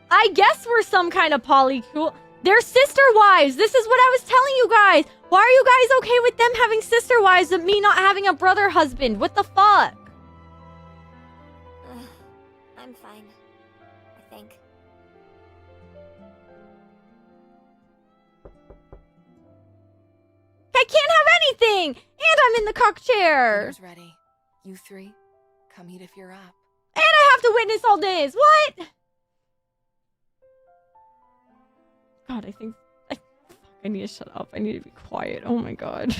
I guess we're some kind of polycool. They're sister wives. This is what I was telling you guys. Why are you guys okay with them having sister wives and me not having a brother husband? What the fuck? I'm fine. I think. I can't have anything! And I'm in the cock chair! Dinner's ready. You three, come eat if you're up. And I have to witness all this! What? God, I think... I need to shut up. I need to be quiet. Oh my god.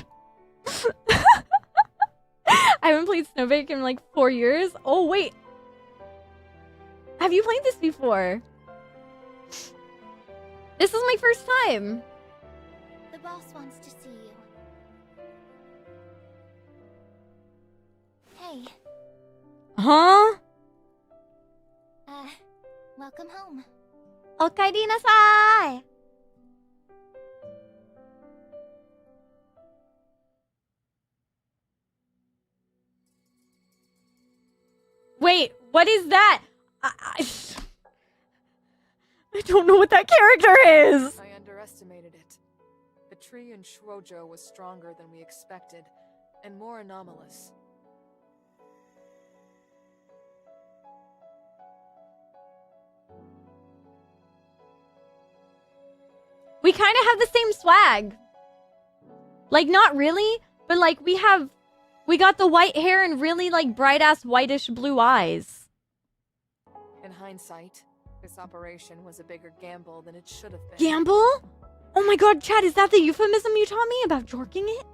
I haven't played Snowbreak in like 4 years. Oh, wait. Have you played this before? This is my first time. The boss wants to see you. Hey, Huh? welcome home. Okaeri nasai! Wait, what is that? I don't know what that character is! I underestimated it. The tree in Shuojo was stronger than we expected, and more anomalous. We kind of have the same swag. Like, not really, but like we got the white hair and really like bright-ass whitish blue eyes. In hindsight, this operation was a bigger gamble than it should have been. Gamble? Oh my god, Chad, is that the euphemism you taught me about jorking it?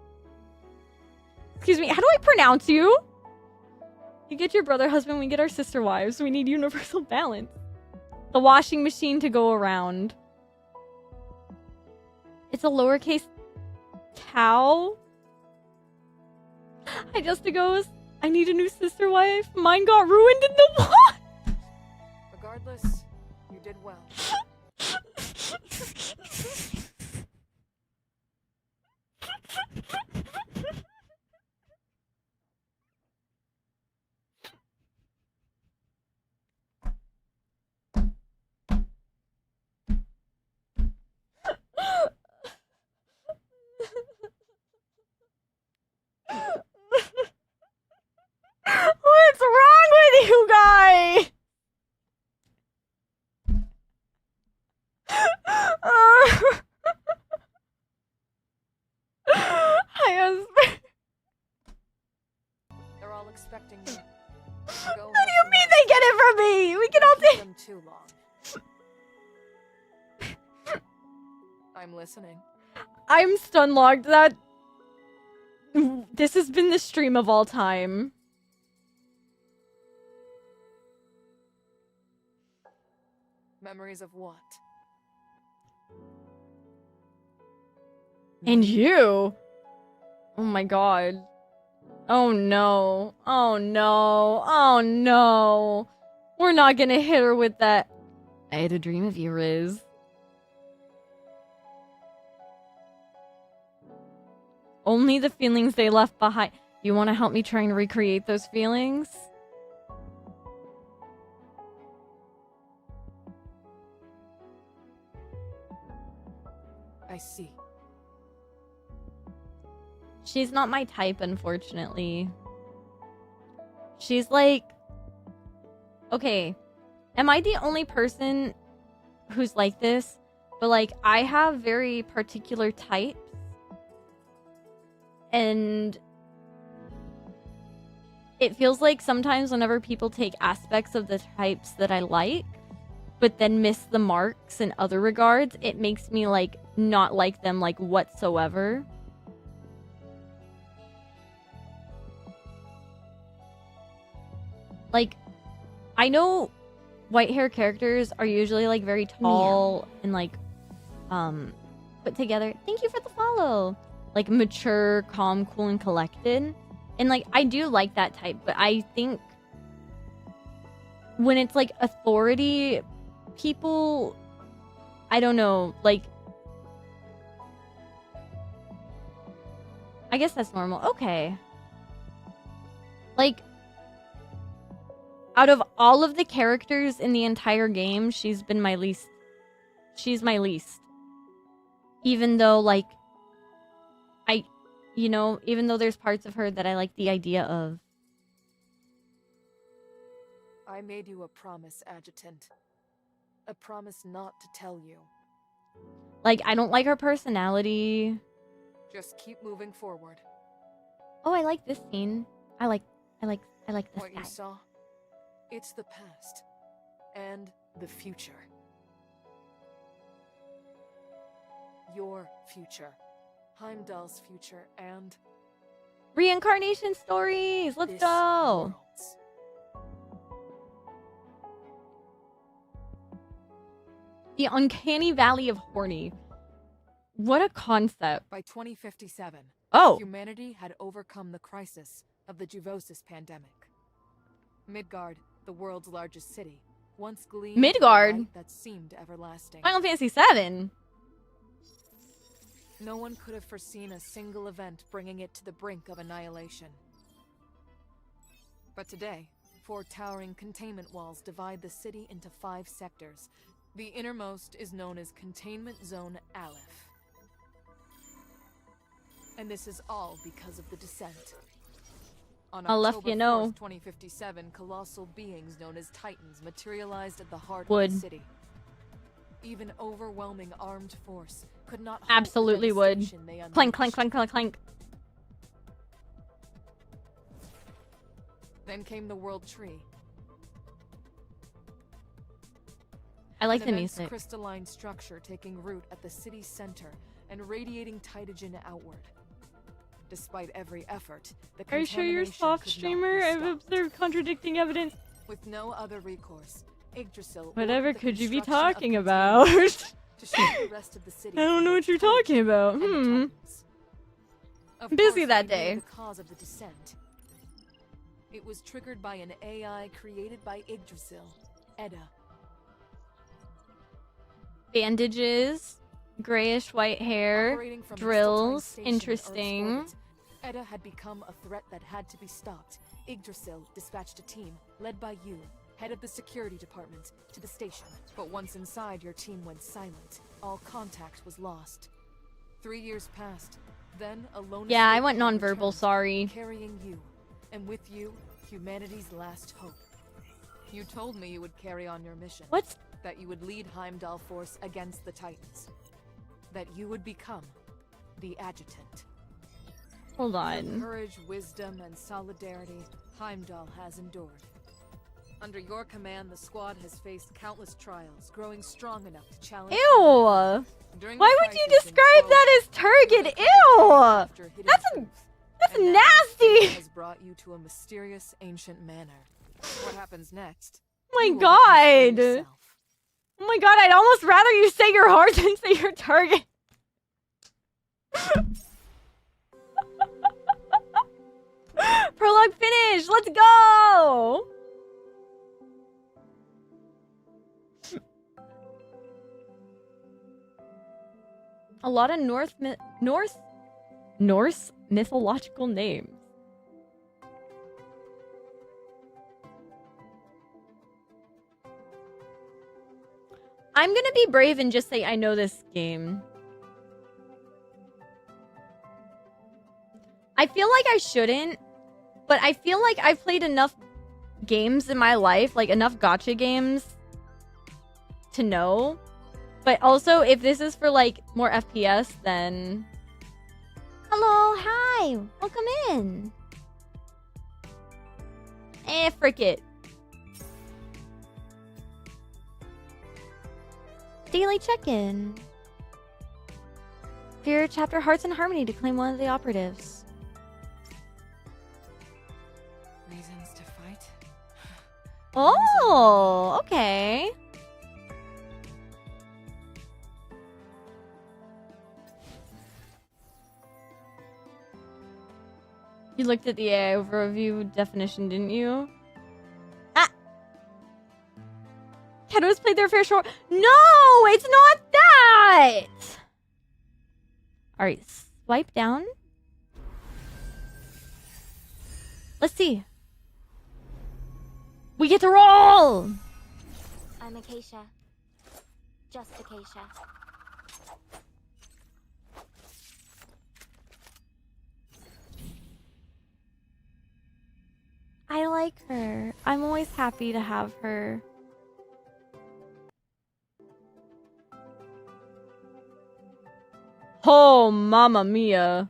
Excuse me, how do I pronounce you? You get your brother husband, we get our sister wives. We need universal balance. The washing machine to go around. It's a lowercase cow. I just goes, I need a new sister wife. Mine got ruined in the water. Regardless, you did well. What's wrong with you guys? They're all expecting me. How do you mean they get it from me? We can all Keep take. them too long. I'm listening. I'm stun locked. This has been the stream of all time. Memories of what? And you? Oh my god. Oh no. Oh no. Oh no. We're not gonna hit her with that. I had a dream of you, Riz. Only the feelings they left behind. You want to help me try and recreate those feelings? I see. She's not my type, unfortunately. She's like... Okay. Am I the only person who's like this? But like, I have very particular types. And... it feels like sometimes whenever people take aspects of the types that I like, but then miss the marks in other regards, it makes me like not like them like whatsoever. Like, I know white hair characters are usually like very tall and like put together. Thank you for the follow. Like mature, calm, cool, and collected. And like I do like that type, but I think when it's like authority people, I don't know, like I guess that's normal. Okay. Like out of all of the characters in the entire game, she's been my least. She's my least. Even though like you know, even though there's parts of her that I like the idea of. I made you a promise, Adjutant. A promise not to tell you. Like, I don't like her personality. Just keep moving forward. Oh, I like this scene. I like this What guy. you saw? It's the past. And the future. Your future. Heimdall's future and Reincarnation stories! Let's this go! world's. The Uncanny Valley of Horny. What a concept. By 2057, Oh! humanity had overcome the crisis of the Juvosis pandemic. Midgard, the world's largest city, once gleamed with a Midgard? light that seemed everlasting. Final Fantasy VII. No one could have foreseen a single event bringing it to the brink of annihilation. But today, 4 towering containment walls divide the city into 5 sectors. The innermost is known as Containment Zone Aleph. And this is all because of the descent. On Aleph, October you know. 4th, 2057, colossal beings known as Titans materialized at the heart Would. of the city. Even overwhelming armed force could not halt the Absolutely would. devastation they Clank, clank, unleashed. clank, clank, clank. Then came the World Tree. I like An the immense music. crystalline structure taking root at the city's center and radiating Titagen outward. Despite every effort, the Are you sure you're a contamination soft could not streamer? be I've stopped. observed contradicting evidence. With no other recourse, Yggdrasil Whatever ordered the could you be construction of talking about? containment to shield the rest of the city I don't from know the what you're Titans talking about. and Titans. Of Busy course, that we knew day. The cause of the descent. It was triggered by an AI created by Yggdrasil, Edda. Bandages, grayish white hair, Operating from a drills. Stiltine station in Earth's Interesting. orbit, Edda had become a threat that had to be stopped. Yggdrasil dispatched a team, led by you, head of the security department, to the station. But once inside, your team went silent. All contact was lost. 3 years passed. Then a lone Yeah, I escape went pod nonverbal, returned, sorry. carrying you, and with you, humanity's last hope. You told me you would carry on your mission. What's... That you would lead Heimdall force against the Titans. That you would become the adjutant. Hold Through on. courage, wisdom, and solidarity, Heimdall has endured. Under your command, the squad has faced countless trials, growing strong enough to challenge. Ew! During Why the would you crisis in describe Snowbreak, that as Target? Ew! after hidden That's a- truth, That's and now nasty! has brought you to a mysterious ancient manor. What happens next? Oh my You will witness for god! yourself. Oh my god, I'd almost rather you say your heart than say your target. Prologue finish! Let's go! A lot of Norse mythological names. I'm gonna be brave and just say I know this game. I feel like I shouldn't, but I feel like I've played enough games in my life, like enough gacha games to know. But also, if this is for like more FPS, then... Hello, hi, welcome in. Frick it. Daily check-in. Fear chapter Hearts in Harmony to claim one of the operatives. Reasons to fight? Oh, okay. You looked at the AI overview definition, didn't you? Ah! Catto's played their fair share. No, it's not that! Alright, swipe down. Let's see. We get to roll! I'm Acacia. Just Acacia. I like her. I'm always happy to have her. Oh, mamma mia.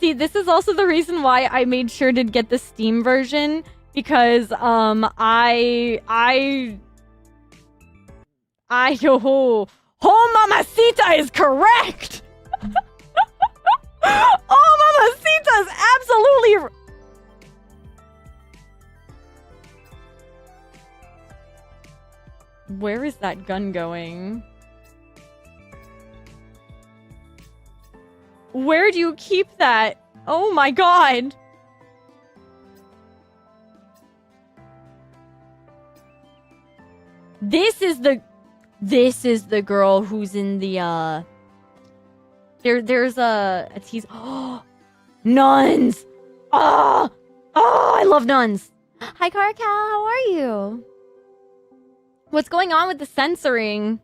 See, this is also the reason why I made sure to get the Steam version, because oh, Mamacita is correct. Oh, Mamacita is absolutely. Where is that gun going? Where do you keep that? Oh my god. This is the girl who's in the there's a tease. Oh, nuns. Oh, I love nuns. Hi Carcal, how are you? What's going on with the censoring?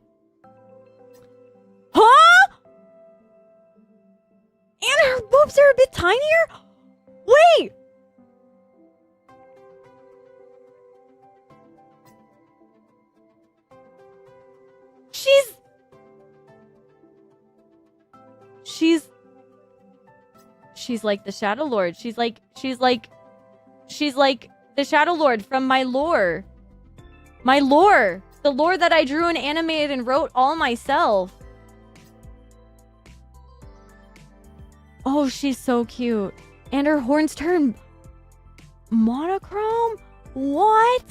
Huh? And her boobs are a bit tinier? Wait! She's like the Shadow Lord. She's like the Shadow Lord from my lore. My lore. The lore that I drew and animated and wrote all myself. Oh, she's so cute. And her horns turn monochrome? What?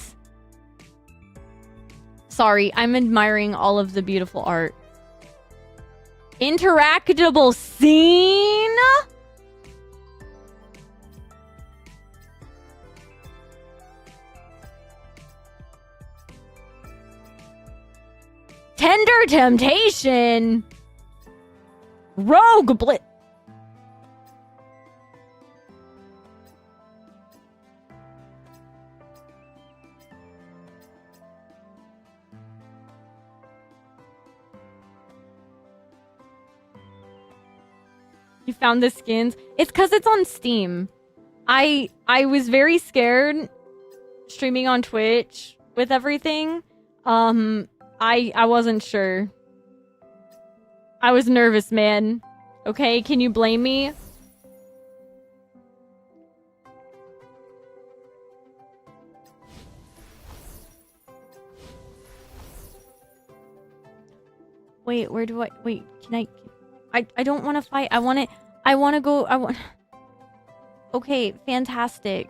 Sorry, I'm admiring all of the beautiful art. Interactable scene? Tender Temptation? Rogue Blitz. You found the skins? It's because it's on Steam. I was very scared streaming on Twitch with everything. I wasn't sure. I was nervous, man. Okay, can you blame me? Wait, where do I... Wait, can I don't want to fight. I want to go... Okay, fantastic.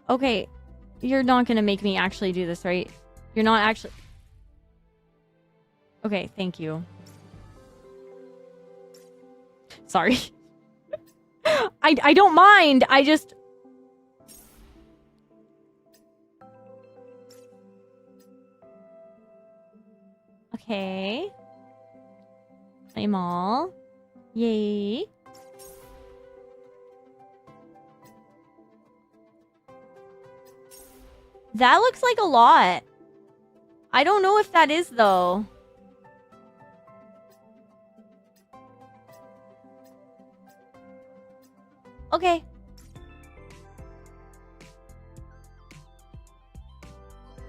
Okay, you're not going to make me actually do this, right? You're not actually... Okay, thank you. Sorry. I don't mind. I just... Okay. Claim all. Yay. That looks like a lot. I don't know if that is, though. Okay.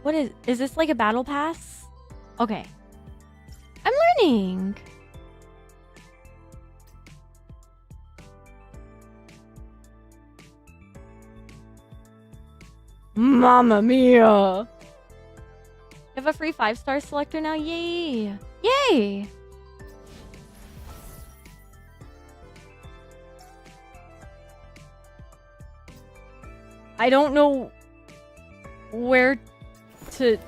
What is this like a battle pass? Okay. I'm learning. Mamma mia. You have a free 5-star selector now? Yay. Yay. I don't know where to...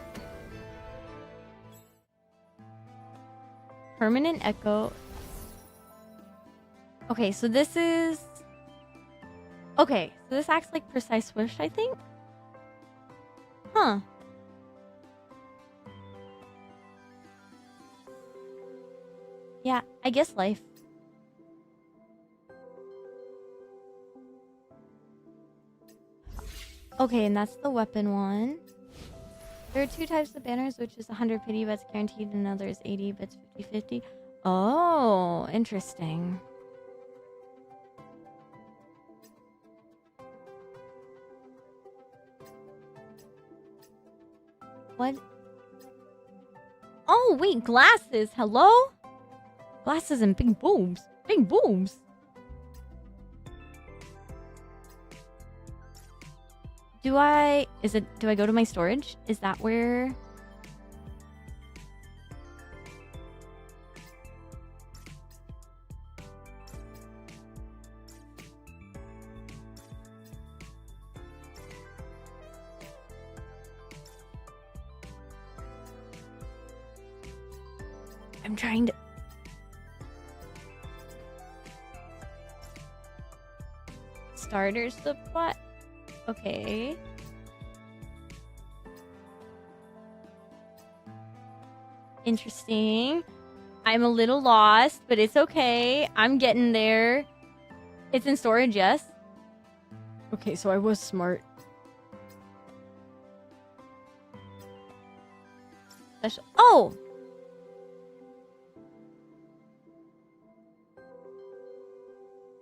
Permanent echo. Okay, so this is... Okay, so this acts like precise wish, I think? Huh. Yeah, I guess life. Okay, and that's the weapon one. There are 2 types of banners, which is 100 pity bets guaranteed, and another is 80 bets 50-50. Oh, interesting. What? Oh, wait, glasses. Hello? Glasses and big boobs. Big boobs. Do I go to my storage? Is that where... I'm trying to... Starter supply. Okay. Interesting. I'm a little lost, but it's okay. I'm getting there. It's in storage, yes? Okay, so I was smart. Special. Oh!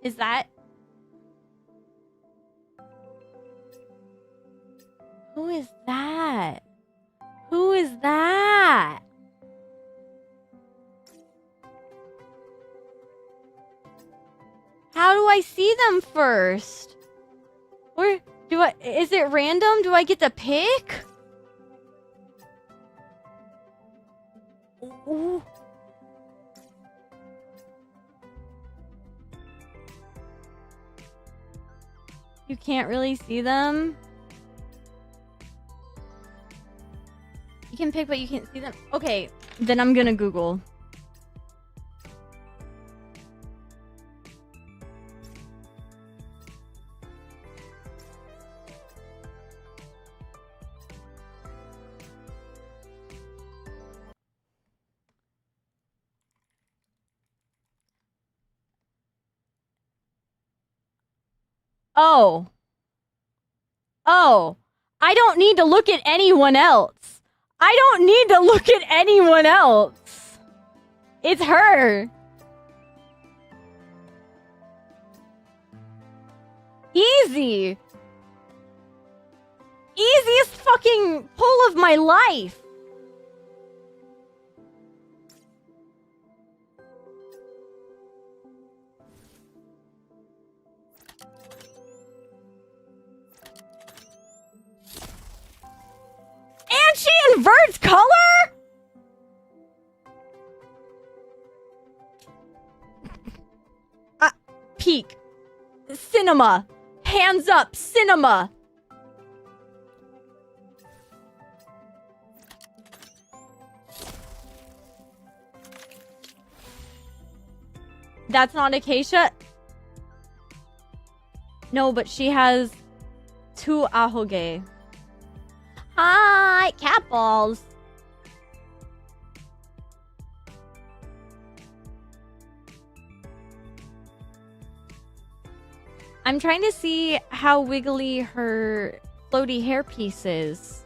Is that... Who is that? Who is that? How do I see them first? Or do I... Is it random? Do I get to pick? Ooh. You can't really see them? You can pick, but you can't see them? Okay, then I'm gonna Google. Oh. Oh. I don't need to look at anyone else. I don't need to look at anyone else. It's her. Easy. Easiest fucking pull of my life. And she inverts color? Peak. Cinema. Hands up. Cinema. That's not Acacia? No, but she has 2 ahoge. Hi, cat balls. I'm trying to see how wiggly her floaty hairpiece is.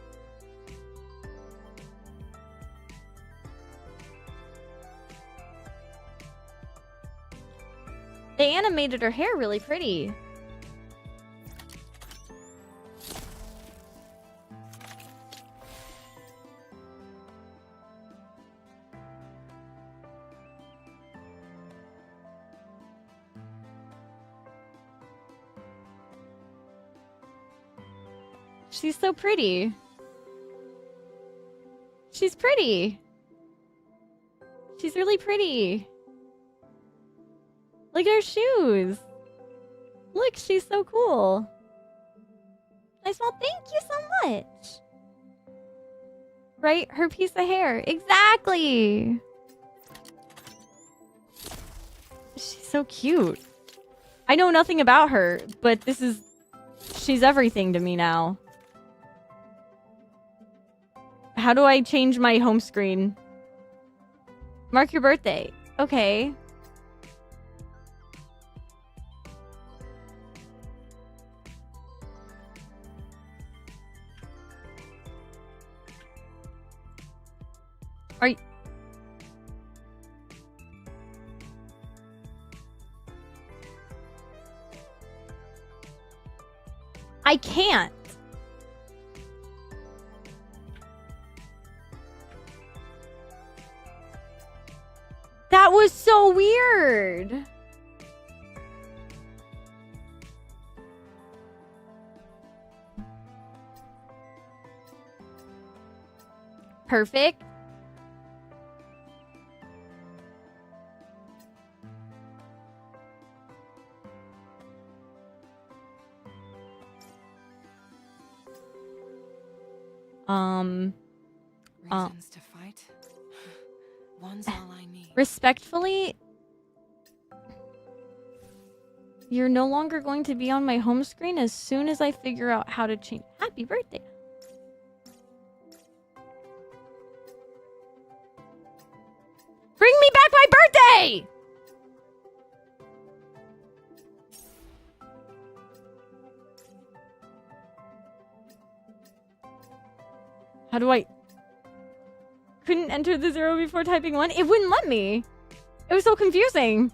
They animated her hair really pretty. She's so pretty. She's pretty. She's really pretty. Look at her shoes. Look, she's so cool. Nice. Well, thank you so much. Right? Her piece of hair. Exactly. She's so cute. I know nothing about her, but this is... She's everything to me now. How do I change my home screen? Mark your birthday. Okay. Are you... I can't. That was so weird. Perfect. Reasons to fight? one's all I need. Respectfully, you're no longer going to be on my home screen as soon as I figure out how to change. Happy birthday. Bring me back my birthday! How do I... Couldn't enter the 0 before typing 1? It wouldn't let me. It was so confusing.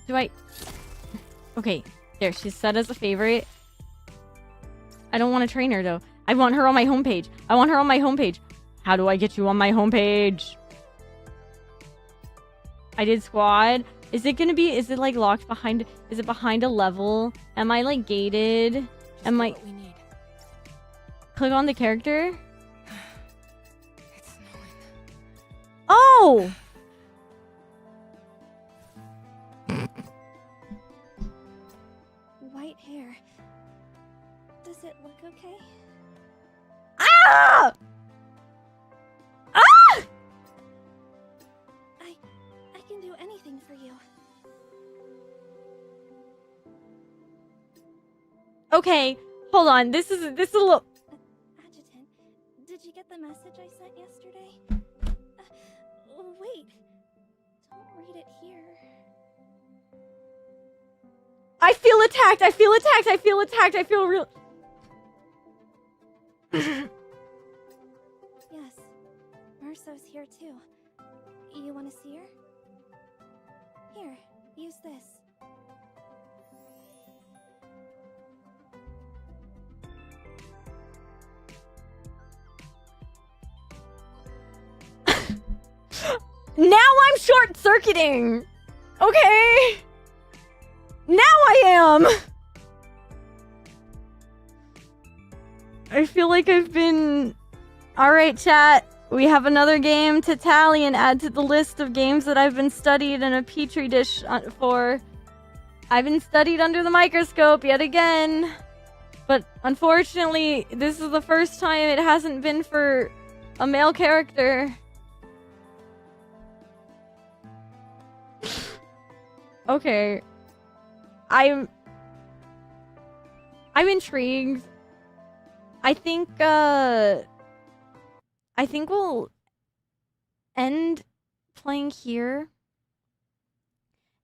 Do I... Okay, there, she's set as a favorite. I don't want to train her, though. I want her on my homepage. I want her on my homepage. How do I get you on my homepage? I did squad. Is it gonna be... Is it, like, locked behind... Is it behind a level? Am I, like, gated? Am I... Click on the character? It's snowing. Oh! White hair. Does it look okay? Ah! Ah! I can do anything for you. Okay, hold on. This is a little... Adjutant, did you get the message I sent yesterday? Wait. Don't read it here. I feel attacked. I feel attacked. I feel attacked. I feel real... Yes. Urso's here too. You want to see her? Here, use this. Now I'm short-circuiting. Okay. Now I am. I feel like I've been... Alright, chat. We have another game to tally and add to the list of games that I've been studied in a petri dish for. I've been studied under the microscope yet again. But unfortunately, this is the first time it hasn't been for a male character. Okay. I'm intrigued. I think we'll end playing here.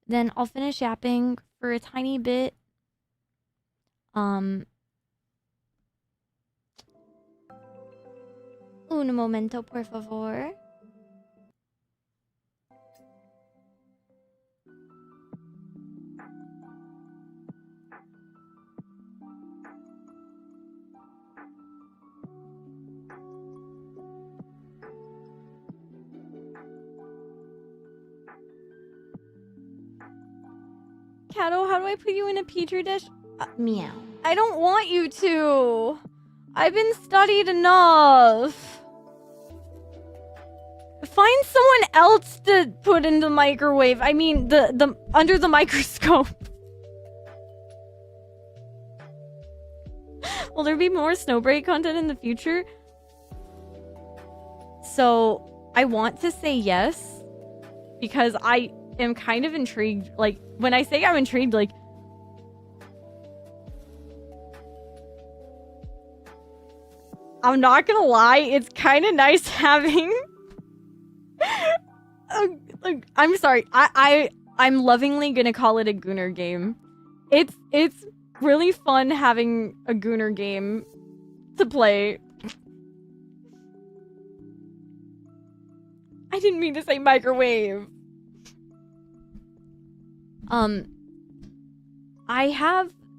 Then I'll finish yapping for a tiny bit. Un momento, por favor. Catto, how do I put you in a petri dish? Meow. I don't want you to. I've been studied enough. Find someone else to put in the microwave. I mean, the under the microscope. Will there be more Snowbreak content in the future? So, I want to say yes. Because I am kind of intrigued. Like, when I say I'm intrigued, like... I'm not gonna lie, it's kind of nice having... I'm sorry, I'm lovingly gonna call it a Gooner game. It's really fun having a Gooner game to play. I didn't mean to say microwave.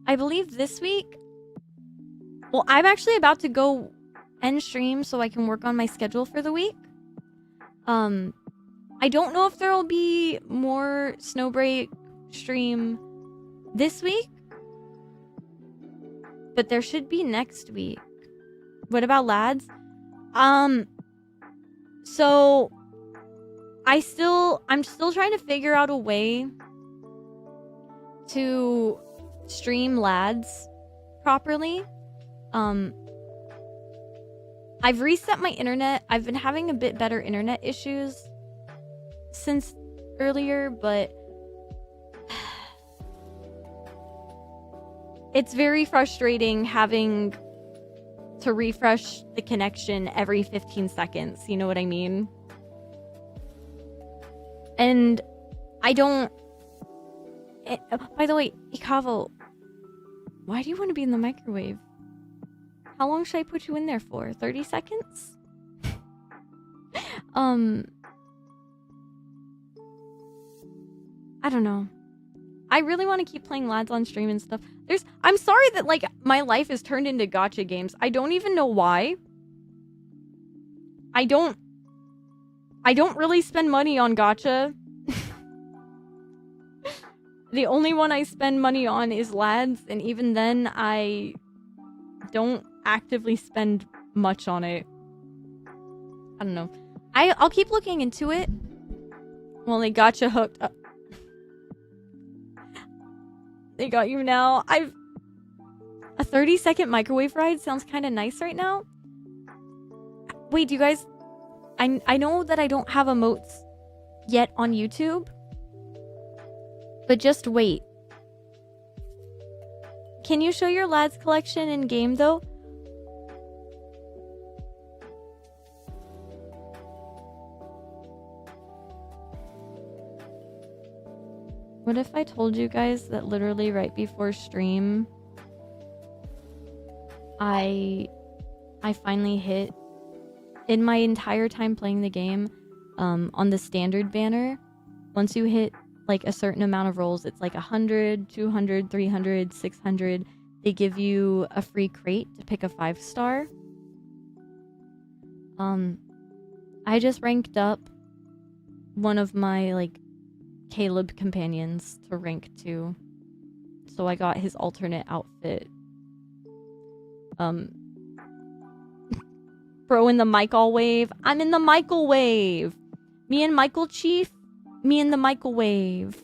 I believe this week... Well, I'm actually about to go end stream so I can work on my schedule for the week. I don't know if there'll be more Snowbreak stream this week. But there should be next week. What about lads? So... I'm still trying to figure out a way to stream lads properly. I've reset my internet. I've been having a bit better internet issues since earlier, but it's very frustrating having to refresh the connection every 15 seconds. You know what I mean? And I don't... by the way, Ikavo, why do you want to be in the microwave? How long should I put you in there for? 30 seconds? I don't know. I really want to keep playing lads on stream and stuff. I'm sorry that, like, my life is turned into gacha games. I don't even know why. I don't really spend money on gacha. The only one I spend money on is lads, and even then, I don't actively spend much on it. I don't know. I'll keep looking into it. Well, they got you hooked up. They got you now. A 30-second microwave ride sounds kind of nice right now. Wait, do you guys... I know that I don't have emotes yet on YouTube. But just wait. Can you show your lads collection in game though? What if I told you guys that literally right before stream I finally hit, in my entire time playing the game, on the standard banner, once you hit like a certain amount of rolls, it's like 100, 200, 300, 600, they give you a free crate to pick a 5-star. I just ranked up one of my like Caleb companions to rank 2, so I got his alternate outfit. Bro in the Michael-wave. I'm in the Michael-wave. Me and Michael Chief. Me in the Michael-wave.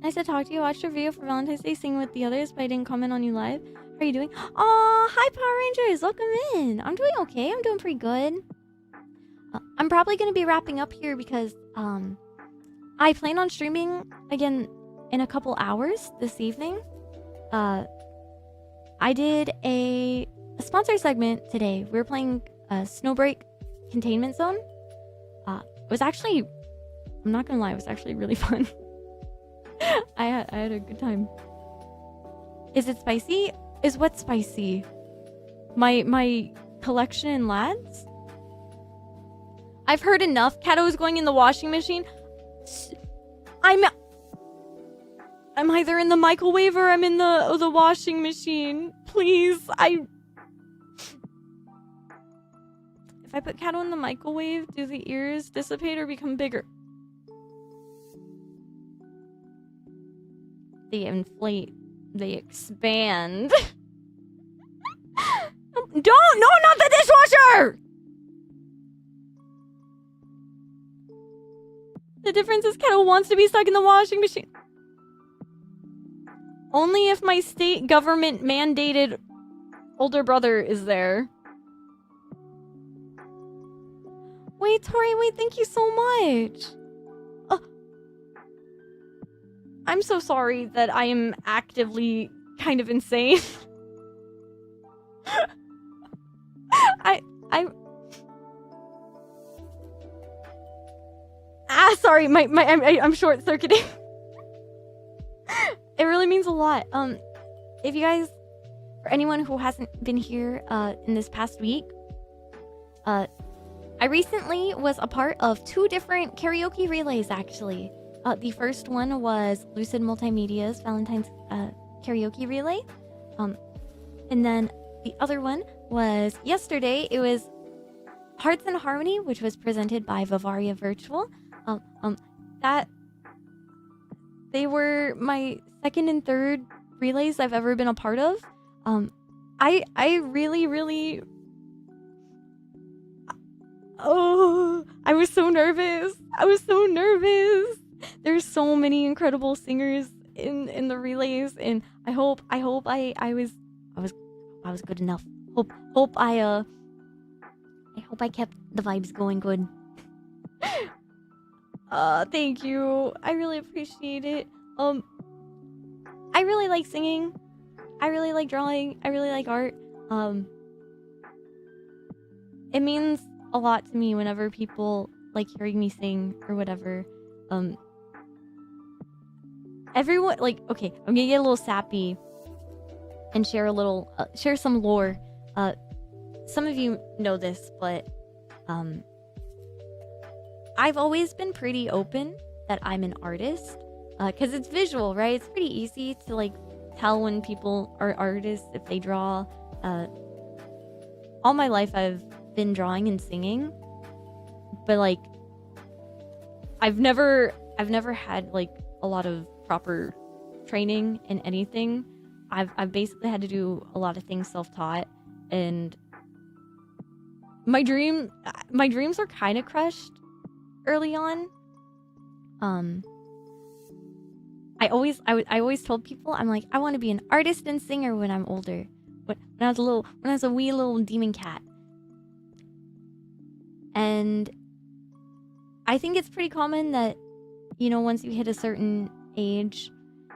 Nice to talk to you. Watched your video for Valentine's Day singing with the others, but I didn't comment on you live. How are you doing? Aw, hi Power Rangers. Welcome in. I'm doing okay. I'm doing pretty good. I'm probably going to be wrapping up here because I plan on streaming again in a couple hours this evening. I did a sponsor segment today. We were playing Snowbreak Containment Zone. It was actually, I'm not gonna lie, it was actually really fun. I had a good time. Is it spicy? Is what spicy? My collection in lads? I've heard enough. Catto is going in the washing machine. I'm either in the microwave or I'm in the washing machine. Please, If I put Catto in the microwave, do the ears dissipate or become bigger? They inflate. They expand. Don't! No, not the dishwasher! The difference is Catto wants to be stuck in the washing machine. Only if my state government mandated older brother is there. Wait, Tori, wait, thank you so much. I'm so sorry that I am actively kind of insane. Sorry, I'm short circuiting. It really means a lot. If you guys, for anyone who hasn't been here in this past week, I recently was a part of 2 different karaoke relays, actually. The first one was Lucid Multimedia's Valentine's karaoke relay. And then the other one was yesterday. It was Hearts in Harmony, which was presented by Bavaria Virtual. That they were my second and third relays I've ever been a part of. I really I was so nervous. There's so many incredible singers in the relays, and I hope I was good enough. Hope I hope I kept the vibes going good. Thank you. I really appreciate it. I really like singing. I really like drawing. I really like art. It means a lot to me whenever people like hearing me sing or whatever. Everyone, like, okay, I'm gonna get a little sappy and share a little, share some lore. Some of you know this, but I've always been pretty open that I'm an artist, because it's visual, right? It's pretty easy to like tell when people are artists if they draw. All my life I've been drawing and singing, but like I've never had like a lot of proper training in anything. I've basically had to do a lot of things self-taught, and my dreams were kind of crushed early on. I always told people, I'm like, I want to be an artist and singer when I'm older. When I was a wee little demon cat. And I think it's pretty common that, you know, once you hit a certain age,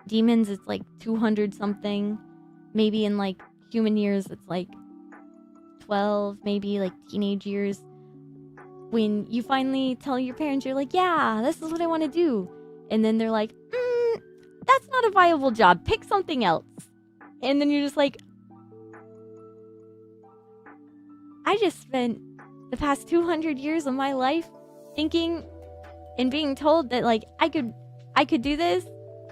demons, it's like 200 something. Maybe in like human years, it's like 12, maybe like teenage years. When you finally tell your parents, you're like, yeah, this is what I want to do. And then they're like, that's not a viable job. Pick something else. And then you're just like, I just spent the past 200 years of my life thinking and being told that like I could do this,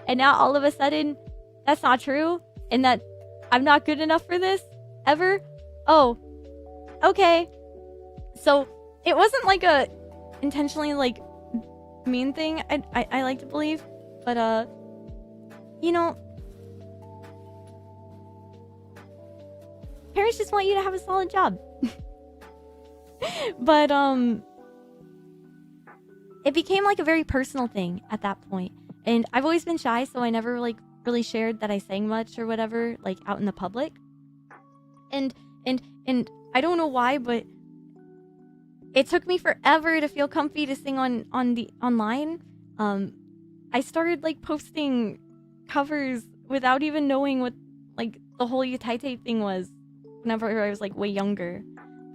and now all of a sudden that's not true, and that I'm not good enough for this ever. Oh, okay. So it wasn't like a intentionally like mean thing, I like to believe, but you know, parents just want you to have a solid job. But it became like a very personal thing at that point. And I've always been shy, so I never like really shared that I sang much or whatever, like out in the public. And I don't know why, but it took me forever to feel comfy to sing online. I started like posting covers without even knowing what like the whole Utaite thing was whenever I was like way younger.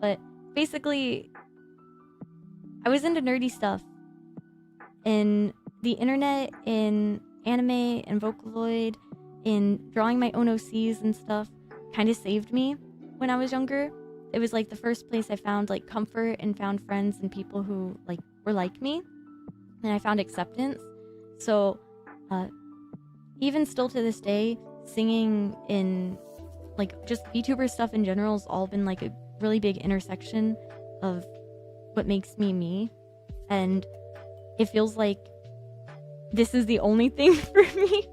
But basically, I was into nerdy stuff, and the internet, in anime and Vocaloid, in drawing my own OCs and stuff kind of saved me when I was younger. It was like the first place I found like comfort and found friends and people who like were like me, and I found acceptance. So even still to this day, singing in like just VTuber stuff in general has all been like a really big intersection of what makes me me, and it feels like this is the only thing for me.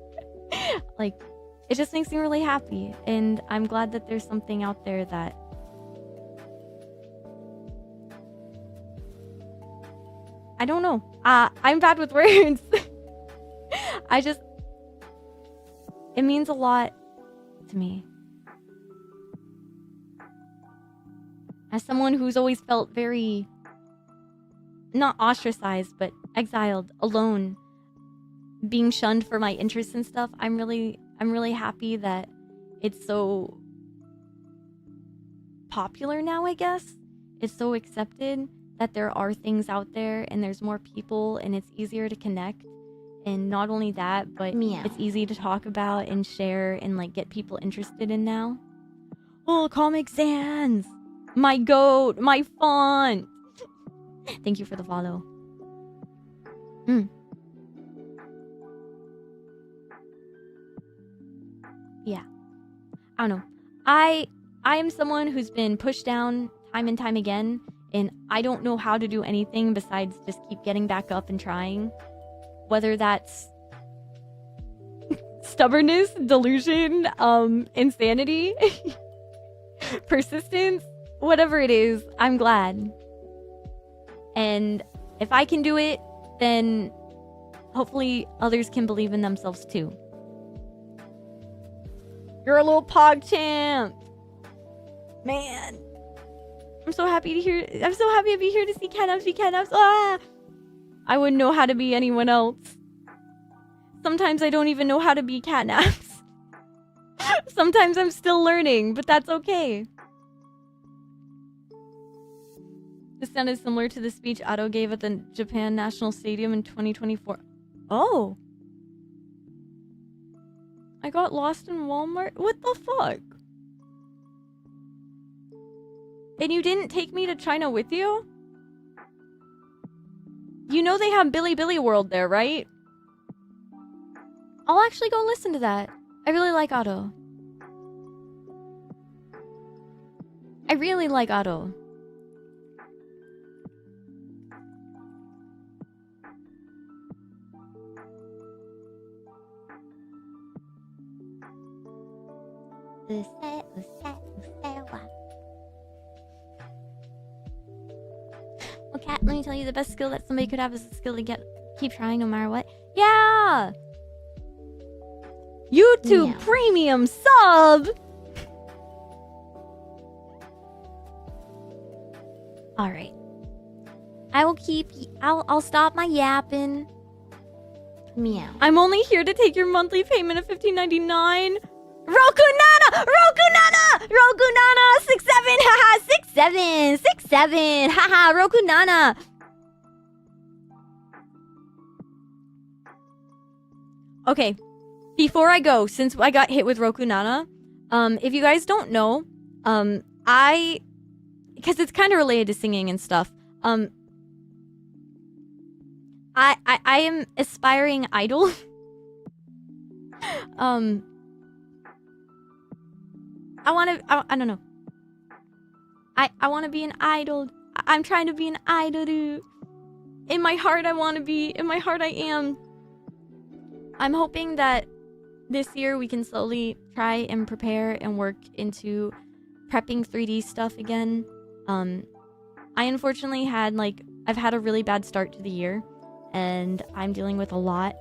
Like, it just makes me really happy, and I'm glad that there's something out there that I don't know. I'm bad with words. It means a lot to me. As someone who's always felt very, not ostracized, but exiled, alone, being shunned for my interests and stuff, I'm really happy that it's so popular now, I guess. It's so accepted that there are things out there and there's more people and it's easier to connect. And not only that, but it's easy to talk about and share and like get people interested in now. Oh, Comic Sans! My goat! My font! Thank you for the follow. Yeah. I don't know. I am someone who's been pushed down time and time again, and I don't know how to do anything besides just keep getting back up and trying. Whether that's stubbornness, delusion, insanity, persistence, whatever it is, I'm glad. And if I can do it, then hopefully others can believe in themselves too. You're a little pog champ. Man. I'm so happy to hear. I'm so happy to be here to see CatNaps be CatNaps. Ah! I wouldn't know how to be anyone else. Sometimes I don't even know how to be CatNaps. Sometimes I'm still learning, but that's okay. This sounded similar to the speech Otto gave at the Japan National Stadium in 2024. Oh. I got lost in Walmart? What the fuck? And you didn't take me to China with you? You know they have Billy Billy World there, right? I'll actually go listen to that. I really like Otto. I really like Otto. Well, Cat, let me tell you, the best skill that somebody could have is the skill to keep trying no matter what. Yeah! YouTube Yeah. Premium sub! Alright. I'll stop my yapping. Meow. I'm only here to take your monthly payment of $15.99. Roku Nana! Roku Nana! Roku Nana! 6'7", haha! 6'7", 6'7", haha! Roku Nana! Okay, before I go, since I got hit with Roku Nana, if you guys don't know, because it's kind of related to singing and stuff, I am aspiring idol. I don't know. I want to be an idol. I'm trying to be an idol, dude. In my heart, I want to be. In my heart, I am. I'm hoping that this year we can slowly try and prepare and work into prepping 3D stuff again. I unfortunately I've had a really bad start to the year, and I'm dealing with a lot.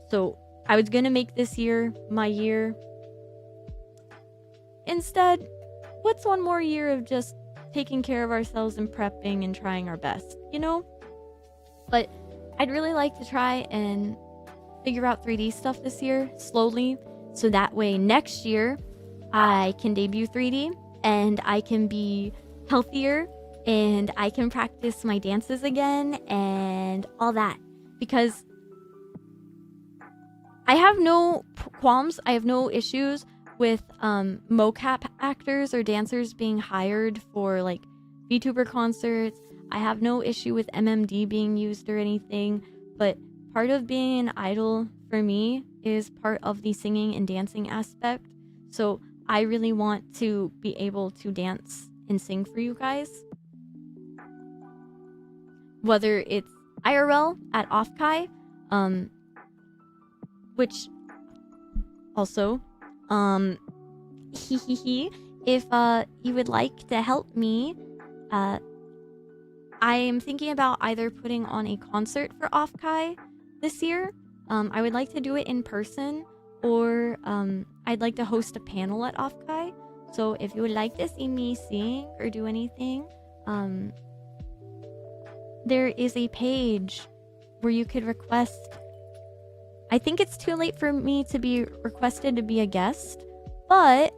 So I was gonna make this year my year. Instead, what's one more year of just taking care of ourselves and prepping and trying our best, you know? But I'd really like to try and figure out 3D stuff this year, slowly, so that way next year I can debut 3D and I can be healthier and I can practice my dances again and all that. Because I have no qualms, I have no issues with mocap actors or dancers being hired for like VTuber concerts. I have no issue with MMD being used or anything, but part of being an idol for me is part of the singing and dancing aspect. So I really want to be able to dance and sing for you guys. Whether it's IRL at Offkai, which also if you would like to help me, I am thinking about either putting on a concert for Offkai this year. I would like to do it in person, or I'd like to host a panel at Offkai. So if you would like to see me sing or do anything, there is a page where you could request. I think it's too late for me to be requested to be a guest, but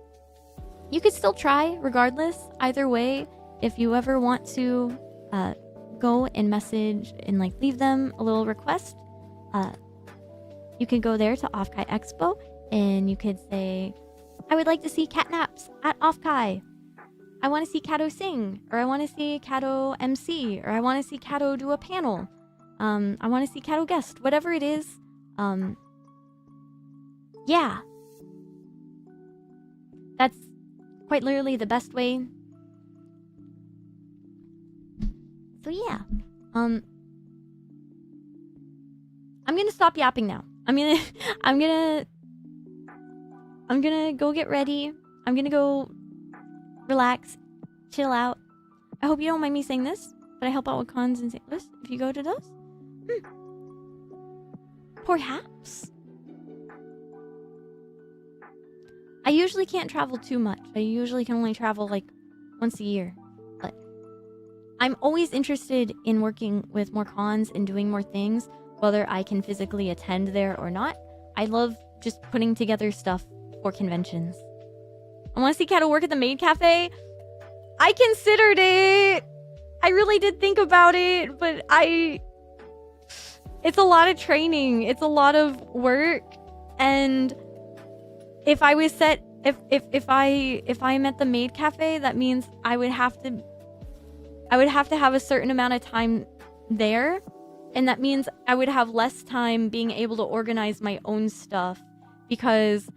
you could still try regardless. Either way, if you ever want to go and message and like leave them a little request, you can go there to Offkai Expo and you could say, I would like to see CatNaps at Offkai. I want to see Catto sing, or I want to see Catto MC, or I want to see Catto do a panel. I want to see Catto guest, whatever it is. Yeah. That's quite literally the best way. So yeah. I'm gonna stop yapping now. I'm gonna go get ready. I'm gonna go relax, chill out. I hope you don't mind me saying this, but I help out with cons in St. Louis. If you go to those, perhaps. I usually can't travel too much. I usually can only travel like once a year. But I'm always interested in working with more cons and doing more things, whether I can physically attend there or not. I love just putting together stuff for conventions. I want to see Catto work at the Maid Cafe. I considered it. I really did think about it, but it's a lot of training. It's a lot of work. And if I'm at the Maid Cafe, that means I would have to have a certain amount of time there. And that means I would have less time being able to organize my own stuff, because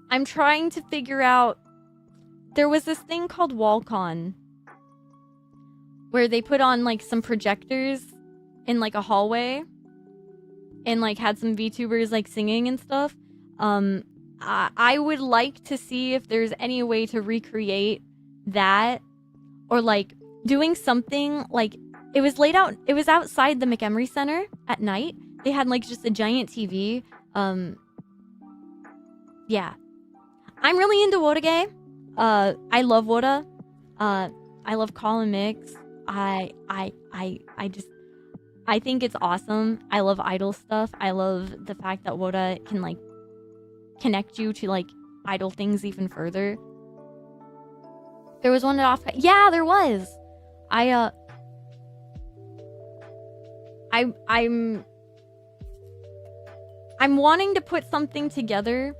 I'm trying to figure out, there was this thing called WallCon where they put on like some projectors in like a hallway and like had some VTubers like singing and stuff. I would like to see if there's any way to recreate that, or like doing something like, it was laid out, it was outside the McEmery Center at night. They had like just a giant TV. Yeah. I'm really into Wotagay. I love Woda. I love Colin Mix. I think it's awesome. I love idol stuff. I love the fact that Woda can like connect you to like idol things even further. There was one off. Yeah, there was. I'm wanting to put something together,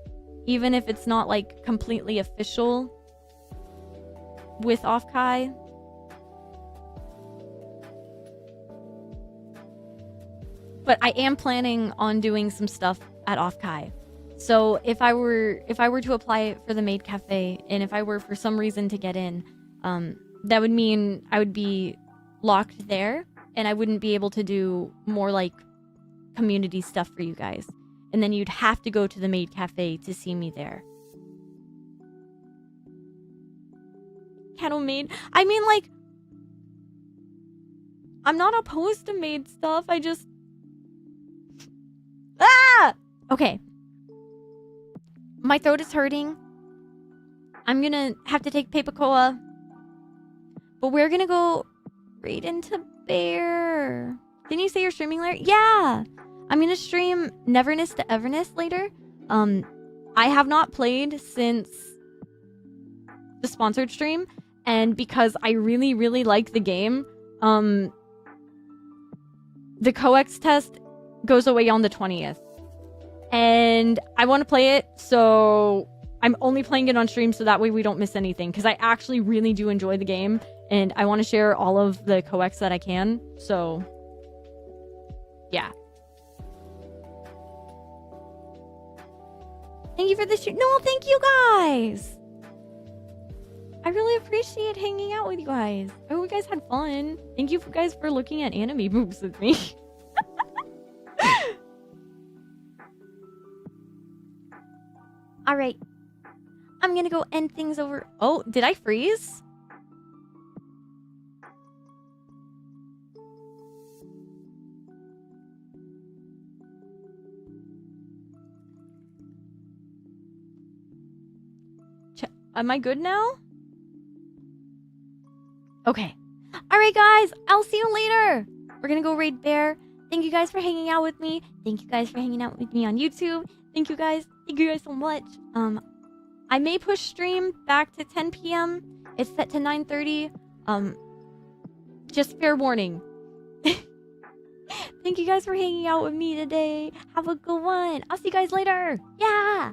even if it's not like completely official, with Offkai. But I am planning on doing some stuff at Offkai. So if I were to apply for the Maid Cafe, and if I were for some reason to get in, that would mean I would be locked there, and I wouldn't be able to do more like community stuff for you guys. And then you'd have to go to the Maid Cafe to see me there. Cattle Maid. I mean, like, I'm not opposed to maid stuff. I just... Ah! Okay. My throat is hurting. I'm gonna have to take Papacoa. But we're gonna go right into Bear. Didn't you say you're streaming later? Yeah! I'm gonna stream Neverness to Everness later. I have not played since the sponsored stream, and because I really, really like the game, the coex test goes away on the 20th. And I want to play it, so I'm only playing it on stream so that way we don't miss anything, because I actually really do enjoy the game, and I want to share all of the coex that I can, so yeah. Thank you for the stream. No, thank you guys. I really appreciate hanging out with you guys. I hope you guys had fun. Thank you guys for looking at anime boobs with me. All right. I'm gonna go end things over. Oh, did I freeze? Am I good now? Okay. All right, guys. I'll see you later. We're gonna go raid Bear. Thank you guys for hanging out with me. Thank you guys for hanging out with me on YouTube. Thank you guys. Thank you guys so much. I may push stream back to 10 p.m. It's set to 9:30. Just fair warning. Thank you guys for hanging out with me today. Have a good one. I'll see you guys later. Yeah.